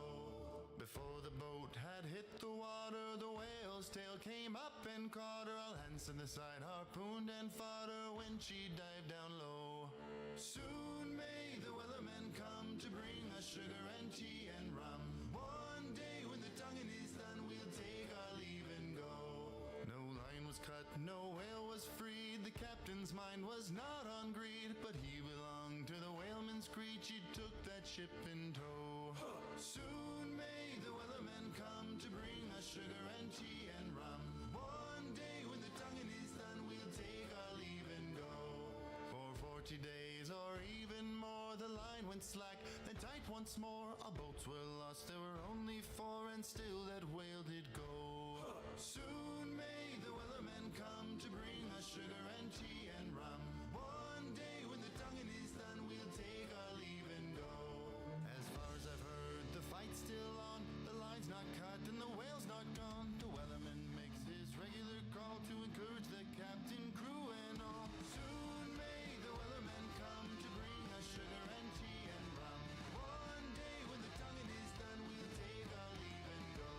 Before the boat had hit the water, the whale's tail came up and caught her. All hands to the side harpooned and fought her when she dived down low. Soon may the weathermen come to bring us sugar and tea and rum. One day when the tonguing is done, we'll take our leave and go. No line was cut, no whale was freed. The captain's mind was not on greed, but he belonged to the whaleman's creed. She took that ship in tow. Soon may the weathermen come to bring us sugar and tea and rum. One day when the tonguing is done, we'll take our leave and go. For 40 days or even more, the line went slack, then tight once more. Our boats were lost, there were only 4, and still that whale did go. Soon may the weathermen come to bring us sugar and tea and rum. One day when the tonguing is done, we'll take our leave and go. As far as I've heard, the fight's still on. The line's not cut and the whale's not gone. The weatherman makes his regular call to encourage the captain, crew, and all. Soon may the weathermen come to bring us sugar and tea and rum. One day when the tonguing is done, we'll take our leave and go.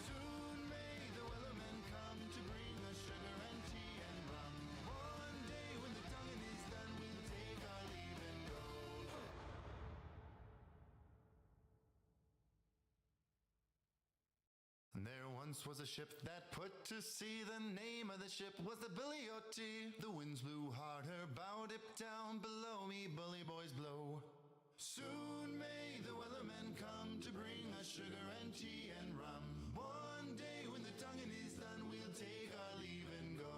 Soon may the weathermen come to bring us sugar and tea and rum. One day when the tonguing is done, we'll take our leave and go. And there once was a ship that put to sea. The name of the ship was the Billy O.T. The winds blew hard, her bow dipped down. Below me, bully boys blow. Soon may the weathermen come to bring us sugar and tea and rum. One day when the tonguing is done, we'll take our leave and go.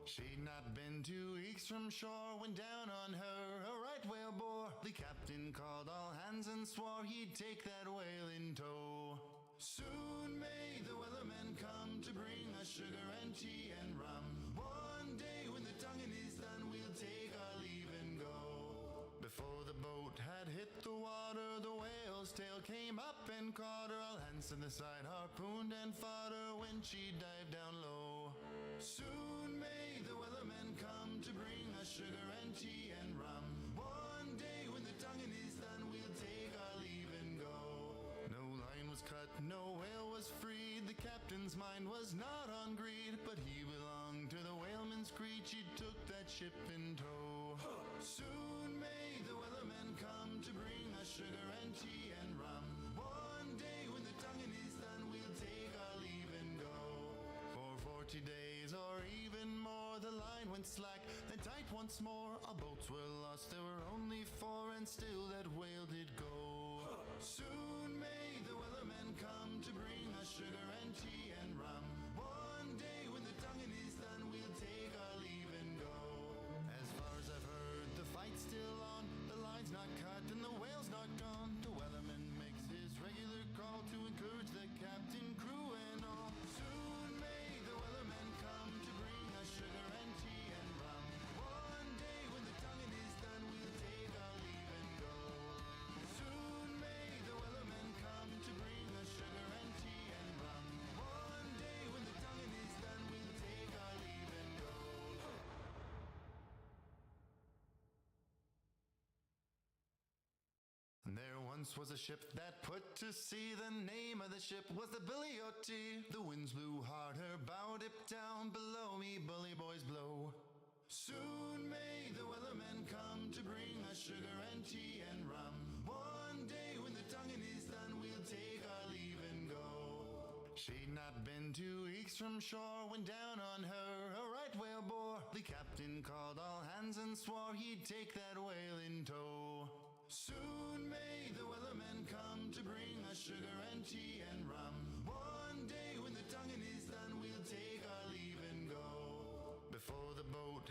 She'd not been 2 weeks from shore when down on her a right whale bore. The captain called all hands and swore he'd take that whale in tow. Soon may the weathermen come to bring us sugar and tea and rum. One day when the tonguing is done, we'll take our leave and go. Before the boat had hit the water, the whale's tail came up and caught her. All hands to the side harpooned and fought her when she dived down low. Soon may the weathermen come to bring us sugar and tea and rum. One day when the tonguing is done, we'll take our leave and go. No line was cut, no whale was freed. The captain's mind was not on greed, but he belonged to the whaleman's creed. She took that ship in tow. Soon may the weathermen come to bring us sugar and tea and rum. One day when the tonguing is done, we'll take our leave and go. For 40 days or even more, the line went slack, then tight once more. Our boats were lost, there were only 4, and still that whale did go. Soon may the weathermen come to bring us sugar and tea and rum. One day when the tonguing is done, we'll take our leave and go. As far as I've heard, the fight's still on. The line's not cut and the whale's not gone. The weatherman makes his regular call to encourage the captain, crew, and all. Soon may the weathermen come to bring us sugar and tea and rum. One day when the tonguing is done, we'll take our leave and go. Soon may the weathermen come to bring us sugar and tea and rum. One day when the tonguing is done, we'll take our leave and go. And there once was a ship that put to sea. The name of the ship was the Billy O.T. The winds blew hard, her bow dipped down. Below me, bully boys blow. Soon may the weathermen come to bring us sugar and tea and rum. One day when the tonguing is done, we'll take our leave and go. She'd not been 2 weeks from shore when down on her a right whale bore. The captain called all hands and swore he'd take that whale in tow. Soon may the weathermen come to bring us sugar and tea and rum. One day when the tonguing is done, we'll take our leave and go. Before the boat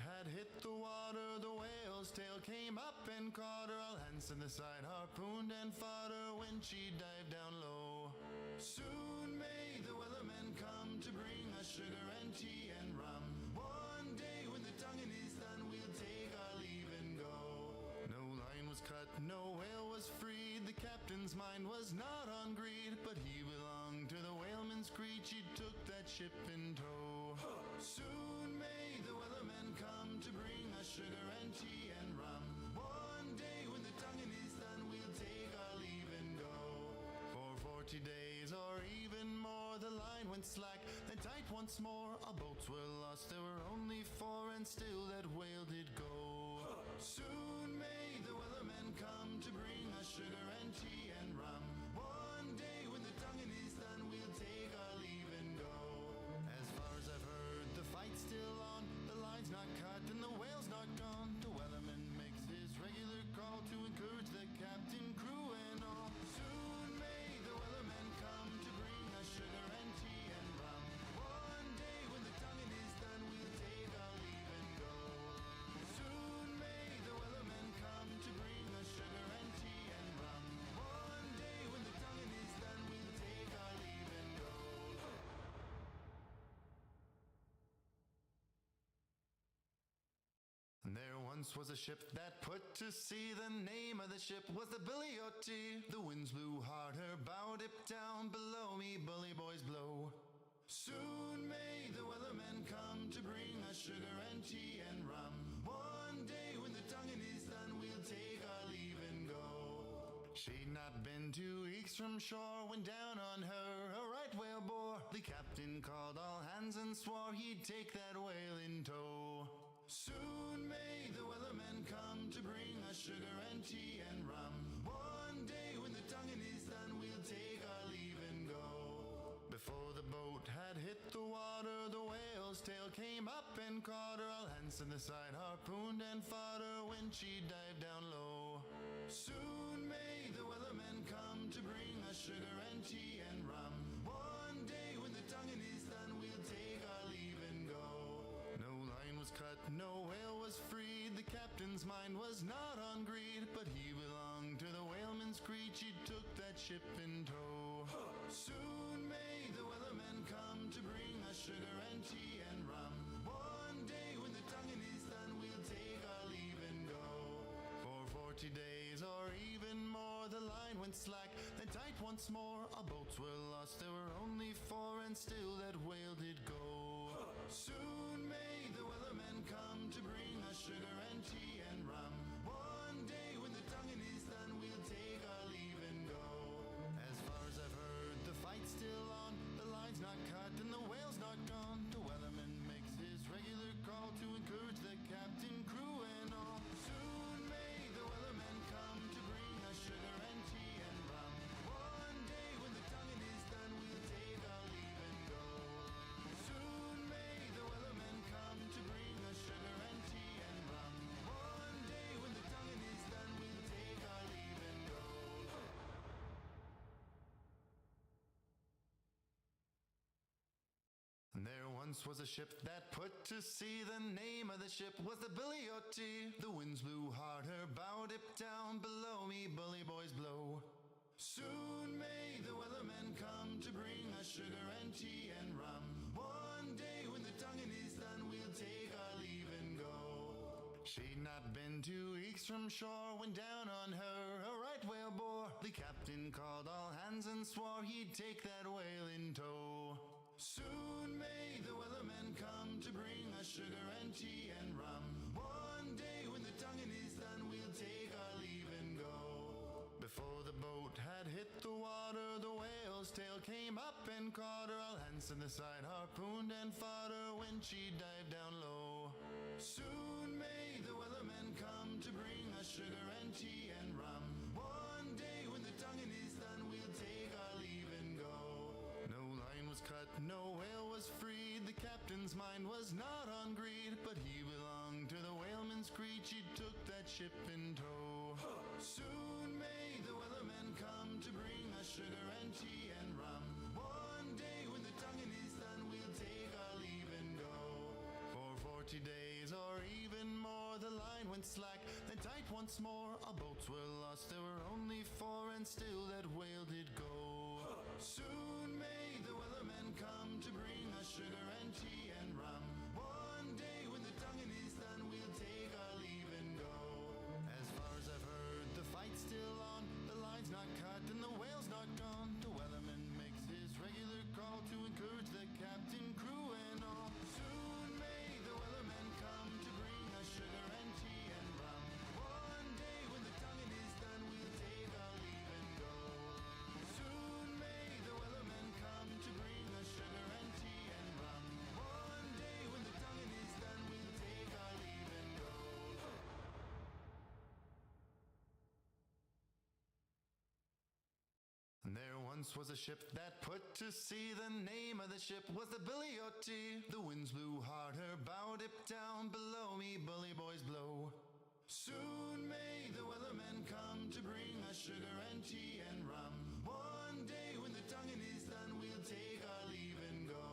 and caught her, all hands to the side, harpooned and fought her when she dived down low. Soon may the wellerman come to bring us sugar and tea and rum. One day when the tonguing is done, we'll take our leave and go. No line was cut, no whale was freed. The captain's mind was not on greed, but he belonged to the whaleman's creed. She took that ship in tow. Soon may the wellerman come to bring us sugar and tea and rum. One day when the tonguing is done, we'll take our leave and go. For 40 days or even more, the line went slack, then tight once more. Our boats were lost, there were only 4, and still that whale did go. Soon may the wellerman come to bring us sugar and tea and rum. One day when the tonguing is done, we'll take our leave and go. As far as I've heard, the fight's still on. The line's not cut and the whale's not gone. The wellerman makes his regular call to encourage the captain, crew, and all. Soon may the wellerman come to bring us sugar and tea and rum. One day when the tonguing is done, we'll take our leave and go. Soon may the wellerman come to bring us sugar and tea and rum. One day when the tonguing is done, we'll take our leave and go. There once was a ship that put to sea. The name of the ship was the Billy O.T. The winds blew hard, her bow dipped down. Below me, bully boys blow. Soon may the wellerman come to bring us sugar and tea and rum. One day when the tonguing is done, we'll take our leave and go. She'd not been 2 weeks from shore when down on her a right whale bore. The captain called all hands and swore he'd take that whale in tow. Soon may the wellerman come to bring us sugar and tea and rum. One day when the tonguing is done, we'll take our leave and go. Before the boat had hit the water, the whale's tail came up and caught her. All hands to the side, harpooned and fought her when she dived down low. Soon may the wellerman come to bring us sugar and tea and rum. One day when the tonguing is done, we'll take our leave and go. No line was cut, no whale was freed. The captain's mind was not on greed, but he belonged to the whaleman's creed. She took that ship in tow. Soon may the wellerman come to bring us sugar and tea and rum. One day when the tonguing is done, we'll take our leave and go. For 40 days or even more, the line went slack, then tight once more. Our boats were lost, there were only 4, and still that whale did go. Soon may the wellerman come to bring us sugar and tea and rum. One day when the tonguing is done, we'll take our leave and go. As far as I've heard, the fight's still on. The line's not cut and the whale's not gone. The wellerman makes his regular call to encourage the captain, crew, and all. Soon may the wellerman come to bring us sugar and tea and rum. One day when the tonguing is done, we'll take our leave and go. Soon may the wellerman come to bring us sugar and tea and rum. One day when the tonguing is done, we'll take our leave and go. There once was a ship that put to sea. The name of the ship was the Billy O.T. The winds blew hard, her bow dipped down. Below me, bully boys blow. Soon may the wellerman come to bring us sugar and tea and rum. One day when the tonguing is done, we'll take our leave and go. She'd not been 2 weeks from shore when down on her a right whale bore. The captain called all hands and swore he'd take that whale in tow. Soon may the wellerman come to bring us sugar and tea and rum. One day when the tonguing is done, we'll take our leave and go. Before the boat had hit the water, the whale's tail came up and caught her. All hands to the side, harpooned and fought her when she dived down low. Soon may the wellerman come to bring us sugar and tea and rum. One day when the tonguing is done, we'll take our leave and go. No line was cut, no whale was freed. The captain's mind was not on greed, but he belonged to the whaleman's creed. She took that ship in tow. Soon may the wellerman come to bring us sugar and tea and rum. One day when the tonguing is done, we'll take our leave and go. For 40 days or even more, the line went slack, then tight once more, our boats were lost. There were only 4, and still that whale did go. Soon may the wellerman come to bring us sugar and tea and rum. One day when the tonguing is done, we'll take our leave and go. As far as I've heard, the fight's still on. The line's not cut and the whale's not gone. The wellerman makes his regular call to encourage the captain, crew, and all. Soon may the wellerman come to bring us sugar and tea and rum. One day when the tonguing is done, we'll take our leave and go. Soon may the wellerman come to bring us sugar and tea and rum. One day when the tonguing is done, we'll take our leave and go. There once was a ship that put to sea. The name of the ship was the Billy O.T. The winds blew hard, her bow dipped down. Below me, bully boys blow. Soon may the wellerman come to bring us sugar and tea and rum. One day when the tonguing is done, we'll take our leave and go.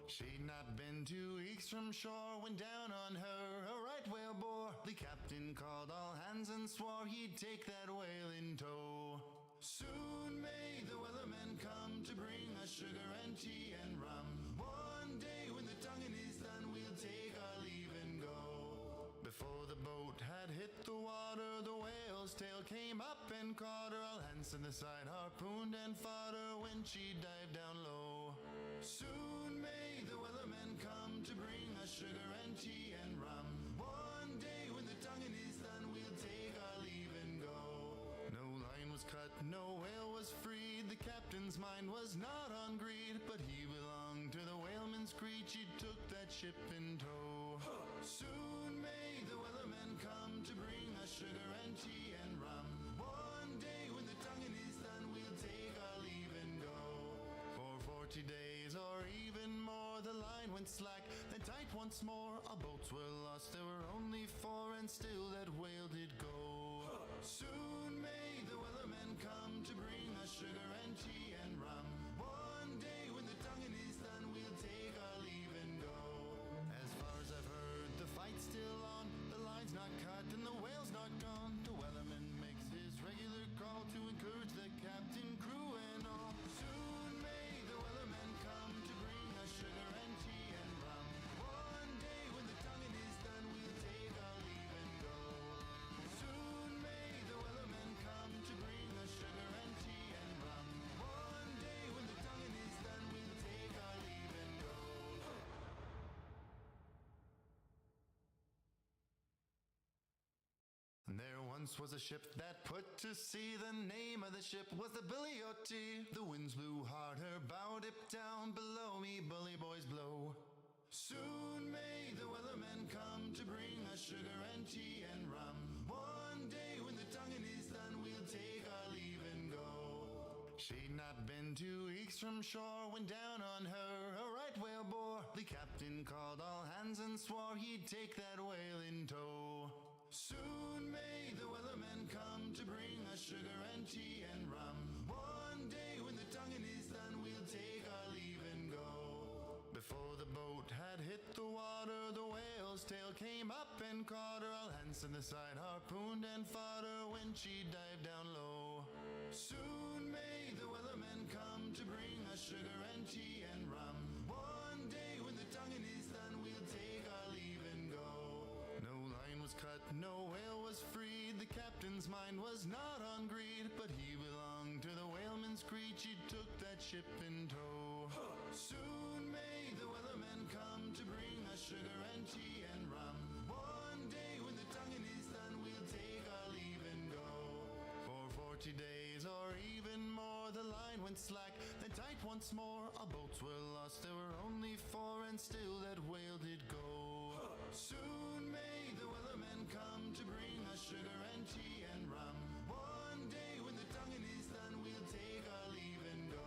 She'd not been 2 weeks from shore when down on her a right whale bore. The captain called all hands and swore he'd take that whale in tow. Soon may the wellerman come to bring us sugar and tea and rum. One day when the tonguing is done, we'll take our leave and go. Before the boat had hit the water, the whale's tail came up and caught her. All hands to the side harpooned and fought her when she dived down low. Soon may the wellerman come to bring us sugar and tea and rum. One day when the tonguing is done, we'll take our leave and go. No line was cut, no whale was freed. The captain's mind was not on greed, but he belonged to the whaleman's creed. She took that ship in tow. Soon may the wellerman come to bring us sugar and tea and rum. One day when the tonguing is done, we'll take our leave and go. For 40 days or even more, the line went slack, then tight once more. Our boats were lost, there were only 4, and still that whale did go. Soon may the wellerman come to bring us sugar and tea and rum. One day when the tonguing is done, we'll take our leave and go. As far as I've heard, the fight's still on. The line's not cut and the whale's not gone. The wellerman makes his regular call to encourage the captain, crew, and all. Soon may the wellerman come to bring us sugar and tea and rum. One day when the tonguing is done, we'll take our leave and go. Soon may the wellerman come to bring us sugar and tea and rum. One day when the tonguing is done, we'll take our leave and go. There once was a ship that put to sea. The name of the ship was the Billy O.T. The winds blew hard, her bow dipped down. Below me, bully boys blow. Soon may the wellerman come to bring us sugar and tea and rum. One day when the tonguing is done, we'll take our leave and go. She'd not been 2 weeks from shore when down on her a right whale bore. The captain called all hands and swore he'd take that whale in tow. Soon may the wellerman come to bring us sugar and tea and rum. One day when the tonguing is done, we'll take our leave and go. Before the boat had hit the water, the whale's tail came up and caught her. All hands to the side harpooned and fought her when she dived down low. Soon may the wellerman come to bring us sugar and tea and rum. One day when the tonguing is done, we'll take our leave and go. No line was cut, no whale was freed. The captain's mind was not on greed, but he belonged to the whaleman's creed. She took that ship in tow. Soon may the wellerman come to bring us sugar and tea and rum. One day when the tonguing is done, we'll take our leave and go. For 40 days or even more, the line went slack, then tight once more. Our boats were lost, there were only 4, and still that whale did go. Soon may the wellerman come to bring us sugar and tea and rum. One day when the tonguing is done, we'll take our leave and go.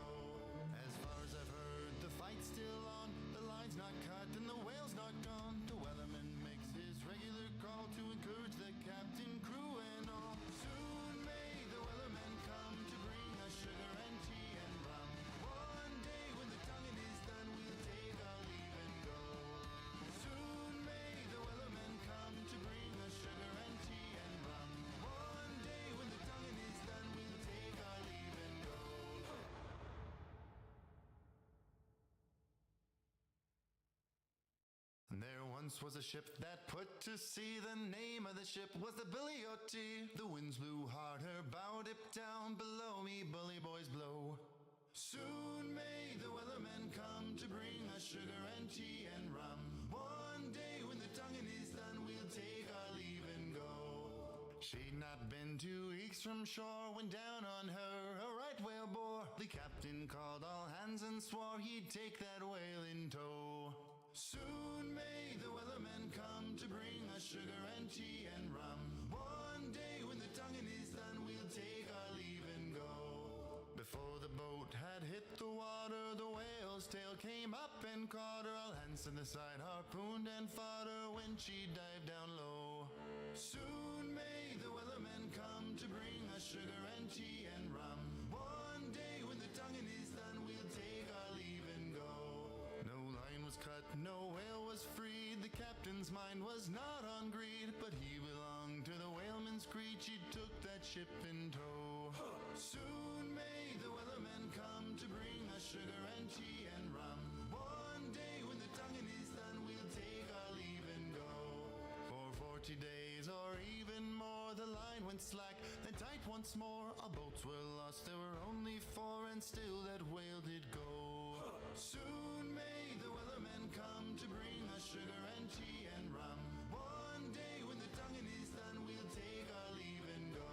As far as I've heard, the fight's still on. The line's not cut and the whale's not gone. The wellerman makes his regular call to encourage the captain, crew, and all. Soon may the wellerman come to bring us sugar and tea and rum. One day when the tonguing is done, we'll take our leave and go. Soon may the wellerman come to bring us sugar and tea and rum. once was a ship that put to sea. The name of the ship was the Billy O.T. The winds blew hard, her bow dipped down. Below me, bully boys blow. Soon may the weathermen come to bring us sugar and tea and rum. One day when the tonguing is done, we'll take our leave and go. She'd not been 2 weeks from shore when down on her a right whale bore. The captain called all hands and swore he'd take that whale in tow. Soon may the weathermen come to bring us sugar and tea and rum. One day when the tonguing is done, we'll take our leave and go. Before the boat had hit the water, the whale's tail came up and caught her. All hands to the side harpooned and fought her when she dived down low. Soon may the weathermen come to bring us sugar and tea and rum. One day when the tonguing is done, we'll take our leave and go. No line was cut, no whale was freed. The captain's mind was not on greed, but he belonged to the whaleman's creed. She took that ship in tow. Soon may the weathermen come to bring us sugar and tea and rum. One day when the tonguing is done, we'll take our leave and go. For 40 days or even more, the line went slack, then tight once more. Our boats were lost, there were only 4, and still that whale did go. Soon may the weathermen come to bring us sugar and tea and rum. One day when the tonguing is done, we'll take our leave and go.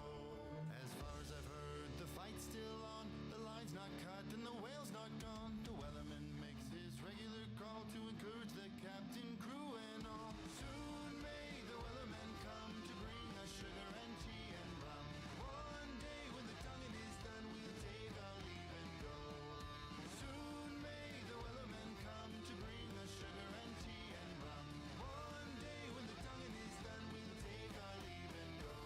As far as I've heard, the fight's still on. The line's not cut and the whale's not gone. The weatherman makes his regular call to encourage the captain, crew, and all. Soon may the weathermen come to bring us sugar and tea and rum. One day when the tonguing is done, we'll take our leave and go. Soon may the weathermen come to bring us sugar and tea and rum. One day when the tonguing is done, we'll take our leave and go.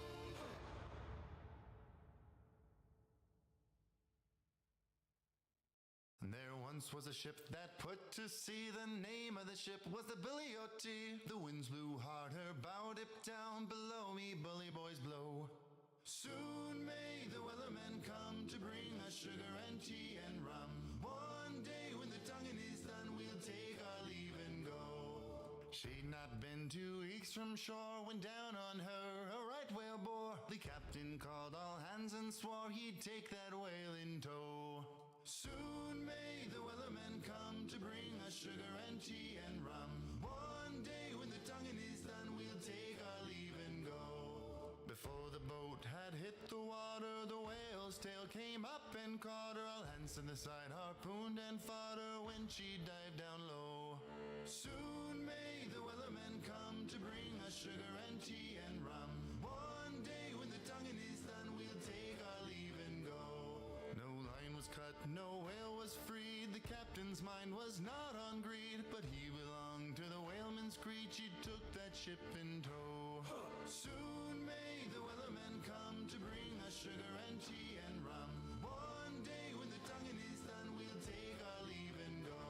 There once was a ship that put to sea. The name of the ship was the Billy O.T. The winds blew hard, her bow dipped down. Below me, bully boys blow. Soon may the weathermen come to bring us sugar and tea and rum. One day when the tonguing is done, we'll take our leave and go. She'd not been 2 weeks from shore when down on her a right whale bore. The captain called all hands and swore he'd take that whale in tow. Soon may the weathermen come to bring us sugar and tea and rum. One day when the tonguing is done, we'll take our leave and go. Before the boat had hit the water, the whale's tail came up and caught her. All hands to the side harpooned and fought her when she dived down low. Soon may the weathermen come to bring us sugar and tea and rum. One day when the tonguing is done, we'll take our leave and go. No line was cut, no whale was freed. The captain's mind was not on greed, but he belonged to the whaleman's creed. She took that ship in tow. Soon may the weathermen come to bring us sugar and tea and rum. One day when the tonguing is done, we'll take our leave and go.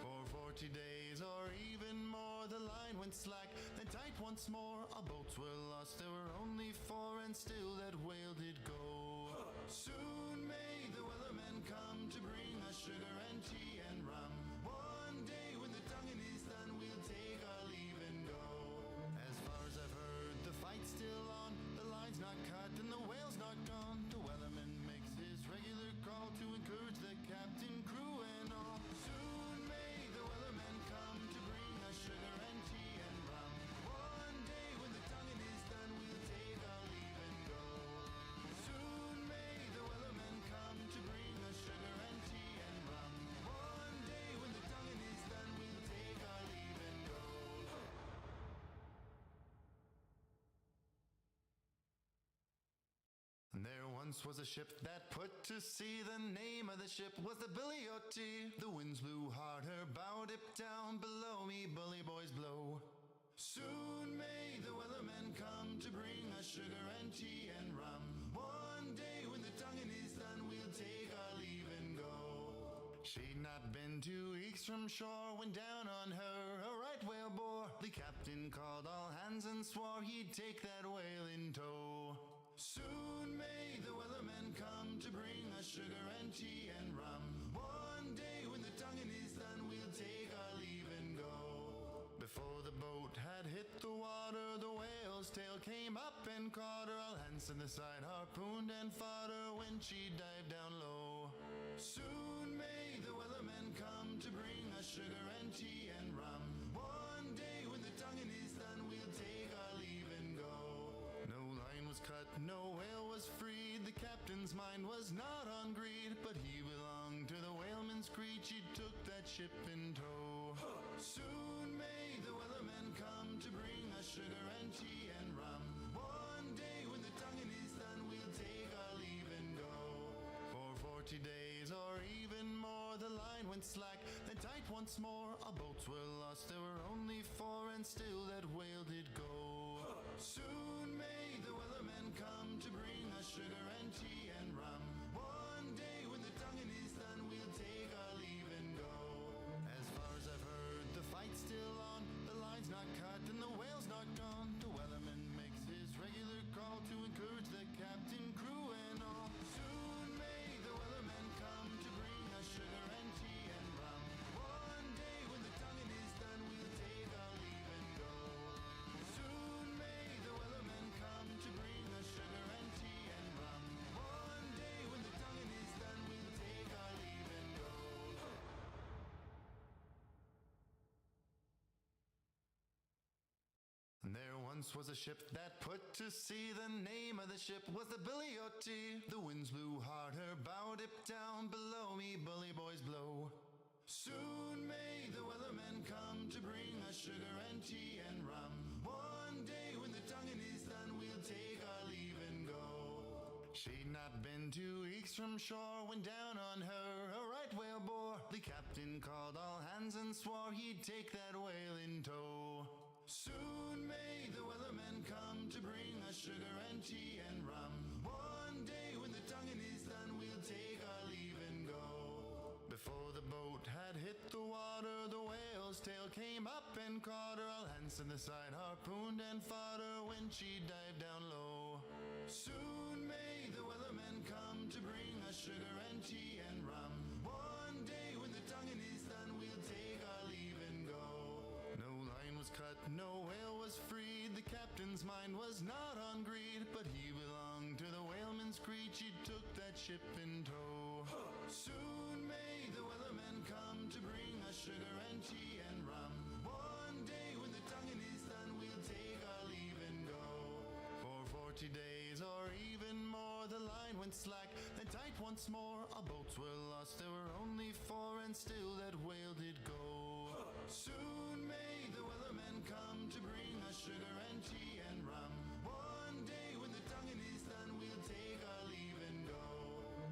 For 40 days or even more, the line went slack, then tight once more. Our boats were lost, there were only 4, and still that whale did go. Soon may the weathermen come to bring us sugar and tea and rum. One day when the tonguing is done, we'll take our leave and go. As far as I've heard, the fight's still on. The line's not cut and the whale's not gone. The weatherman makes his regular call to encourage the captain, crew, and all. Soon may the weathermen come to bring us sugar and tea and rum. One day when the tonguing is done, we'll take our leave and go. Soon may the weathermen come to bring us sugar and tea and rum. One day when the tonguing is done, we'll take our leave and go. There once was a ship that put to sea. The name of the ship was the Billy O.T. The winds blew hard, her bow dipped down. Below me, bully boys blow. Soon may the weathermen come to bring us sugar and tea and rum. One day when the tonguing is done, we'll take our leave and go. She'd not been 2 weeks from shore when down on her a right whale bore. The captain called all hands and swore he'd take that whale in tow. Soon may the weathermen come to bring us sugar and tea and rum. One day when the tonguing is done, we'll take our leave and go. Before the boat and caught her, all hands to the side, harpooned and fought her when she dived down low. Soon may the wellerman come to bring us sugar and tea and rum. One day when the tonguing is done, we'll take our leave and go. No line was cut, no whale was freed. The captain's mind was not on greed, but he belonged to the whaleman's creed. She took that ship in tow. Soon may the wellerman come to bring us sugar and tea and rum. One day when the tonguing is done, we'll take our leave and go. For 40 days or even more, the line went slack, then tight once more. Our boats were lost, there were only 4, and still that whale did go. Soon may the wellerman come to bring us sugar and tea and rum. One day when the tonguing is done, we'll take our leave and go. As far as I've heard, the fight's still on. The line's not cut and the whale's not gone. The wellerman makes his regular call to encourage the captain, crew, and all. Soon may the wellerman come to bring us sugar and tea and rum. One day when the tonguing is done, we'll take our leave and go. Soon may the wellerman come to bring us sugar and tea and rum. One day when the tonguing is done, we'll take our leave and go. There once was a ship that put to sea. The name of the ship was the Billy O.T. The winds blew hard, her bow dipped down. Below me, bully boys blow. Soon may the wellerman come to bring us sugar and tea and rum. One day when the tonguing is done, we'll take our leave and go. She'd not been 2 weeks from shore when down on her a right whale bore. The captain called all hands and swore he'd take that whale in tow. Soon may the wellerman come to bring us sugar and tea and rum. One day when the tonguing is done, we'll take our leave and go. Before the boat had hit the water, the whale's tail came up and caught her. All hands to the side, harpooned and fought her when she dived down low. Soon may the wellerman come to bring us sugar and tea and rum. One day when the tonguing is done, we'll take our leave and go. No line was cut, no whale was freed. The captain's mind was not on greed, but he belonged to the whaleman's creed. She took that ship in tow. Soon may the wellerman come to bring us sugar and tea and rum. One day when the tonguing is done, we'll take our leave and go. For 40 days or even more, the line went slack, then tight once more. Our boats were lost, there were only 4, and still that whale did go. Soon may the wellerman come to bring us sugar and tea and rum. One day when the tonguing is done, we'll take our leave and go.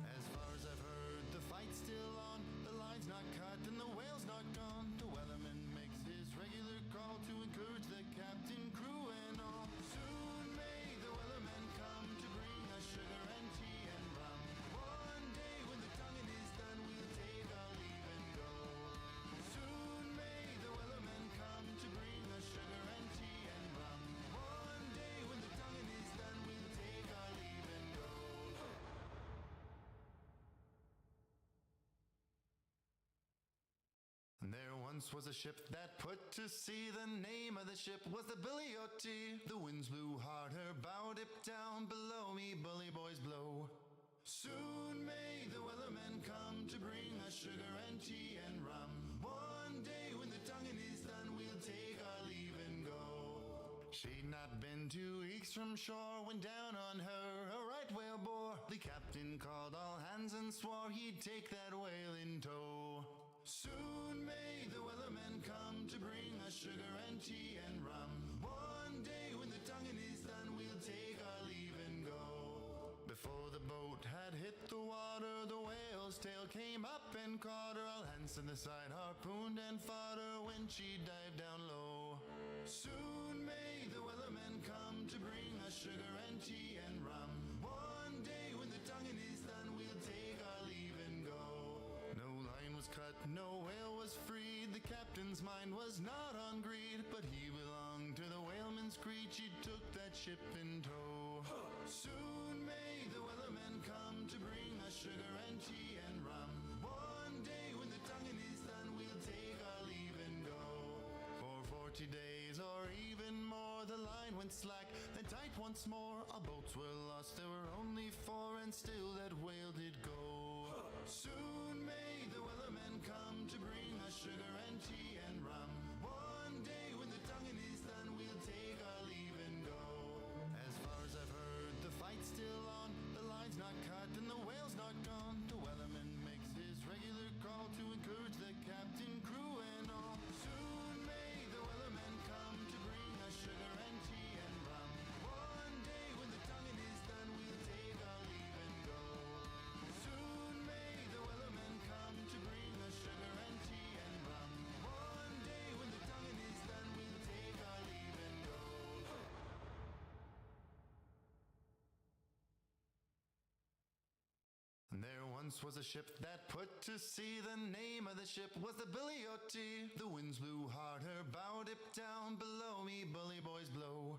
As far as I've heard, the fight's still on. The line's not cut and the whale's not gone. The wellerman makes his regular call to encourage the captain, crew, and all. Soon may the wellerman come to bring us sugar and tea and rum. One day when the tonguing is done, we'll take our leave and go. Soon may the wellerman come to bring us sugar and tea and rum. One day when the tonguing is done, we'll take our leave and go. There once was a ship that put to sea. The name of the ship was the Billy O.T. The winds blew hard, her bow dipped down. Below me, bully boys blow. Soon may the wellerman come to bring us sugar and tea and rum. One day when the tonguing is done, we'll take our leave and go. She'd not been 2 weeks from shore when down on her a right whale bore. The captain called all hands and swore he'd take that whale in tow. Soon may the wellerman come to bring us sugar and tea and rum. One day when the tonguing is done, we'll take our leave and go. Before the boat had hit the water, the whale's tail came up and caught her. All hands to the side, harpooned and fought her when she dived down low. Soon may the wellerman come to bring us sugar and tea and rum. One day when the tonguing is done, we'll take our leave and go. No line was cut, no whale was freed. The captain's mind was not on greed, but he belonged to the whaleman's creed. She took that ship in tow. Soon may the wellerman come to bring us sugar and tea and rum. One day when the tonguing is done, we'll take our leave and go. For 40 days or even more, the line went went slack, then tight once more. Our boats were lost, there were only four, and still that whale did go. Soon may the wellerman come to bring us sugar and tea and rum. One day when the tonguing is done, we'll take our leave and go. As far as I've heard, the fight's still on, the line's not cut and the whale's not gone. The wellerman makes his regular call to encourage the captain, crew and all. Soon may the wellerman come to bring us sugar and tea and rum. One day when the tonguing is done, we'll take our leave and go. Soon may the wellerman come to bring us sugar and tea and rum. One day when the tonguing is done, we'll take our leave and go. There once was a ship that put to sea. The name of the ship was the Billy O.T. The winds blew hard, her bow dipped down. Below me, bully boys blow.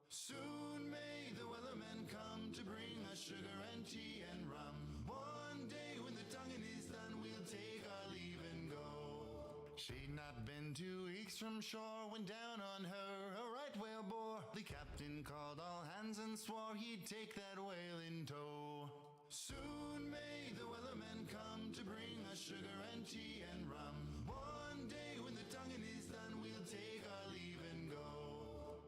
Soon may the wellerman come to bring us sugar and tea and rum. One day when the tonguing is done, we'll take our leave and go. She'd not been 2 weeks from shore when down on her a right whale bore. The captain called all hands and swore he'd take that whale in tow. Soon may the wellerman come to bring us sugar and tea and rum. One day when the tonguing is done, we'll take our leave and go.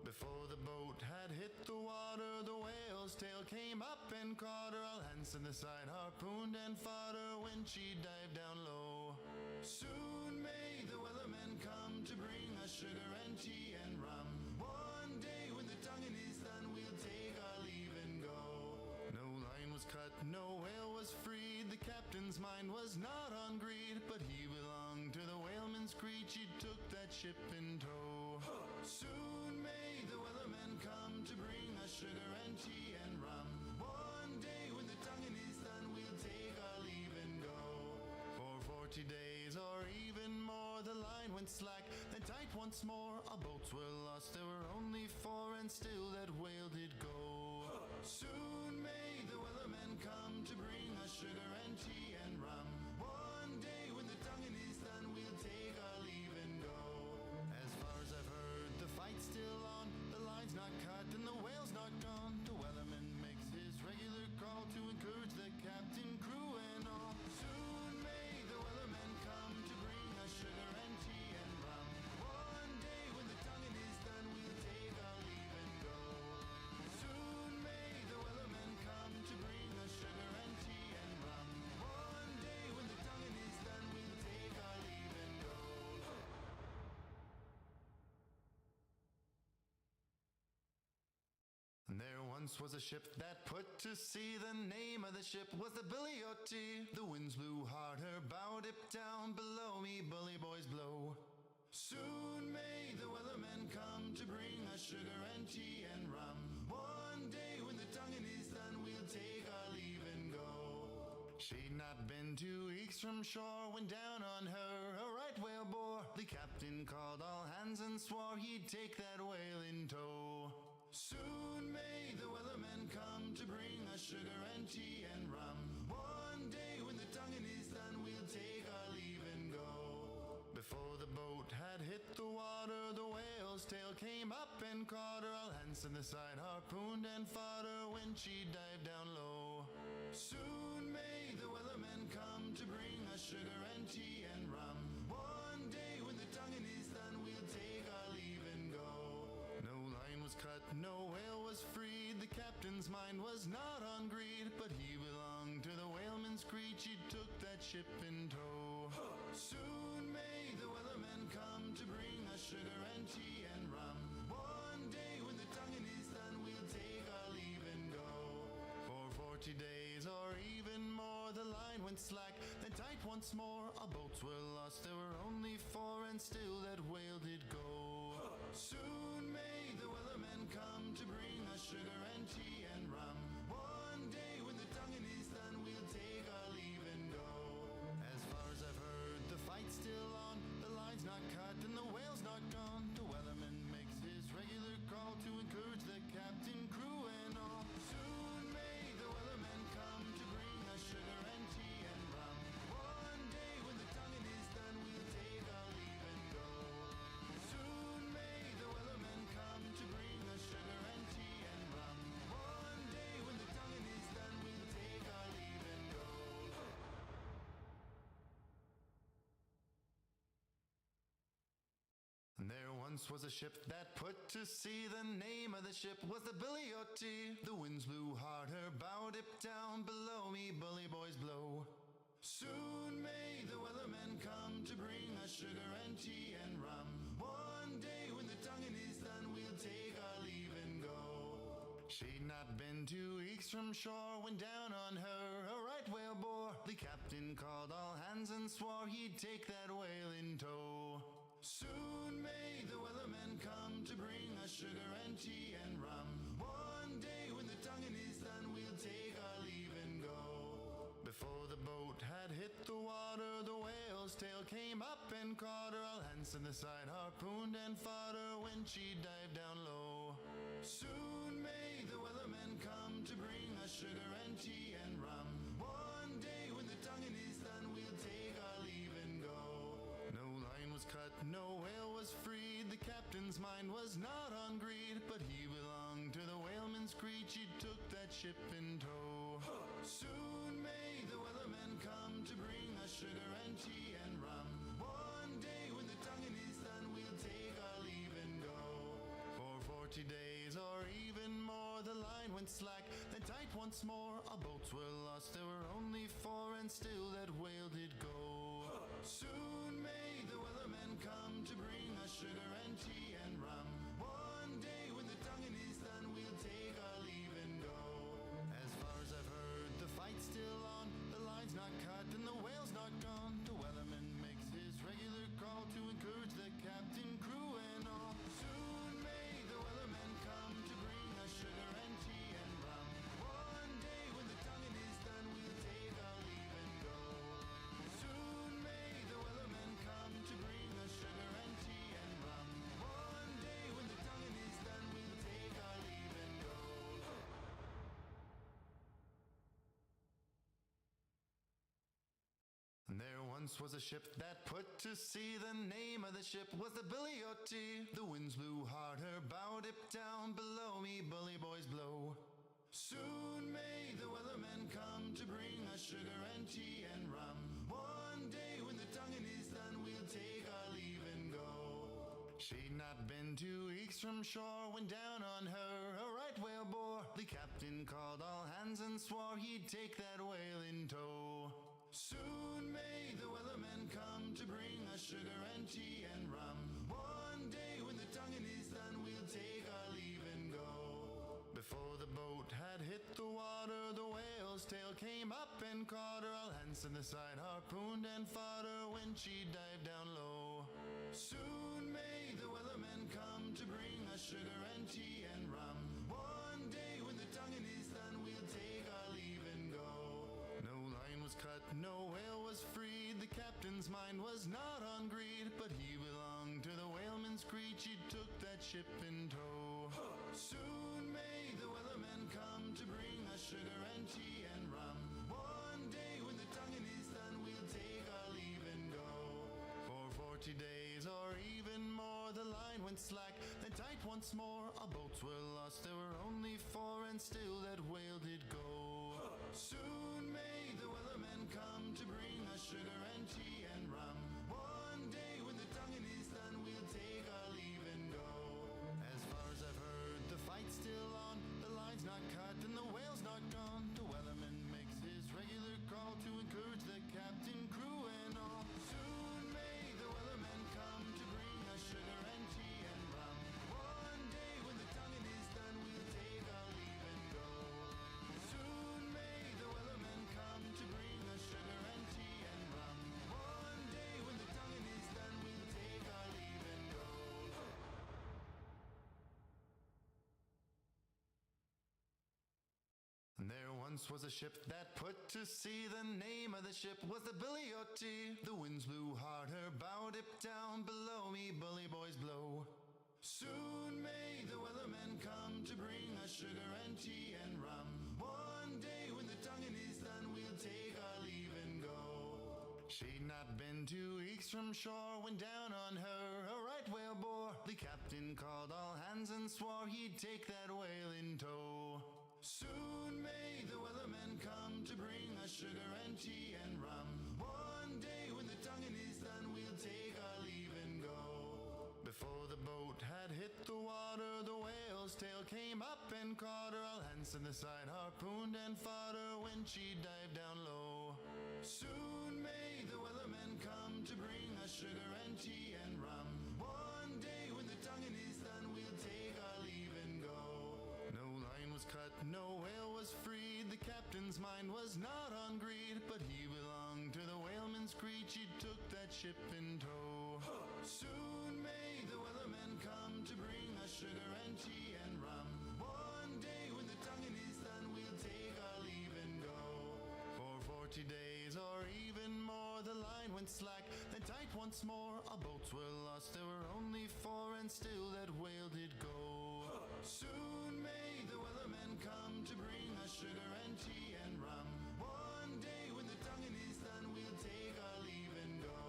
Before the boat had hit the water, the whale's tail came up and caught her. All hands to the side harpooned and fought her when she dived down low. Soon may the wellerman come to bring us sugar and tea and rum. One day when the tonguing is done, we'll take our leave and go. No line was cut, no whale was freed. The captain's mind was not on greed, but he belonged to the whaleman's creed. She took that ship in tow. Soon may the wellerman come to bring us sugar and tea and rum. One day when the tonguing is done, we'll take our leave and go. For 40 days or even more, the line went slack, then tight once more. Our boats were lost, there were only four, and still that whale did go. Soon may the wellerman come to bring us sugar and tea and rum. One day when the tonguing is done, we'll take our leave and go. As far as I've heard, the fight's still on, the line's not cut and the whale's not gone. The wellerman makes his regular call to encourage the captain, crew and all. Soon may the wellerman come to bring us sugar and tea and rum. One day when the tonguing is done, we'll take our leave and go. Soon may the wellerman come to bring us sugar and tea and rum. One day when the tonguing is done, we'll take our leave and go. There once was a ship that put to sea. The name of the ship was the Billy O.T. The winds blew hard, her bow dipped down. Below me, bully boys blow. Soon may the wellerman come to bring us sugar and tea and rum. One day when the tonguing is done, we'll take our leave and go. She'd not been 2 weeks from shore when down on her a right whale bore. The captain called all hands and swore he'd take that whale in tow. Soon may the wellerman come to bring us sugar and tea and rum. One day when the tonguing is done, we'll take our leave and go. Before the boat had hit the water, the whale's tail came up and caught her. All hands to the side harpooned and fought her when she dived down low. Soon may the wellerman come to bring us sugar and tea and rum. One day when the tonguing is done, we'll take our leave and go. No line was cut, no whale was freed. The captain's mind was not on greed, but he belonged to the whaleman's creed. She took that ship in tow. Soon may the wellerman come to bring us sugar and tea and rum. One day when the tonguing is done, we'll take our leave and go. For 40 days or even more, the line went slack, then tight once more. Our boats were lost, there were only four, and still that whale did go. Soon may the wellerman come to bring us sugar and tea and rum. One day when the tonguing is done, we'll take our leave and go. As far as I've heard, the fight's still on, the line's not cut and the whale's not gone. The wellerman makes his regular call to encourage the captain, crew and all. Soon may the wellerman come to bring us sugar and tea and rum. One day when the tonguing is done, we'll take our leave and go. Soon may the wellerman come to bring us sugar and once was a ship that put to sea. The name of the ship was the Billy O.T. The winds blew hard, her bow dipped down below me. Bully boys blow. Soon may the weathermen come to bring us sugar and tea and rum. One day when the tonguing is done, we'll take our leave and go. She'd not been 2 weeks from shore when down on her a right whale bore. The captain called all hands and swore he'd take that whale in tow. Soon may the weathermen come to bring us sugar and tea and rum. One day when the tonguing is done, we'll take our leave and go. Before the boat had hit the water, the whale's tail came up and caught her. All hands to the side harpooned and fought her when she dived down low. Soon may the weathermen come to bring us sugar and tea and rum. One day when the tonguing is done, we'll take our leave and go. No line was cut, no whale was freed. The captain's mind was not on greed, but he belonged to the whaleman's creed. She took that ship in tow. Soon may the weathermen come to bring us sugar and tea and rum. One day when the tonguing is done, we'll take our leave and go. For 40 days or even more, the line went slack, then tight once more. Our boats were lost, there were only 4, and still that whale did go. Soon may the weathermen come to bring us sugar and tea and rum. One day when the tonguing is done, we'll take our leave and go. As far as I've heard, the fight's still on. The line's not cut and the whale's not gone. The weatherman makes his regular call to encourage the captain, crew, and all. Soon may the weathermen come to bring us sugar and tea and rum. One day when the tonguing is done, we'll take our leave and go. Soon may the weathermen come to bring us sugar and tea and rum. One day when the tonguing is done, we'll take our leave and go. There once was a ship that put to sea. The name of the ship was the Billy O.T. The winds blew hard, her bow dipped down below me. Bully boys blow. Soon may the weathermen come to bring us sugar and tea and rum. One day when the tonguing is done, we'll take our leave and go. She'd not been 2 weeks from shore when down on her a right whale bore. The captain called all hands and swore he'd take that whale in tow. Soon may the weathermen come to bring us sugar and tea and rum. One day when the tonguing is done, we'll take our leave and go. Before the boat had hit the water, the whale's tail came up and caught her. All hands to the side harpooned and fought her when she dived down low. Soon may the weathermen come to bring us sugar and tea and rum. One day when the tonguing is done, we'll take our leave and go. No line was cut, no whale was freed. The captain's mind was not on greed, but he belonged to the whaleman's creed. She took that ship in tow. Soon may the weathermen come to bring us sugar and tea and rum. One day when the tonguing is done, we'll take our leave and go. For 40 days or even more, the line went slack, then tight once more. Our boats were lost, there were only 4, and still that whale did go. Soon may the weathermen come to bring us sugar and tea and rum. One day when the tonguing is done, we'll take our leave and go. As far as I've heard, the fight's still on. The line's not cut and the whale's not gone. The weatherman makes his regular call to encourage the captain, crew, and all. Soon may the weathermen come to bring us sugar and tea and rum. One day when the tonguing is done, we'll take our leave and go. Soon may the weathermen come to bring us sugar and tea and rum. One day when the tonguing is done, we'll take our leave and go. There once was a ship that put to sea. The name of the ship was the Billy O.T. The winds blew hard, her bow dipped down below me. Bully boys blow. Soon may the weathermen come to bring us sugar and tea and rum. One day when the tonguing is done, we'll take our leave and go. She'd not been 2 weeks from shore when down on her a right whale bore. The captain called all hands and swore he'd take that whale in tow. Soon may the weathermen come to bring us sugar and tea and rum. One day when the tonguing is done, we'll take our leave and go. Before the boat lance in the side, harpooned and fought her when she dived down low. Soon may the wellerman come to bring us sugar and tea and rum. One day when the tonguing is done, we'll take our leave and go. No line was cut, no whale was freed. The captain's mind was not on greed, but he belonged to the whaleman's creed. She took that ship in tow. Soon may the wellerman come to bring us sugar and tea and rum. One day when the tonguing is done, we'll take our leave and go. For 40 days or even more, the line went slack, then tight once more. Our boats were lost, there were only 4, and still that whale did go. Soon may the wellerman come to bring us sugar and tea and rum. One day when the tonguing is done, we'll take our leave and go.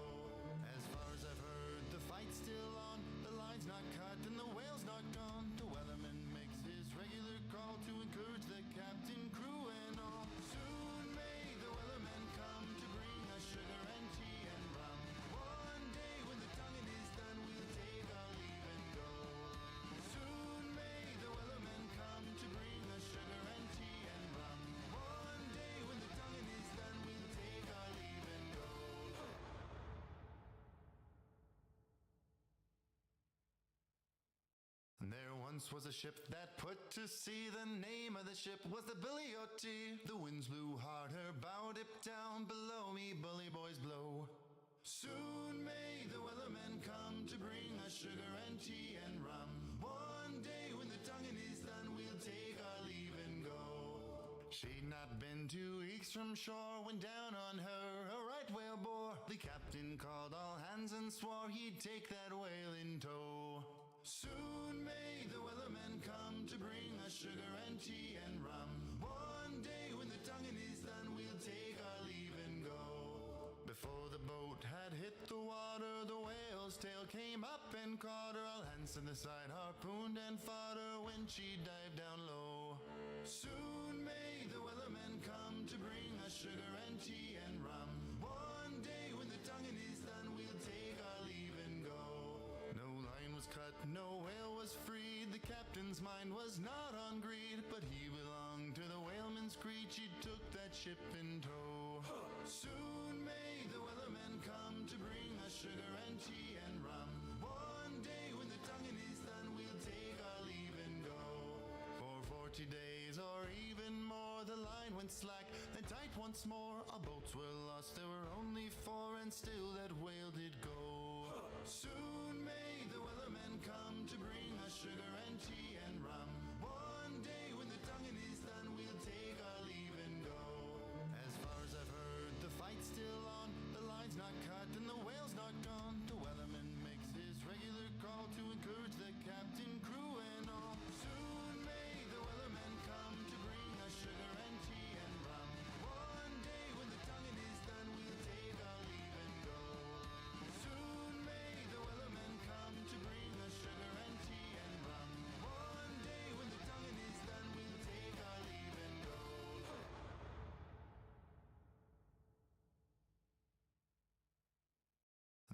As far as I've heard, the fight's still on. The line's not cut and the whale's not gone. The wellerman makes his regular call to encourage the captain, crew, and all. Soon may the wellerman come to bring us sugar and tea and rum. One day when the tonguing is done, we'll take our leave and go. Soon may the wellerman come to bring us sugar and tea and rum. One day when the tonguing is done, we'll take our leave and go. There once was a ship that put to sea. The name of the ship was the Billy O.T. The winds blew hard, her bow dipped down. Below me, bully boys blow. Soon may the wellerman come to bring us sugar and tea and rum. One day when the tonguing is done, we'll take our leave and go. She'd not been 2 weeks from shore when down on her a right whale bore. The captain called all hands and swore he'd take that whale in tow. Soon may the wellerman come to bring us sugar and tea and rum. One day when the tonguing is done, we'll take our leave and go. Before the boat had hit the water, the whale's tail came up and caught her. All hands to the side, harpooned and fought her when she dived down low. Soon may the wellerman come to bring us sugar and tea and rum. One day when the tonguing is done, we'll take our leave and go. No line was cut, no whale was freed. The captain's mind was not on greed, but he belonged to the whaleman's creed. She took that ship in tow. Soon may the wellerman come to bring us sugar and tea and rum. One day when the tonguing is done, we'll take our leave and go. For 40 days or even more, the line went slack, then tight once more. Our boats were lost, there were only 4, and still that whale did go. Soon may the wellerman come to bring us sugar and tea and rum. One day when the tonguing is done, we'll take our leave and go. As far as I've heard, the fight's still on. The line's not cut and the whale's not gone. The wellerman makes his regular call to encourage the captain, crew, and all. Soon may the wellerman come to bring us sugar and tea and rum. One day when the tonguing is done, we'll take our leave and go. Soon may the wellerman come to bring us sugar and tea and rum. One day when the tonguing is done, we'll take our leave and go.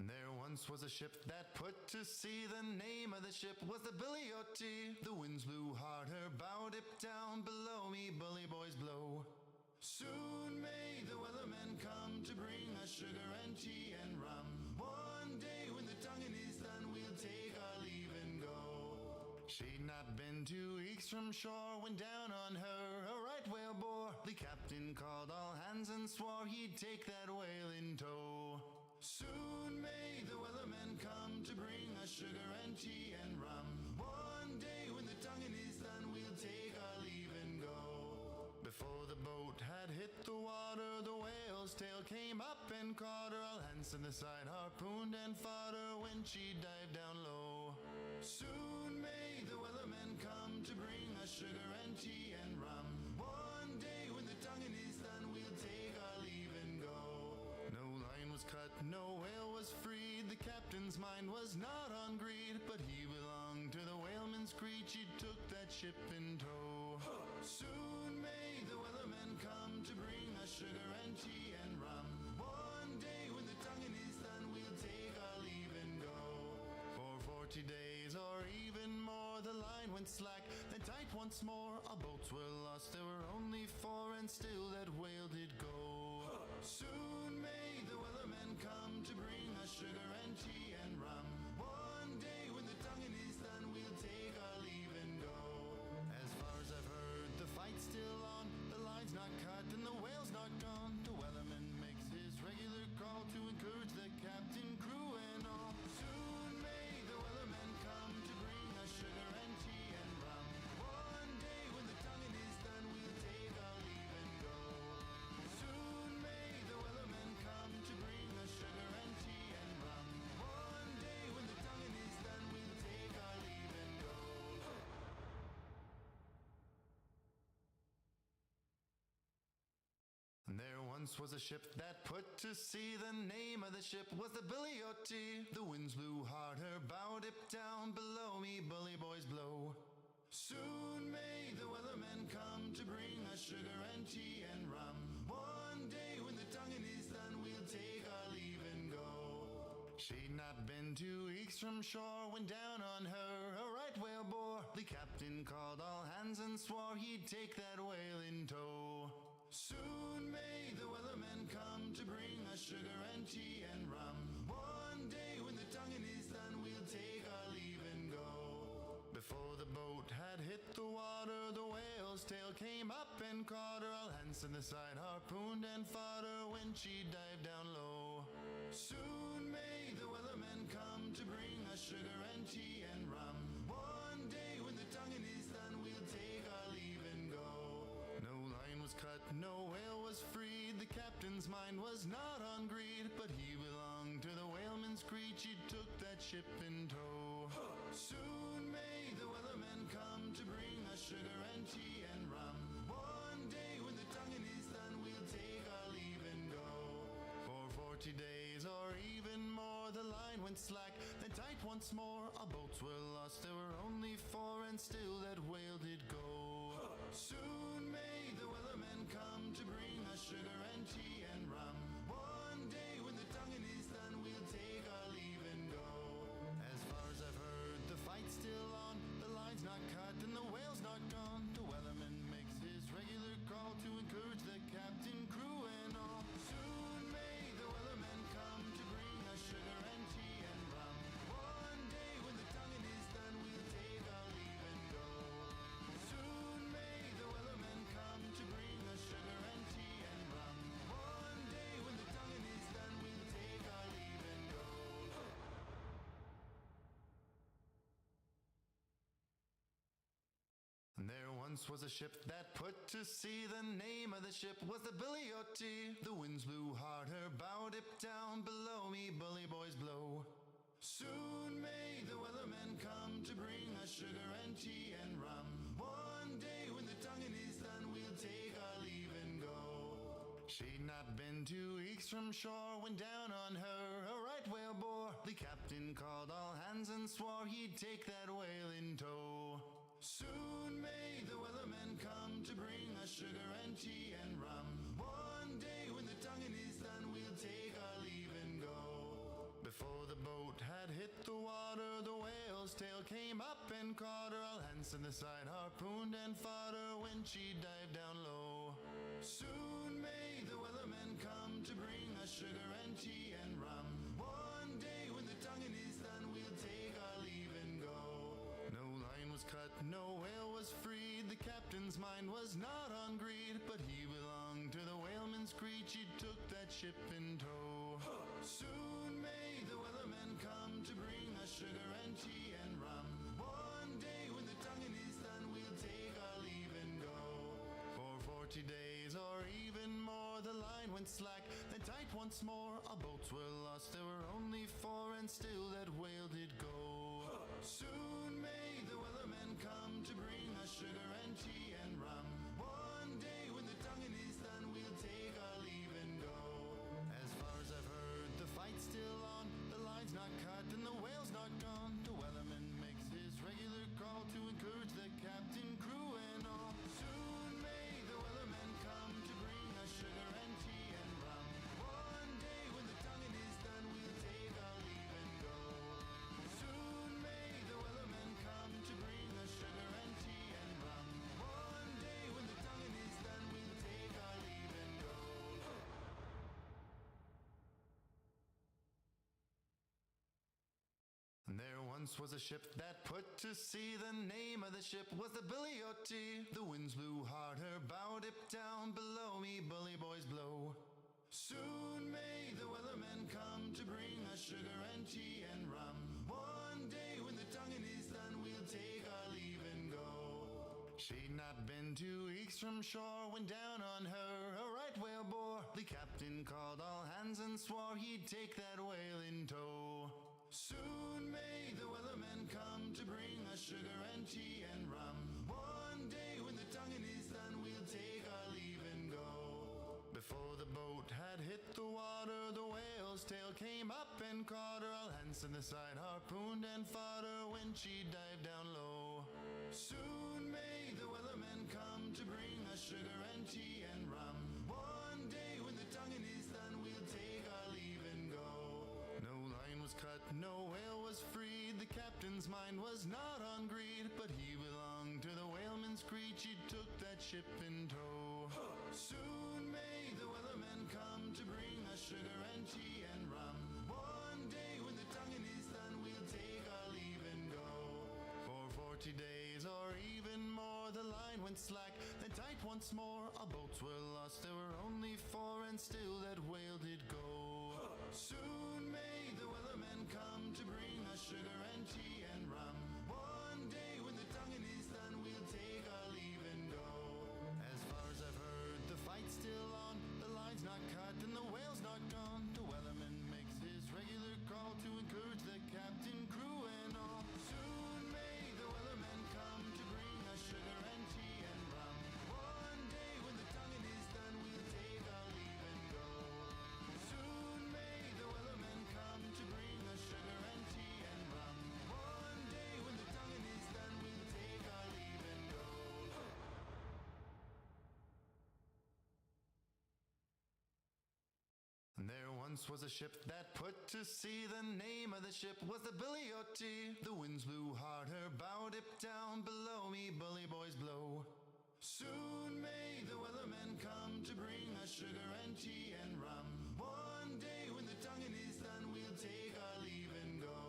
There once was a ship that put to sea. The name of the ship was the Billy O.T. The winds blew hard, her bow dipped down. Below me, bully boys blow. Soon may the wellerman come to bring us sugar and tea and rum. One day when the tonguing is done, we'll take our leave and go. She'd not been 2 weeks from shore when down on her a right whale bore. The captain called all hands and swore he'd take that whale in tow. Soon may the wellerman come to bring us sugar and tea and rum. One day when the tonguing is done, we'll take our leave and go. Before the boat had hit the water, the whale's tail came up and caught her. All hands to the side, harpooned and fought her when she dived down low. Soon may the wellerman come to bring us sugar and tea and rum. One day when the tonguing is done, we'll take our leave and go. No line was cut, no whale was freed. The captain's mind was not on greed, but he belonged to the whaleman's creed. She took that ship in tow. Soon may the wellerman come to bring us sugar and tea and rum. One day when the tonguing is done, we'll take our leave and go. For 40 days or even more, the line went slack, then tight once more. Our boats were lost, there were only 4, and still that whale did go. Soon may the wellerman come to bring us sugar and tea and rum. One day when the tonguing is done, we'll take our leave and go. As far as I've heard, the fight's still on, the line's not cut and the whale's not gone. The wellerman makes his regular call to encourage the captain, crew and all. Soon may the wellerman come to bring us sugar and tea and rum. One day when the tonguing is done, we'll take our leave and go. Soon may the wellerman come to bring us sugar and tea and rum. One day when the tonguing is done, we'll take our leave and go. There once was a ship that put to sea. The name of the ship was the Billy O.T. The winds blew hard, her bow dipped down. Below me, bully boys blow. Soon may the wellerman come to bring us sugar and tea and rum. One day when the tonguing is done, we'll take our leave and go. She'd not been 2 weeks from shore when down on her a right whale bore. The captain called all hands and swore he'd take that whale in tow. Soon may the wellerman come to bring us sugar and tea and rum. One day when the tonguing is done, we'll take our leave and go. Before the boat had hit the water, the whale's tail came up and caught her. All hands to the side harpooned and fought her when she dived down low. Soon may the wellerman come to bring us sugar and tea and rum. One day when the tonguing is done, we'll take our leave and go. No line was cut, no whale was freed. The captain's mind was not on greed, but he belonged to the whaleman's creed. She took that ship in tow. Soon may the wellerman come to bring us sugar and tea and rum. One day when the tonguing is done, we'll take our leave and go. For 40 days or even more, the line went slack, then tight once more. Our boats were lost, there were only 4, and still that whale did go. Soon may the wellerman come to bring us sugar and tea and rum. One day when the tonguing is done, we'll take our leave and go. As far as I've heard, the fight's still on, the line's not cut and the whale's not gone. The wellerman makes his regular call to encourage the captain, crew and all. Soon may the wellerman come to bring us sugar and tea and rum. One day when the tonguing is done, we'll take our leave and go. Soon may the wellerman come to bring us sugar and tea and rum. One day when the tonguing is done, we'll take our leave and go. There once was a ship that put to sea. The name of the ship was the Billy O.T. The winds blew hard, her bow dipped down. Below me, bully boys blow. Soon may the wellerman come to bring us sugar and tea and rum. One day when the tonguing is done, we'll take our leave and go. She'd not been 2 weeks from shore when down on her a right whale bore. The captain called all hands and swore he'd take that whale in tow. Soon may the wellerman come to bring us sugar and tea and rum. One day when the tonguing is done, we'll take our leave and go. Before the boat had hit the water, the whale's tail came up and caught her. All hands to the side harpooned and fought her when she dived down low. Soon may the wellerman come to bring us sugar and tea and rum. One day when the tonguing is done, we'll take our leave and go. No line was cut, no whale was freed. The captain's mind was not on greed, but he belonged to the whaleman's creed. She took that ship in tow. Soon may the wellerman come to bring us sugar and tea and rum. One day when the tonguing is done, we'll take our leave and go. For 40 days or even more, the line went slack, then tight once more. Our boats were lost, there were only 4, and still that whale did go. Soon may the wellerman come to bring us sugar and tea and rum. One day when the tonguing is done, we'll take our leave and go. As far as I've heard, the fight's still on, the line's not cut and the whale's not gone. The wellerman makes his regular call to encourage the captain, crew and all. Soon may the wellerman come to bring us sugar and tea and rum. One day when the tonguing is done, we'll take our leave and go. Soon may the wellerman come to bring us once was a ship that put to sea. The name of the ship was the Billy O.T. The winds blew hard, her bow dipped down. Below me, bully boys blow. Soon may the weathermen come to bring us sugar and tea and rum. One day when the tonguing is done, we'll take our leave and go. She'd not been 2 weeks from shore when down on her a right whale bore. The captain called all hands and swore he'd take that whale in tow. Soon may the weathermen come to bring us sugar and tea and rum. One day when the tonguing is done, we'll take our leave and go. Before the boat had hit the water, the whale's tail came up and caught her. All hands to the side harpooned and fought her when she dived down low. Soon may the weathermen come to bring us sugar and tea and rum. One day when the tonguing is done, we'll take our leave and go. No line was cut, no whale was freed. The captain's mind was not on greed, but he belonged to the whaleman's creed. She took that ship in tow. Soon may the weathermen come to bring us sugar and tea and rum. One day when the tonguing is done, we'll take our leave and go. For 40 days or even more, the line went slack, then tight once more. Our boats were lost, there were only 4, and still that whale did go. Soon may the weathermen come to bring us sugar and tea and rum. One day when the tonguing is done, we'll take our leave and go. As far as I've heard, the fight's still on. The line's not cut and the whale's not gone. The weatherman makes his regular call to encourage the captain, crew, and all. Soon may the weathermen come to bring us sugar and tea and rum. One day when the tonguing is done, we'll take our leave and go. Soon may the weathermen come to bring us sugar and tea and rum. One day when the tonguing is done, we'll take our leave and go. There once was a ship that put to sea. The name of the ship was the Billy O.T. The winds blew hard, her bow dipped down. Below me, bully boys blow. Soon may the weathermen come to bring us sugar and tea and rum. One day when the tonguing is done, we'll take our leave and go.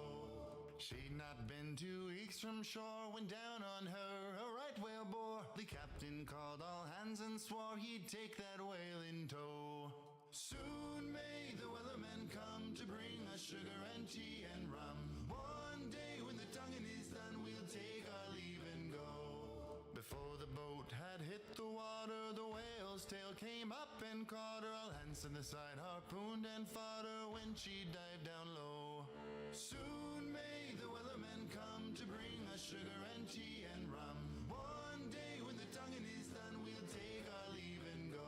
She'd not been 2 weeks from shore when down on her a right whale bore. The captain called all hands and swore he'd take that whale in tow. Soon may the weathermen come to bring us sugar and tea and rum. One day when the tonguing is done, we'll take our leave and go. Before the boat had hit the water, the whale's tail came up and caught her. All hands to the side harpooned and fought her when she dived down low. Soon may the weathermen come to bring us sugar and tea and rum. One day when the tonguing is done, we'll take our leave and go.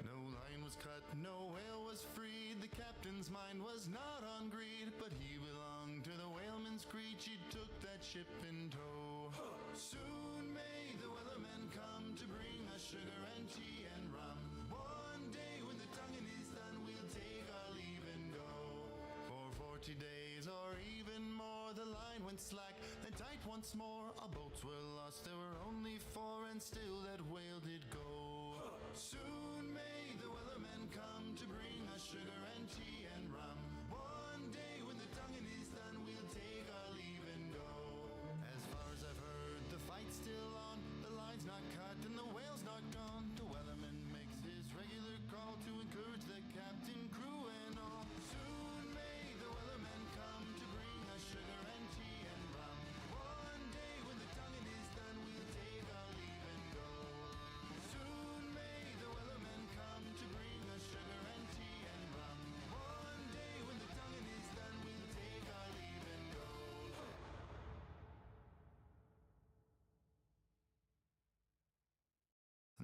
No line was cut, no whale was freed. The captain's mind was not on greed, but he belonged to the whaleman's creed. She took that ship in tow. Soon may the weathermen come to bring us sugar and tea and rum. One day when the tonguing is done, we'll take our leave and go. For 40 days or even more, the line went slack, then tight once more. Our boats were lost, there were only 4, and still that whale did go. Soon may the weathermen come to bring us sugar and tea and rum. One day when the tonguing is done, we'll take our leave and go. As far as I've heard, the fight's still on. The line's not cut and the whale's not gone. The weatherman makes his regular call to encourage the captain, crew, and all. Soon may the weathermen come to bring us sugar and tea and rum. One day when the tonguing is done, we'll take our leave and go. Soon may the weathermen come to bring us sugar and tea and rum. One day when the tonguing is done, we'll take our leave and go.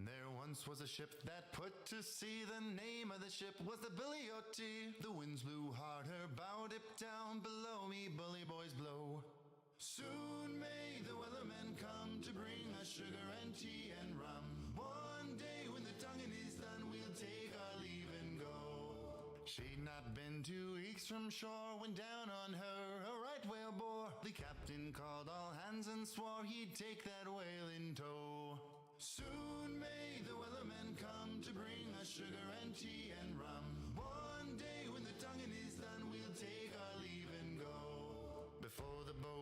There once was a ship that put to sea. The name of the ship was the Billy O.T. The winds blew hard, her bow dipped down. Below me, bully boys blow. Soon may the weathermen come to bring us sugar and tea and rum. One day when the tonguing is done, we'll take our leave and go. She'd not been 2 weeks from shore when down on her a right whale bore. The captain called all hands and swore he'd take that whale in tow. Soon may the weathermen come to bring us sugar and tea and rum. One day when the tonguing is done, we'll take our leave and go. Before the boat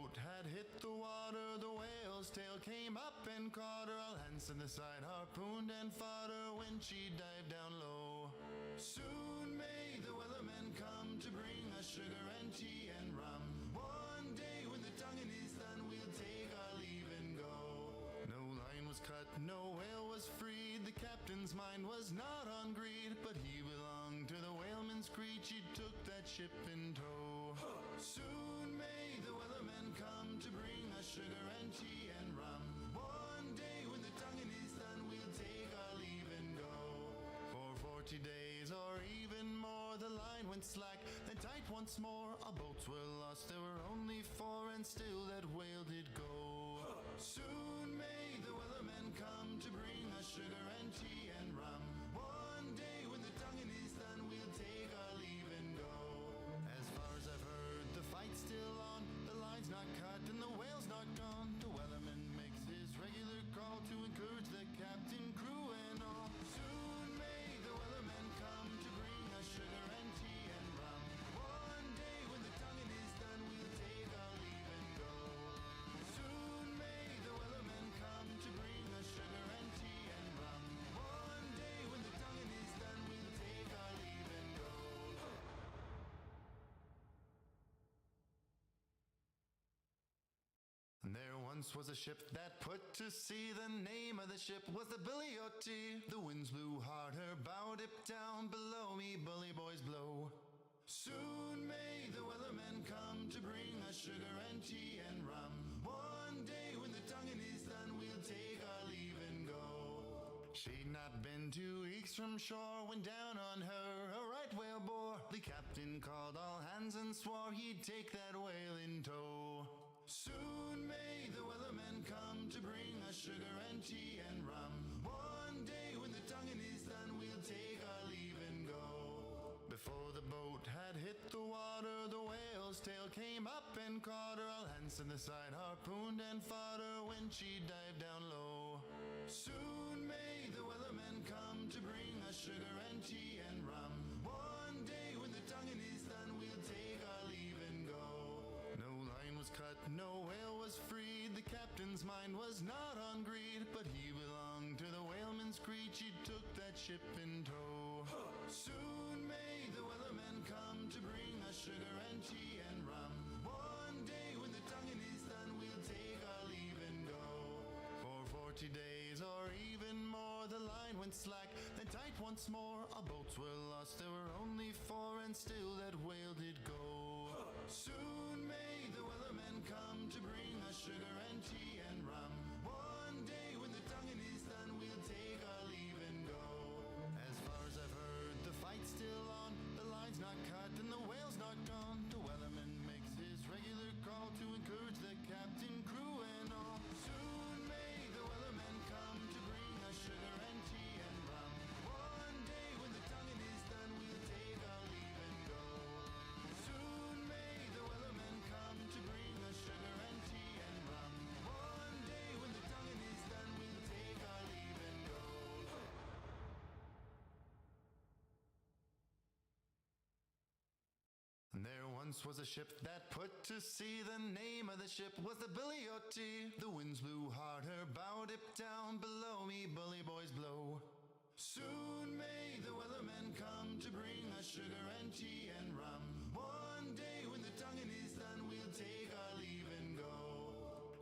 and caught her, all hands to the side, harpooned and fought her when she dived down low. Soon may the wellerman come to bring us sugar and tea and rum. One day when the tonguing is done, we'll take our leave and go. No line was cut, no whale was freed. The captain's mind was not on greed, but he belonged to the whaleman's creed. She took that ship in tow. Soon may the wellerman come to bring us sugar and tea and rum. One day when the tonguing is done, we'll take our leave and go. For 40 days or even more, the line went slack, then tight once more. Our boats were lost, there were only 4, and still that whale did go. Soon may the wellerman come to bring us sugar and tea and rum. One day when the tonguing is done, we'll take our leave and go. As far as I've heard, the fight's still on. The line's not cut and the whale's not gone. The wellerman makes his regular call to encourage the captain, crew, and all. Soon may the wellerman come to bring us sugar and tea and rum. One day when the tonguing is done, we'll take our leave and go. Soon may the wellerman come to bring us sugar and tea and rum. One day when the tonguing is done, we'll take our leave and go. There once was a ship that put to sea. The name of the ship was the Billy O.T. The winds blew hard, her bow dipped down. Below me, bully boys blow. Soon may the wellerman come to bring us sugar and tea and rum. One day when the tonguing is done, we'll take our leave and go. She'd not been 2 weeks from shore when down on her a right whale bore. The captain called all hands and swore he'd take that whale in tow. Soon may the wellerman come to bring us sugar and tea and rum. One day when the tonguing is done, we'll take our leave and go. Before the boat had hit the water, the whale's tail came up and caught her. All hands to the side, harpooned and fought her when she dived down low. Soon may the wellerman come to bring us sugar and tea and rum. One day when the tonguing is done, we'll take our leave and go. No line was cut, no whale was freed. The captain's mind was not on greed, but he belonged to the whaleman's creed. She took that ship in tow. Soon may the wellerman come to bring us sugar and tea and rum. One day when the tonguing is done, we'll take our leave and go. For 40 days or even more, the line went slack, then tight once more. Our boats were lost, there were only 4, and still that whale did go. Soon may the wellerman come to bring us sugar and tea and rum. One day when the tonguing is done, we'll take our leave and go. As far as I've heard, the fight's still on. The line's not cut and the whale's not gone. The wellerman makes his regular call to encourage the captain, crew, and all. Soon may the wellerman come to bring us sugar and tea and rum. One day when the tonguing is done, we'll take our leave and go. Soon may the wellerman come to bring us sugar and tea and rum. One day when the tonguing is done, we'll take our leave and go. There once was a ship that put to sea. The name of the ship was the Billy O.T. The winds blew hard, her bow dipped down. Below me, bully boys blow. Soon may the wellerman come to bring us sugar and tea and rum. One day when the tonguing is done, we'll take our leave and go.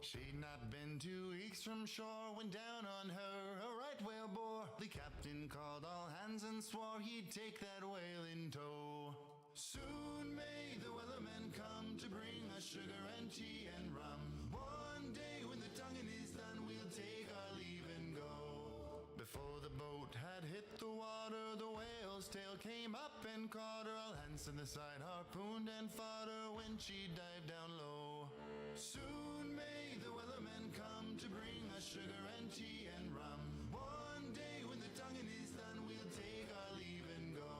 She'd not been 2 weeks from shore when down on her a right whale bore. The captain called all hands and swore he'd take that whale in tow. Soon may the wellerman come to bring us sugar and tea and rum. One day when the tonguing is done, we'll take our leave and go. Before the boat had hit the water, the whale's tail came up and caught her. All hands to the side, harpooned and fought her when she dived down low. Soon may the wellerman come to bring us sugar and tea and rum. One day when the tonguing is done, we'll take our leave and go.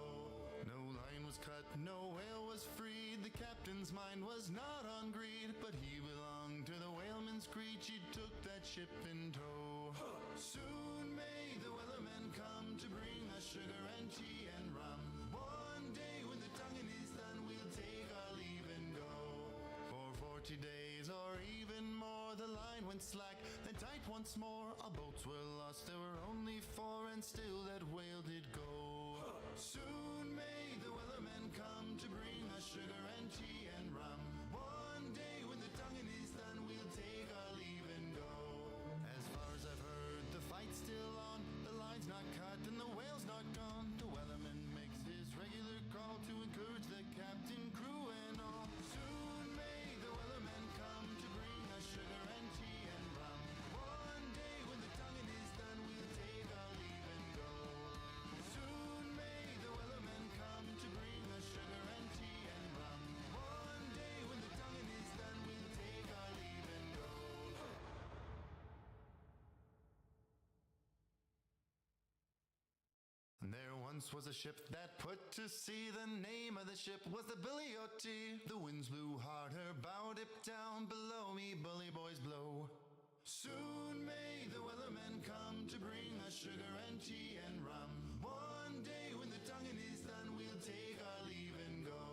No line was cut, no whale was freed. The captain's mind was not on greed, but he belonged to the whaleman's creed. She took that ship in tow. Soon may the wellerman come to bring us sugar and tea and rum. One day when the tonguing is done, we'll take our leave and go. For 40 days or even more, the line went slack, then tight once more. Our boats were lost, there were only 4, and still that whale did go. Soon may the wellerman come to bring us sugar and tea and rum. One day when the tonguing is done, we'll take our leave and go. As far as I've heard, the fight's still on, the line's not cut and the whale's not gone. The wellerman makes his regular call to encourage the captain, crew and all. Soon may the wellerman come to bring us sugar and tea and rum. One day when the tonguing is done, we'll take our leave and go. Soon may the wellerman come to bring us sugar and tea and rum. One day when the tonguing is done, we'll take our leave and go. There once was a ship that put to sea. The name of the ship was the Billy O.T. The winds blew hard, her bow dipped down. Below me, bully boys blow. Soon may the wellerman come to bring us sugar and tea and rum. One day when the tonguing is done, we'll take our leave and go.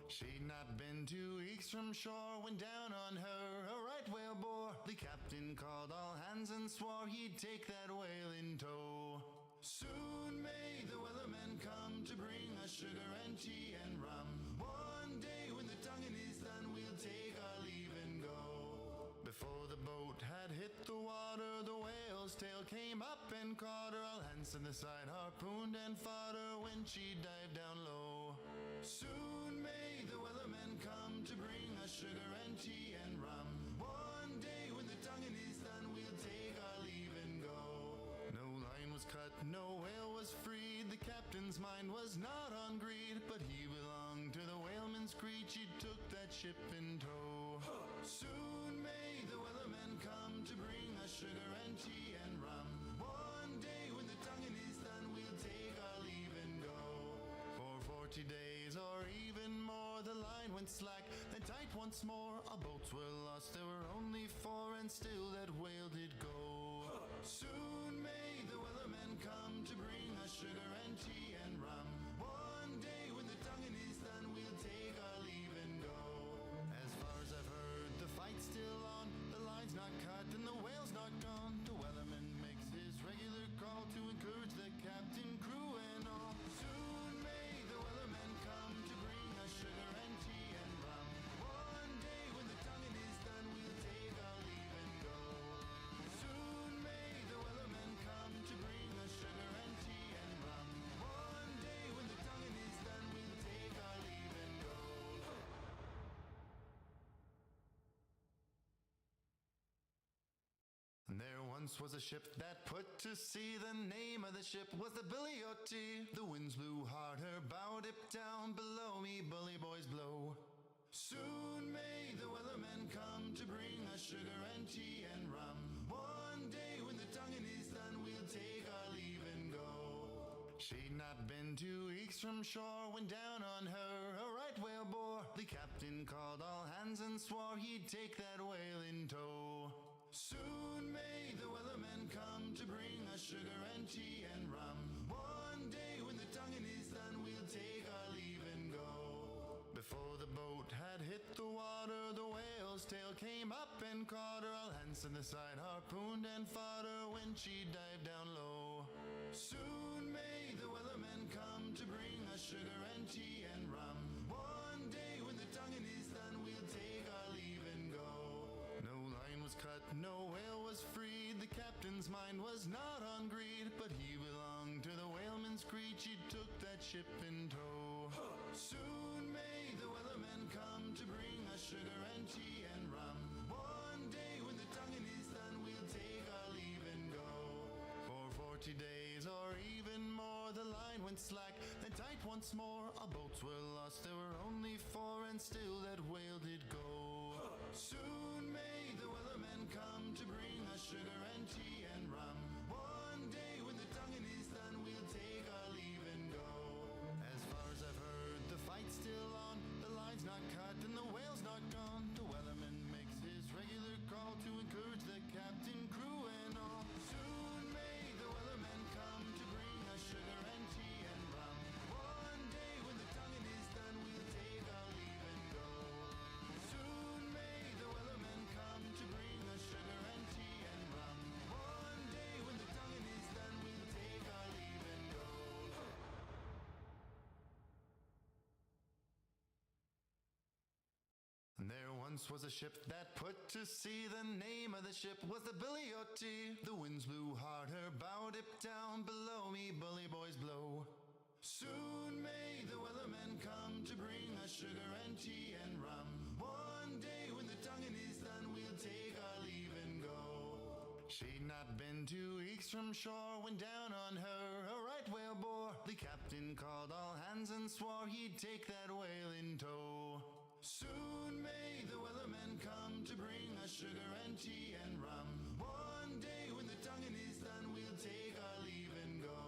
She'd not been 2 weeks from shore when down on her a right whale bore. The captain called all hands and swore he'd take that whale in tow. Soon may the wellerman come to bring us sugar and tea and rum. One day when the tonguing is done, we'll take our leave and go. Before the boat had hit the water, the whale's tail came up and caught her. All hands to the side harpooned and fought her when she dived down low. Soon may the wellerman come to bring us sugar and tea and rum. One day when the tonguing is done, we'll take our leave and go. No line was cut, no whale was freed. The captain's mind was not on greed, but he belonged to the whaleman's creed. She took that ship in tow. Soon may the wellerman come to bring us sugar and tea and rum. One day when the tonguing is done, we'll take our leave and go. For 40 days or even more, the line went slack, then tight once more. Our boats were lost, there were only 4, and still that whale did go. Soon may the wellerman come to bring us sugar and tea and rum. One day when the tonguing is done, we'll take our leave and go. As far as I've heard, the fight's still on, the line's not cut and the whale's not gone. The wellerman makes his regular call to encourage the captain, crew and all. Soon may the wellerman come to bring us sugar and tea and rum. One day when the tonguing is done, we'll take our leave and go. Soon may the wellerman come to bring us sugar and tea and rum. One day when the tonguing is done, we'll take our leave and go. There once was a ship that put to sea. The name of the ship was the Billy O.T. The winds blew hard, her bow dipped down. Below me, bully boys blow. Soon may the wellerman come to bring us sugar and tea and rum. One day when the tonguing is done, we'll take our leave and go. She'd not been 2 weeks from shore when down on her a right whale bore. The captain called all hands and swore he'd take that whale in tow. Soon may the wellerman come to bring us sugar and tea and rum. One day when the tonguing is done, we'll take our leave and go. Before the boat had hit the water, the whale's tail came up and caught her. All hands to the side harpooned and fought her when she dived down low. Soon may the wellerman come to bring us sugar and tea and rum. One day when the tonguing is done, we'll take our leave and go. No line was cut, no whale was freed. The captain's mind was not on greed, but he belonged to the whaleman's creed. She took that ship in tow. Soon may the wellerman come to bring us sugar and tea and rum. One day when the tonguing is done, we'll take our leave and go. For 40 days or even more, the line went slack, then tight once more. Our boats were lost, there were only 4, and still that whale did go. Soon may the wellerman come to bring us sugar and tea and rum. One day when the tonguing is done, we'll take our leave and go. As far as I've heard, the fight's still on, the line's not cut and the whale's not gone. The wellerman makes his regular call to encourage the captain, crew and all. Soon may the wellerman come to bring us sugar and tea and rum. One day when the tonguing is done, we'll take our leave and go. Soon may the wellerman come to bring us sugar once was a ship that put to sea. The name of the ship was the Billy O.T. The winds blew hard, her bow dipped down. Below me, bully boys blow. Soon may the weathermen come to bring us sugar and tea and rum. One day when the tonguing is done, we'll take our leave and go. She'd not been 2 weeks from shore when down on her a right whale bore. The captain called all hands and swore he'd take that whale in tow. Soon may the weathermen come to bring us sugar and tea and rum. One day when the tonguing is done, we'll take our leave and go.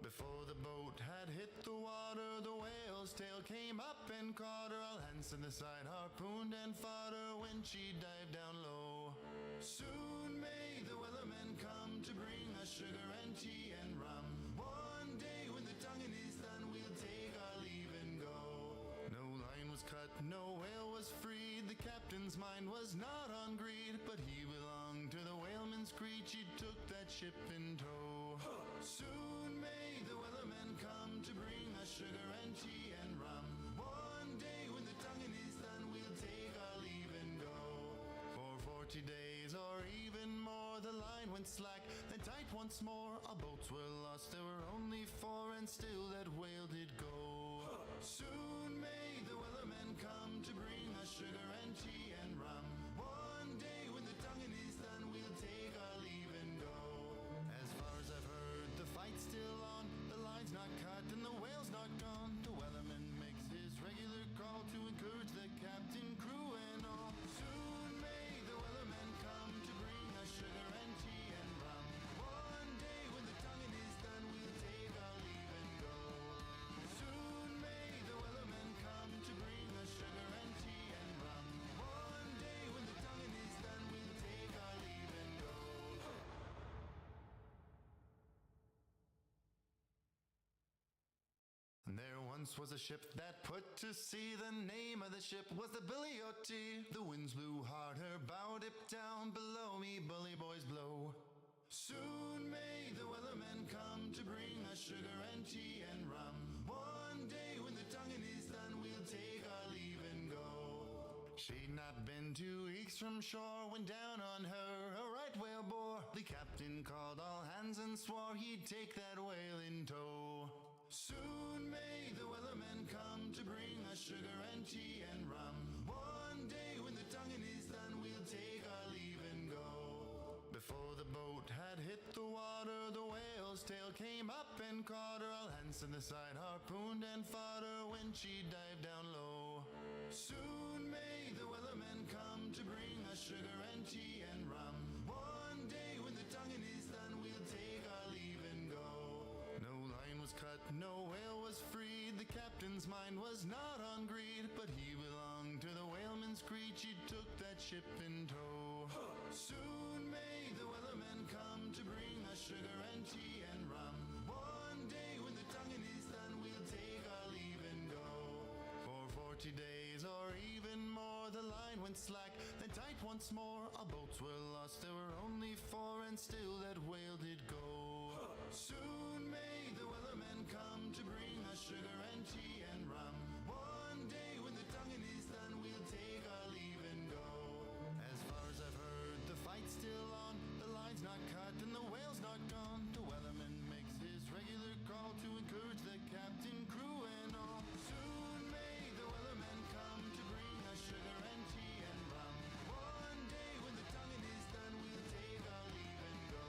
Before the boat had hit the water, the whale's tail came up and caught her. All hands to the side harpooned and fought her when she dived down low. Soon may the weathermen come to bring us sugar and tea and rum. One day when the tonguing is done, we'll take our leave and go. No line was cut, no whale was freed. The captain's mind was not on greed, but he belonged to the whaleman's creed. She took that ship in tow. Soon may the weathermen come to bring us sugar and tea and rum. One day when the tonguing is done, we'll take our leave and go. For 40 days or even more, the line went slack, then tight once more. Our boats were lost, there were only 4, and still that whale did go. Soon may the weathermen come to bring us sugar and tea and rum. One day when the tonguing is done, we'll take our leave and go. As far as I've heard, the fight's still on. The line's not cut and the whale's not gone. The weatherman makes his regular call to encourage the captain, crew, and all. Soon may the weathermen come to bring us sugar and tea and rum. One day when the tonguing is done, we'll take our leave and go. Soon may the weathermen come to bring us sugar and tea and rum. One day when the tonguing is done, we'll take our leave and go. And there once was a ship that put to sea. The name of the ship was the Billy O.T. The winds blew hard, her bow dipped down. Below me, bully boys blow. Soon may the weathermen come to bring us sugar and tea and rum. One day when the tonguing is done, we'll take our leave and go. She'd not been 2 weeks from shore when down on her a right whale bore. The captain called all hands and swore he'd take that whale in tow. Soon may the weathermen come to bring us sugar and tea and rum. One day when the tonguing is done, we'll take our leave and go. Before the boat had hit the water, the whale's tail came up and caught her. All hands to the side harpooned and fought her when she dived down low. Soon may the weathermen come to bring us sugar and tea and rum. One day when the tonguing is done, we'll take our leave and go. No line was cut, no whale was freed. The captain's mind was not on greed, but he belonged to the whaleman's creed. She took that ship in tow. Soon may the weathermen come to bring us sugar and tea and rum. One day when the tonguing is done, we'll take our leave and go. For 40 days or even more, the line went slack, then tight once more. Our boats were lost, there were only 4, and still that whale did go. Soon may the weathermen come to bring us sugar and tea and rum. One day when the tonguing is done, we'll take our leave and go. As far as I've heard, the fight's still on. The line's not cut and the whale's not gone. The weatherman makes his regular call to encourage the captain, crew, and all. Soon may the weathermen come to bring us sugar and tea and rum. One day when the tonguing is done, we'll take our leave and go.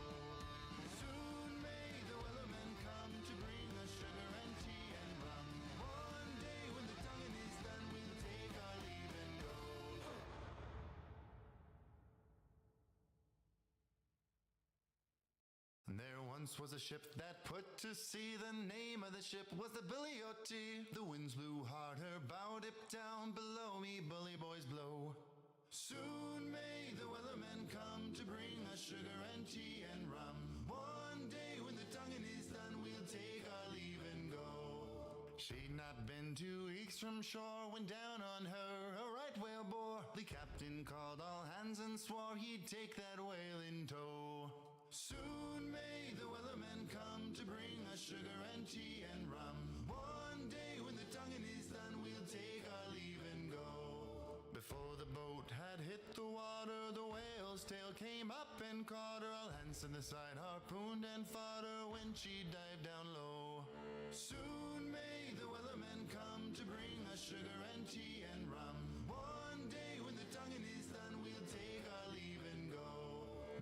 Soon may the weathermen come to bring us sugar and tea and rum. One day when the tonguing is done, we'll take our leave and go. And there once was a ship that put to sea. The name of the ship was the Billy O.T. The winds blew hard, her bow dipped down. Below me, bully boys blow. Soon may the weathermen come to bring us sugar and tea and rum. One day when the tonguing is done, we'll take our leave and go. She'd not been 2 weeks from shore when down on her a right whale bore. The captain called all hands and swore he'd take that whale in tow. Soon may the weathermen come to bring us sugar and tea and rum. One day when the tonguing is done, we'll take our leave and go. Before the boat whale's tail came up and caught her. All hands to the side harpooned and fought her when she dived down low. Soon may the wellerman come to bring us sugar and tea and rum. One day when the tonguing is done, we'll take our leave and go.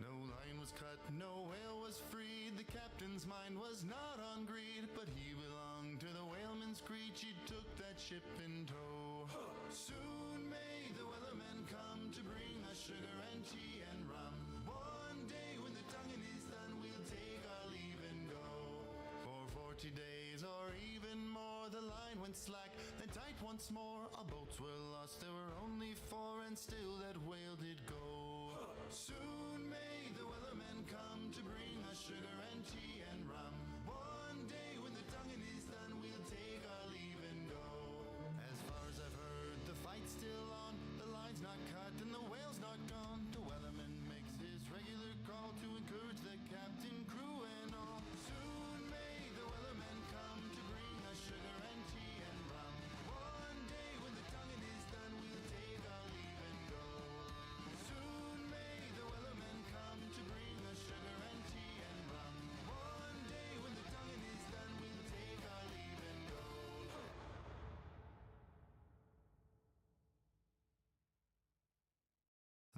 No line was cut, no whale was freed. The captain's mind was not on greed, but he belonged to the whaleman's creed. She took that ship in tow. Soon may the wellerman come to bring us sugar and tea and rum. One day when the tonguing is done, we'll take our leave and go. For 40 days or even more, the line went slack, then tight once more. Our boats were lost, there were only 4, and still that whale did go. Soon may the wellerman come to bring us sugar and tea and rum. One day when the tonguing is done, we'll take our leave and go. As far as I've heard, the fight's still on. The line's not cut and the whale's not gone. The wellerman makes his regular call to encourage the captain, crew, and all. Soon may the wellerman come to bring us sugar and tea and rum. One day when the tonguing is done, we'll take our leave and go. Soon may the wellerman come to bring us sugar and tea and rum. One day when the tonguing is done, we'll take our leave and go.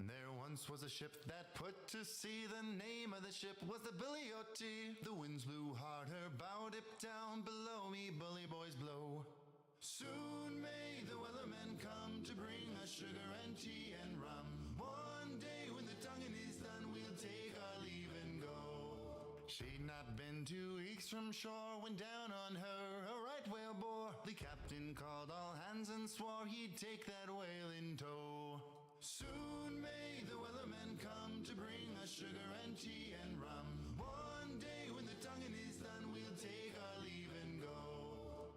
There once was a ship that put to sea. The name of the ship was the Billy O.T. The winds blew hard, her bow dipped down. Below me, bully boys blow. Soon may the wellerman come to bring us sugar and tea and rum. One day when the tonguing is done, we'll take our leave and go. She'd not been 2 weeks from shore when down on her a right whale bore. The captain called all hands and swore he'd take that whale in tow. Soon may the wellerman come to bring us sugar and tea and rum. One day when the tonguing is done, we'll take our leave and go.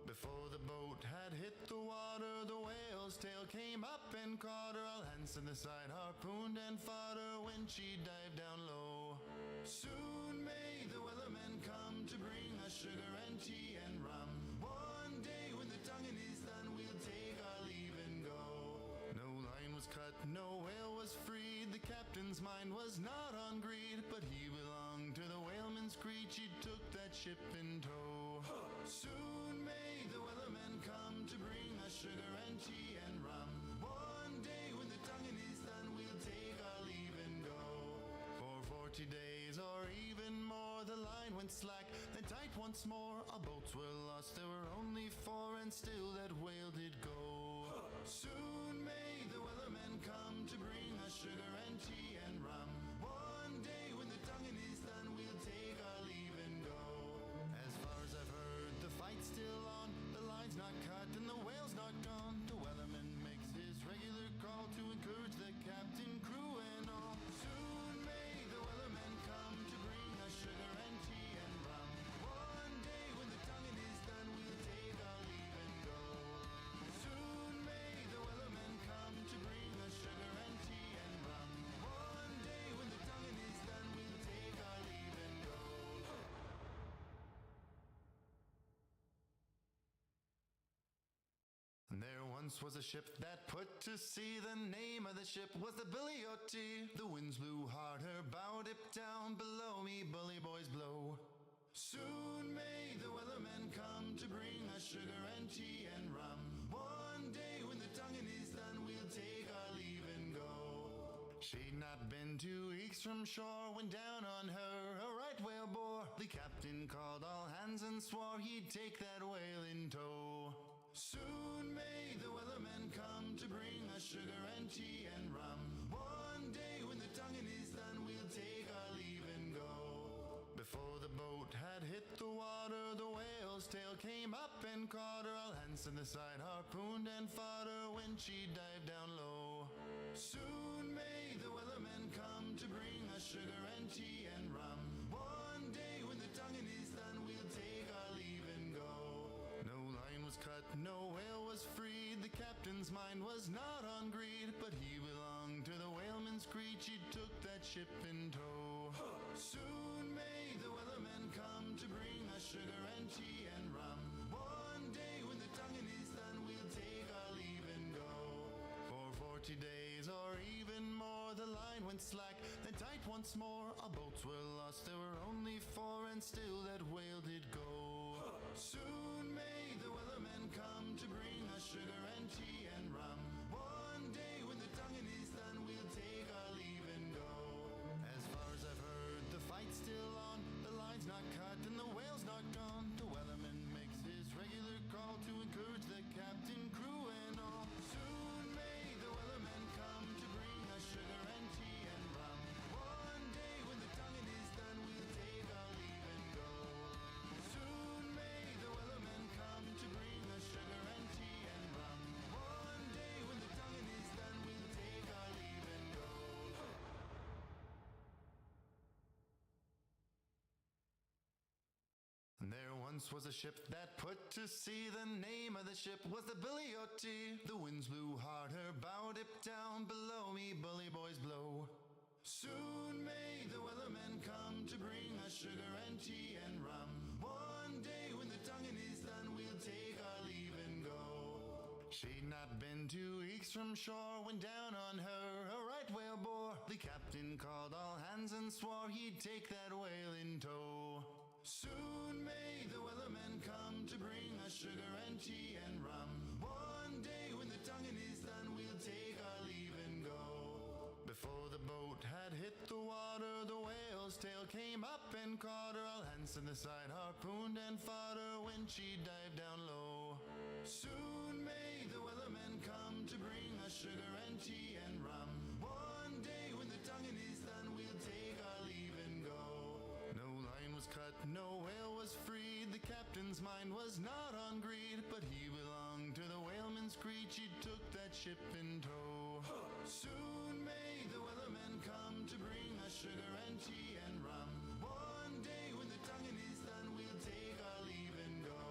Before the boat had hit the water, the whale's tail came up and caught her. All hands to the side harpooned and fought her when she dived down low. Soon may the wellerman come to bring us sugar and tea and rum. One day when the tonguing is done, we'll take our leave and go. No line was cut, no whale was freed. The captain's mind was not on greed, but he belonged to the whaleman's creed. She took that ship in tow. Soon may the wellerman come to bring us sugar and tea and rum. One day when the tonguing is done, we'll take our leave and go. For 40 days or even more, the line went slack, then tight once more. Our boats were lost, there were only 4, and still that whale did go. Soon may the wellerman come to bring us sugar and tea and rum. One day when the tonguing is done, we'll take our leave and go. As far as I've heard, the fight's still on. The line's not cut and the whale's not gone. The wellerman makes his regular call to encourage the captain, crew, and all. Soon may the wellerman come to bring us sugar and tea and rum. One day when the tonguing is done, we'll take our leave and go. Soon may the wellerman come to bring us sugar and tea and rum. One day when the tonguing is done, we'll take our leave and go. There once was a ship that put to sea. The name of the ship was the Billy O.T. The winds blew hard, her bow dipped down. Below me, bully boys blow. Soon may the wellerman come to bring us sugar and tea and rum. One day when the tonguing is done, we'll take our leave and go. She'd not been 2 weeks from shore when down on her a right whale bore. The captain called all hands and swore he'd take that whale in tow. Soon may the wellerman come to bring us sugar and tea and rum. One day when the tonguing is done, we'll take our leave and go. Before the boat had hit the water, the whale's tail came up and caught her. All hands to the side harpooned and fought her when she dived down low. Soon may the wellerman come to bring us sugar and tea and rum. One day when the tonguing is done, we'll take our leave and go. No line was cut, no whale was freed. The captain's mind was not on greed, but he belonged to the whaleman's creed. She took that ship in tow. Soon may the wellerman come to bring us sugar and tea and rum. One day when the tonguing is done, we'll take our leave and go. For 40 days or even more, the line went slack, then tight once more. Our boats were lost, there were only 4, and still that whale did go. Soon may the wellerman come to bring us sugar and tea and rum. One day when the tonguing is done, we'll take our leave and go. As far as I've heard, the fight's still on, the line's not cut and the whale's not gone. The wellerman makes his regular call to encourage the captain, crew and all. Soon may the wellerman come to bring us sugar and tea and rum. One day when the tonguing is done, we'll take our leave and go. Soon may the wellerman come to bring us sugar and tea and rum. One day when the tonguing is done, we'll take our leave and go. There once was a ship that put to sea. The name of the ship was the Billy O.T. The winds blew hard, her bow dipped down. Below me, bully boys blow. Soon may the wellerman come to bring us sugar and tea and rum. One day when the tonguing is done, we'll take our leave and go. She'd not been 2 weeks from shore when down on her a right whale bore. The captain called all hands and swore he'd take that whale in tow. Soon may the wellerman come to bring us sugar and tea and rum. One day when the tonguing is done, we'll take our leave and go. Before the boat had hit the water, the whale's tail came up and caught her. All hands to the side, harpooned and fought her when she dived down low. Soon may the wellerman come to bring us sugar and tea and rum. One day when the tonguing is done, we'll take our leave and go. No line was cut, no whale was freed. The captain's mind was not on greed, but he belonged to the whaleman's creed. She took that ship in tow. Soon may the wellerman come to bring us sugar and tea and rum. One day when the tonguing is done, we'll take our leave and go.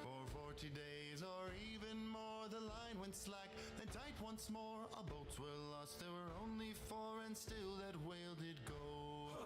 For 40 days or even more, the line went slack, then tight once more. Our boats were lost, there were only 4, and still that whale did go.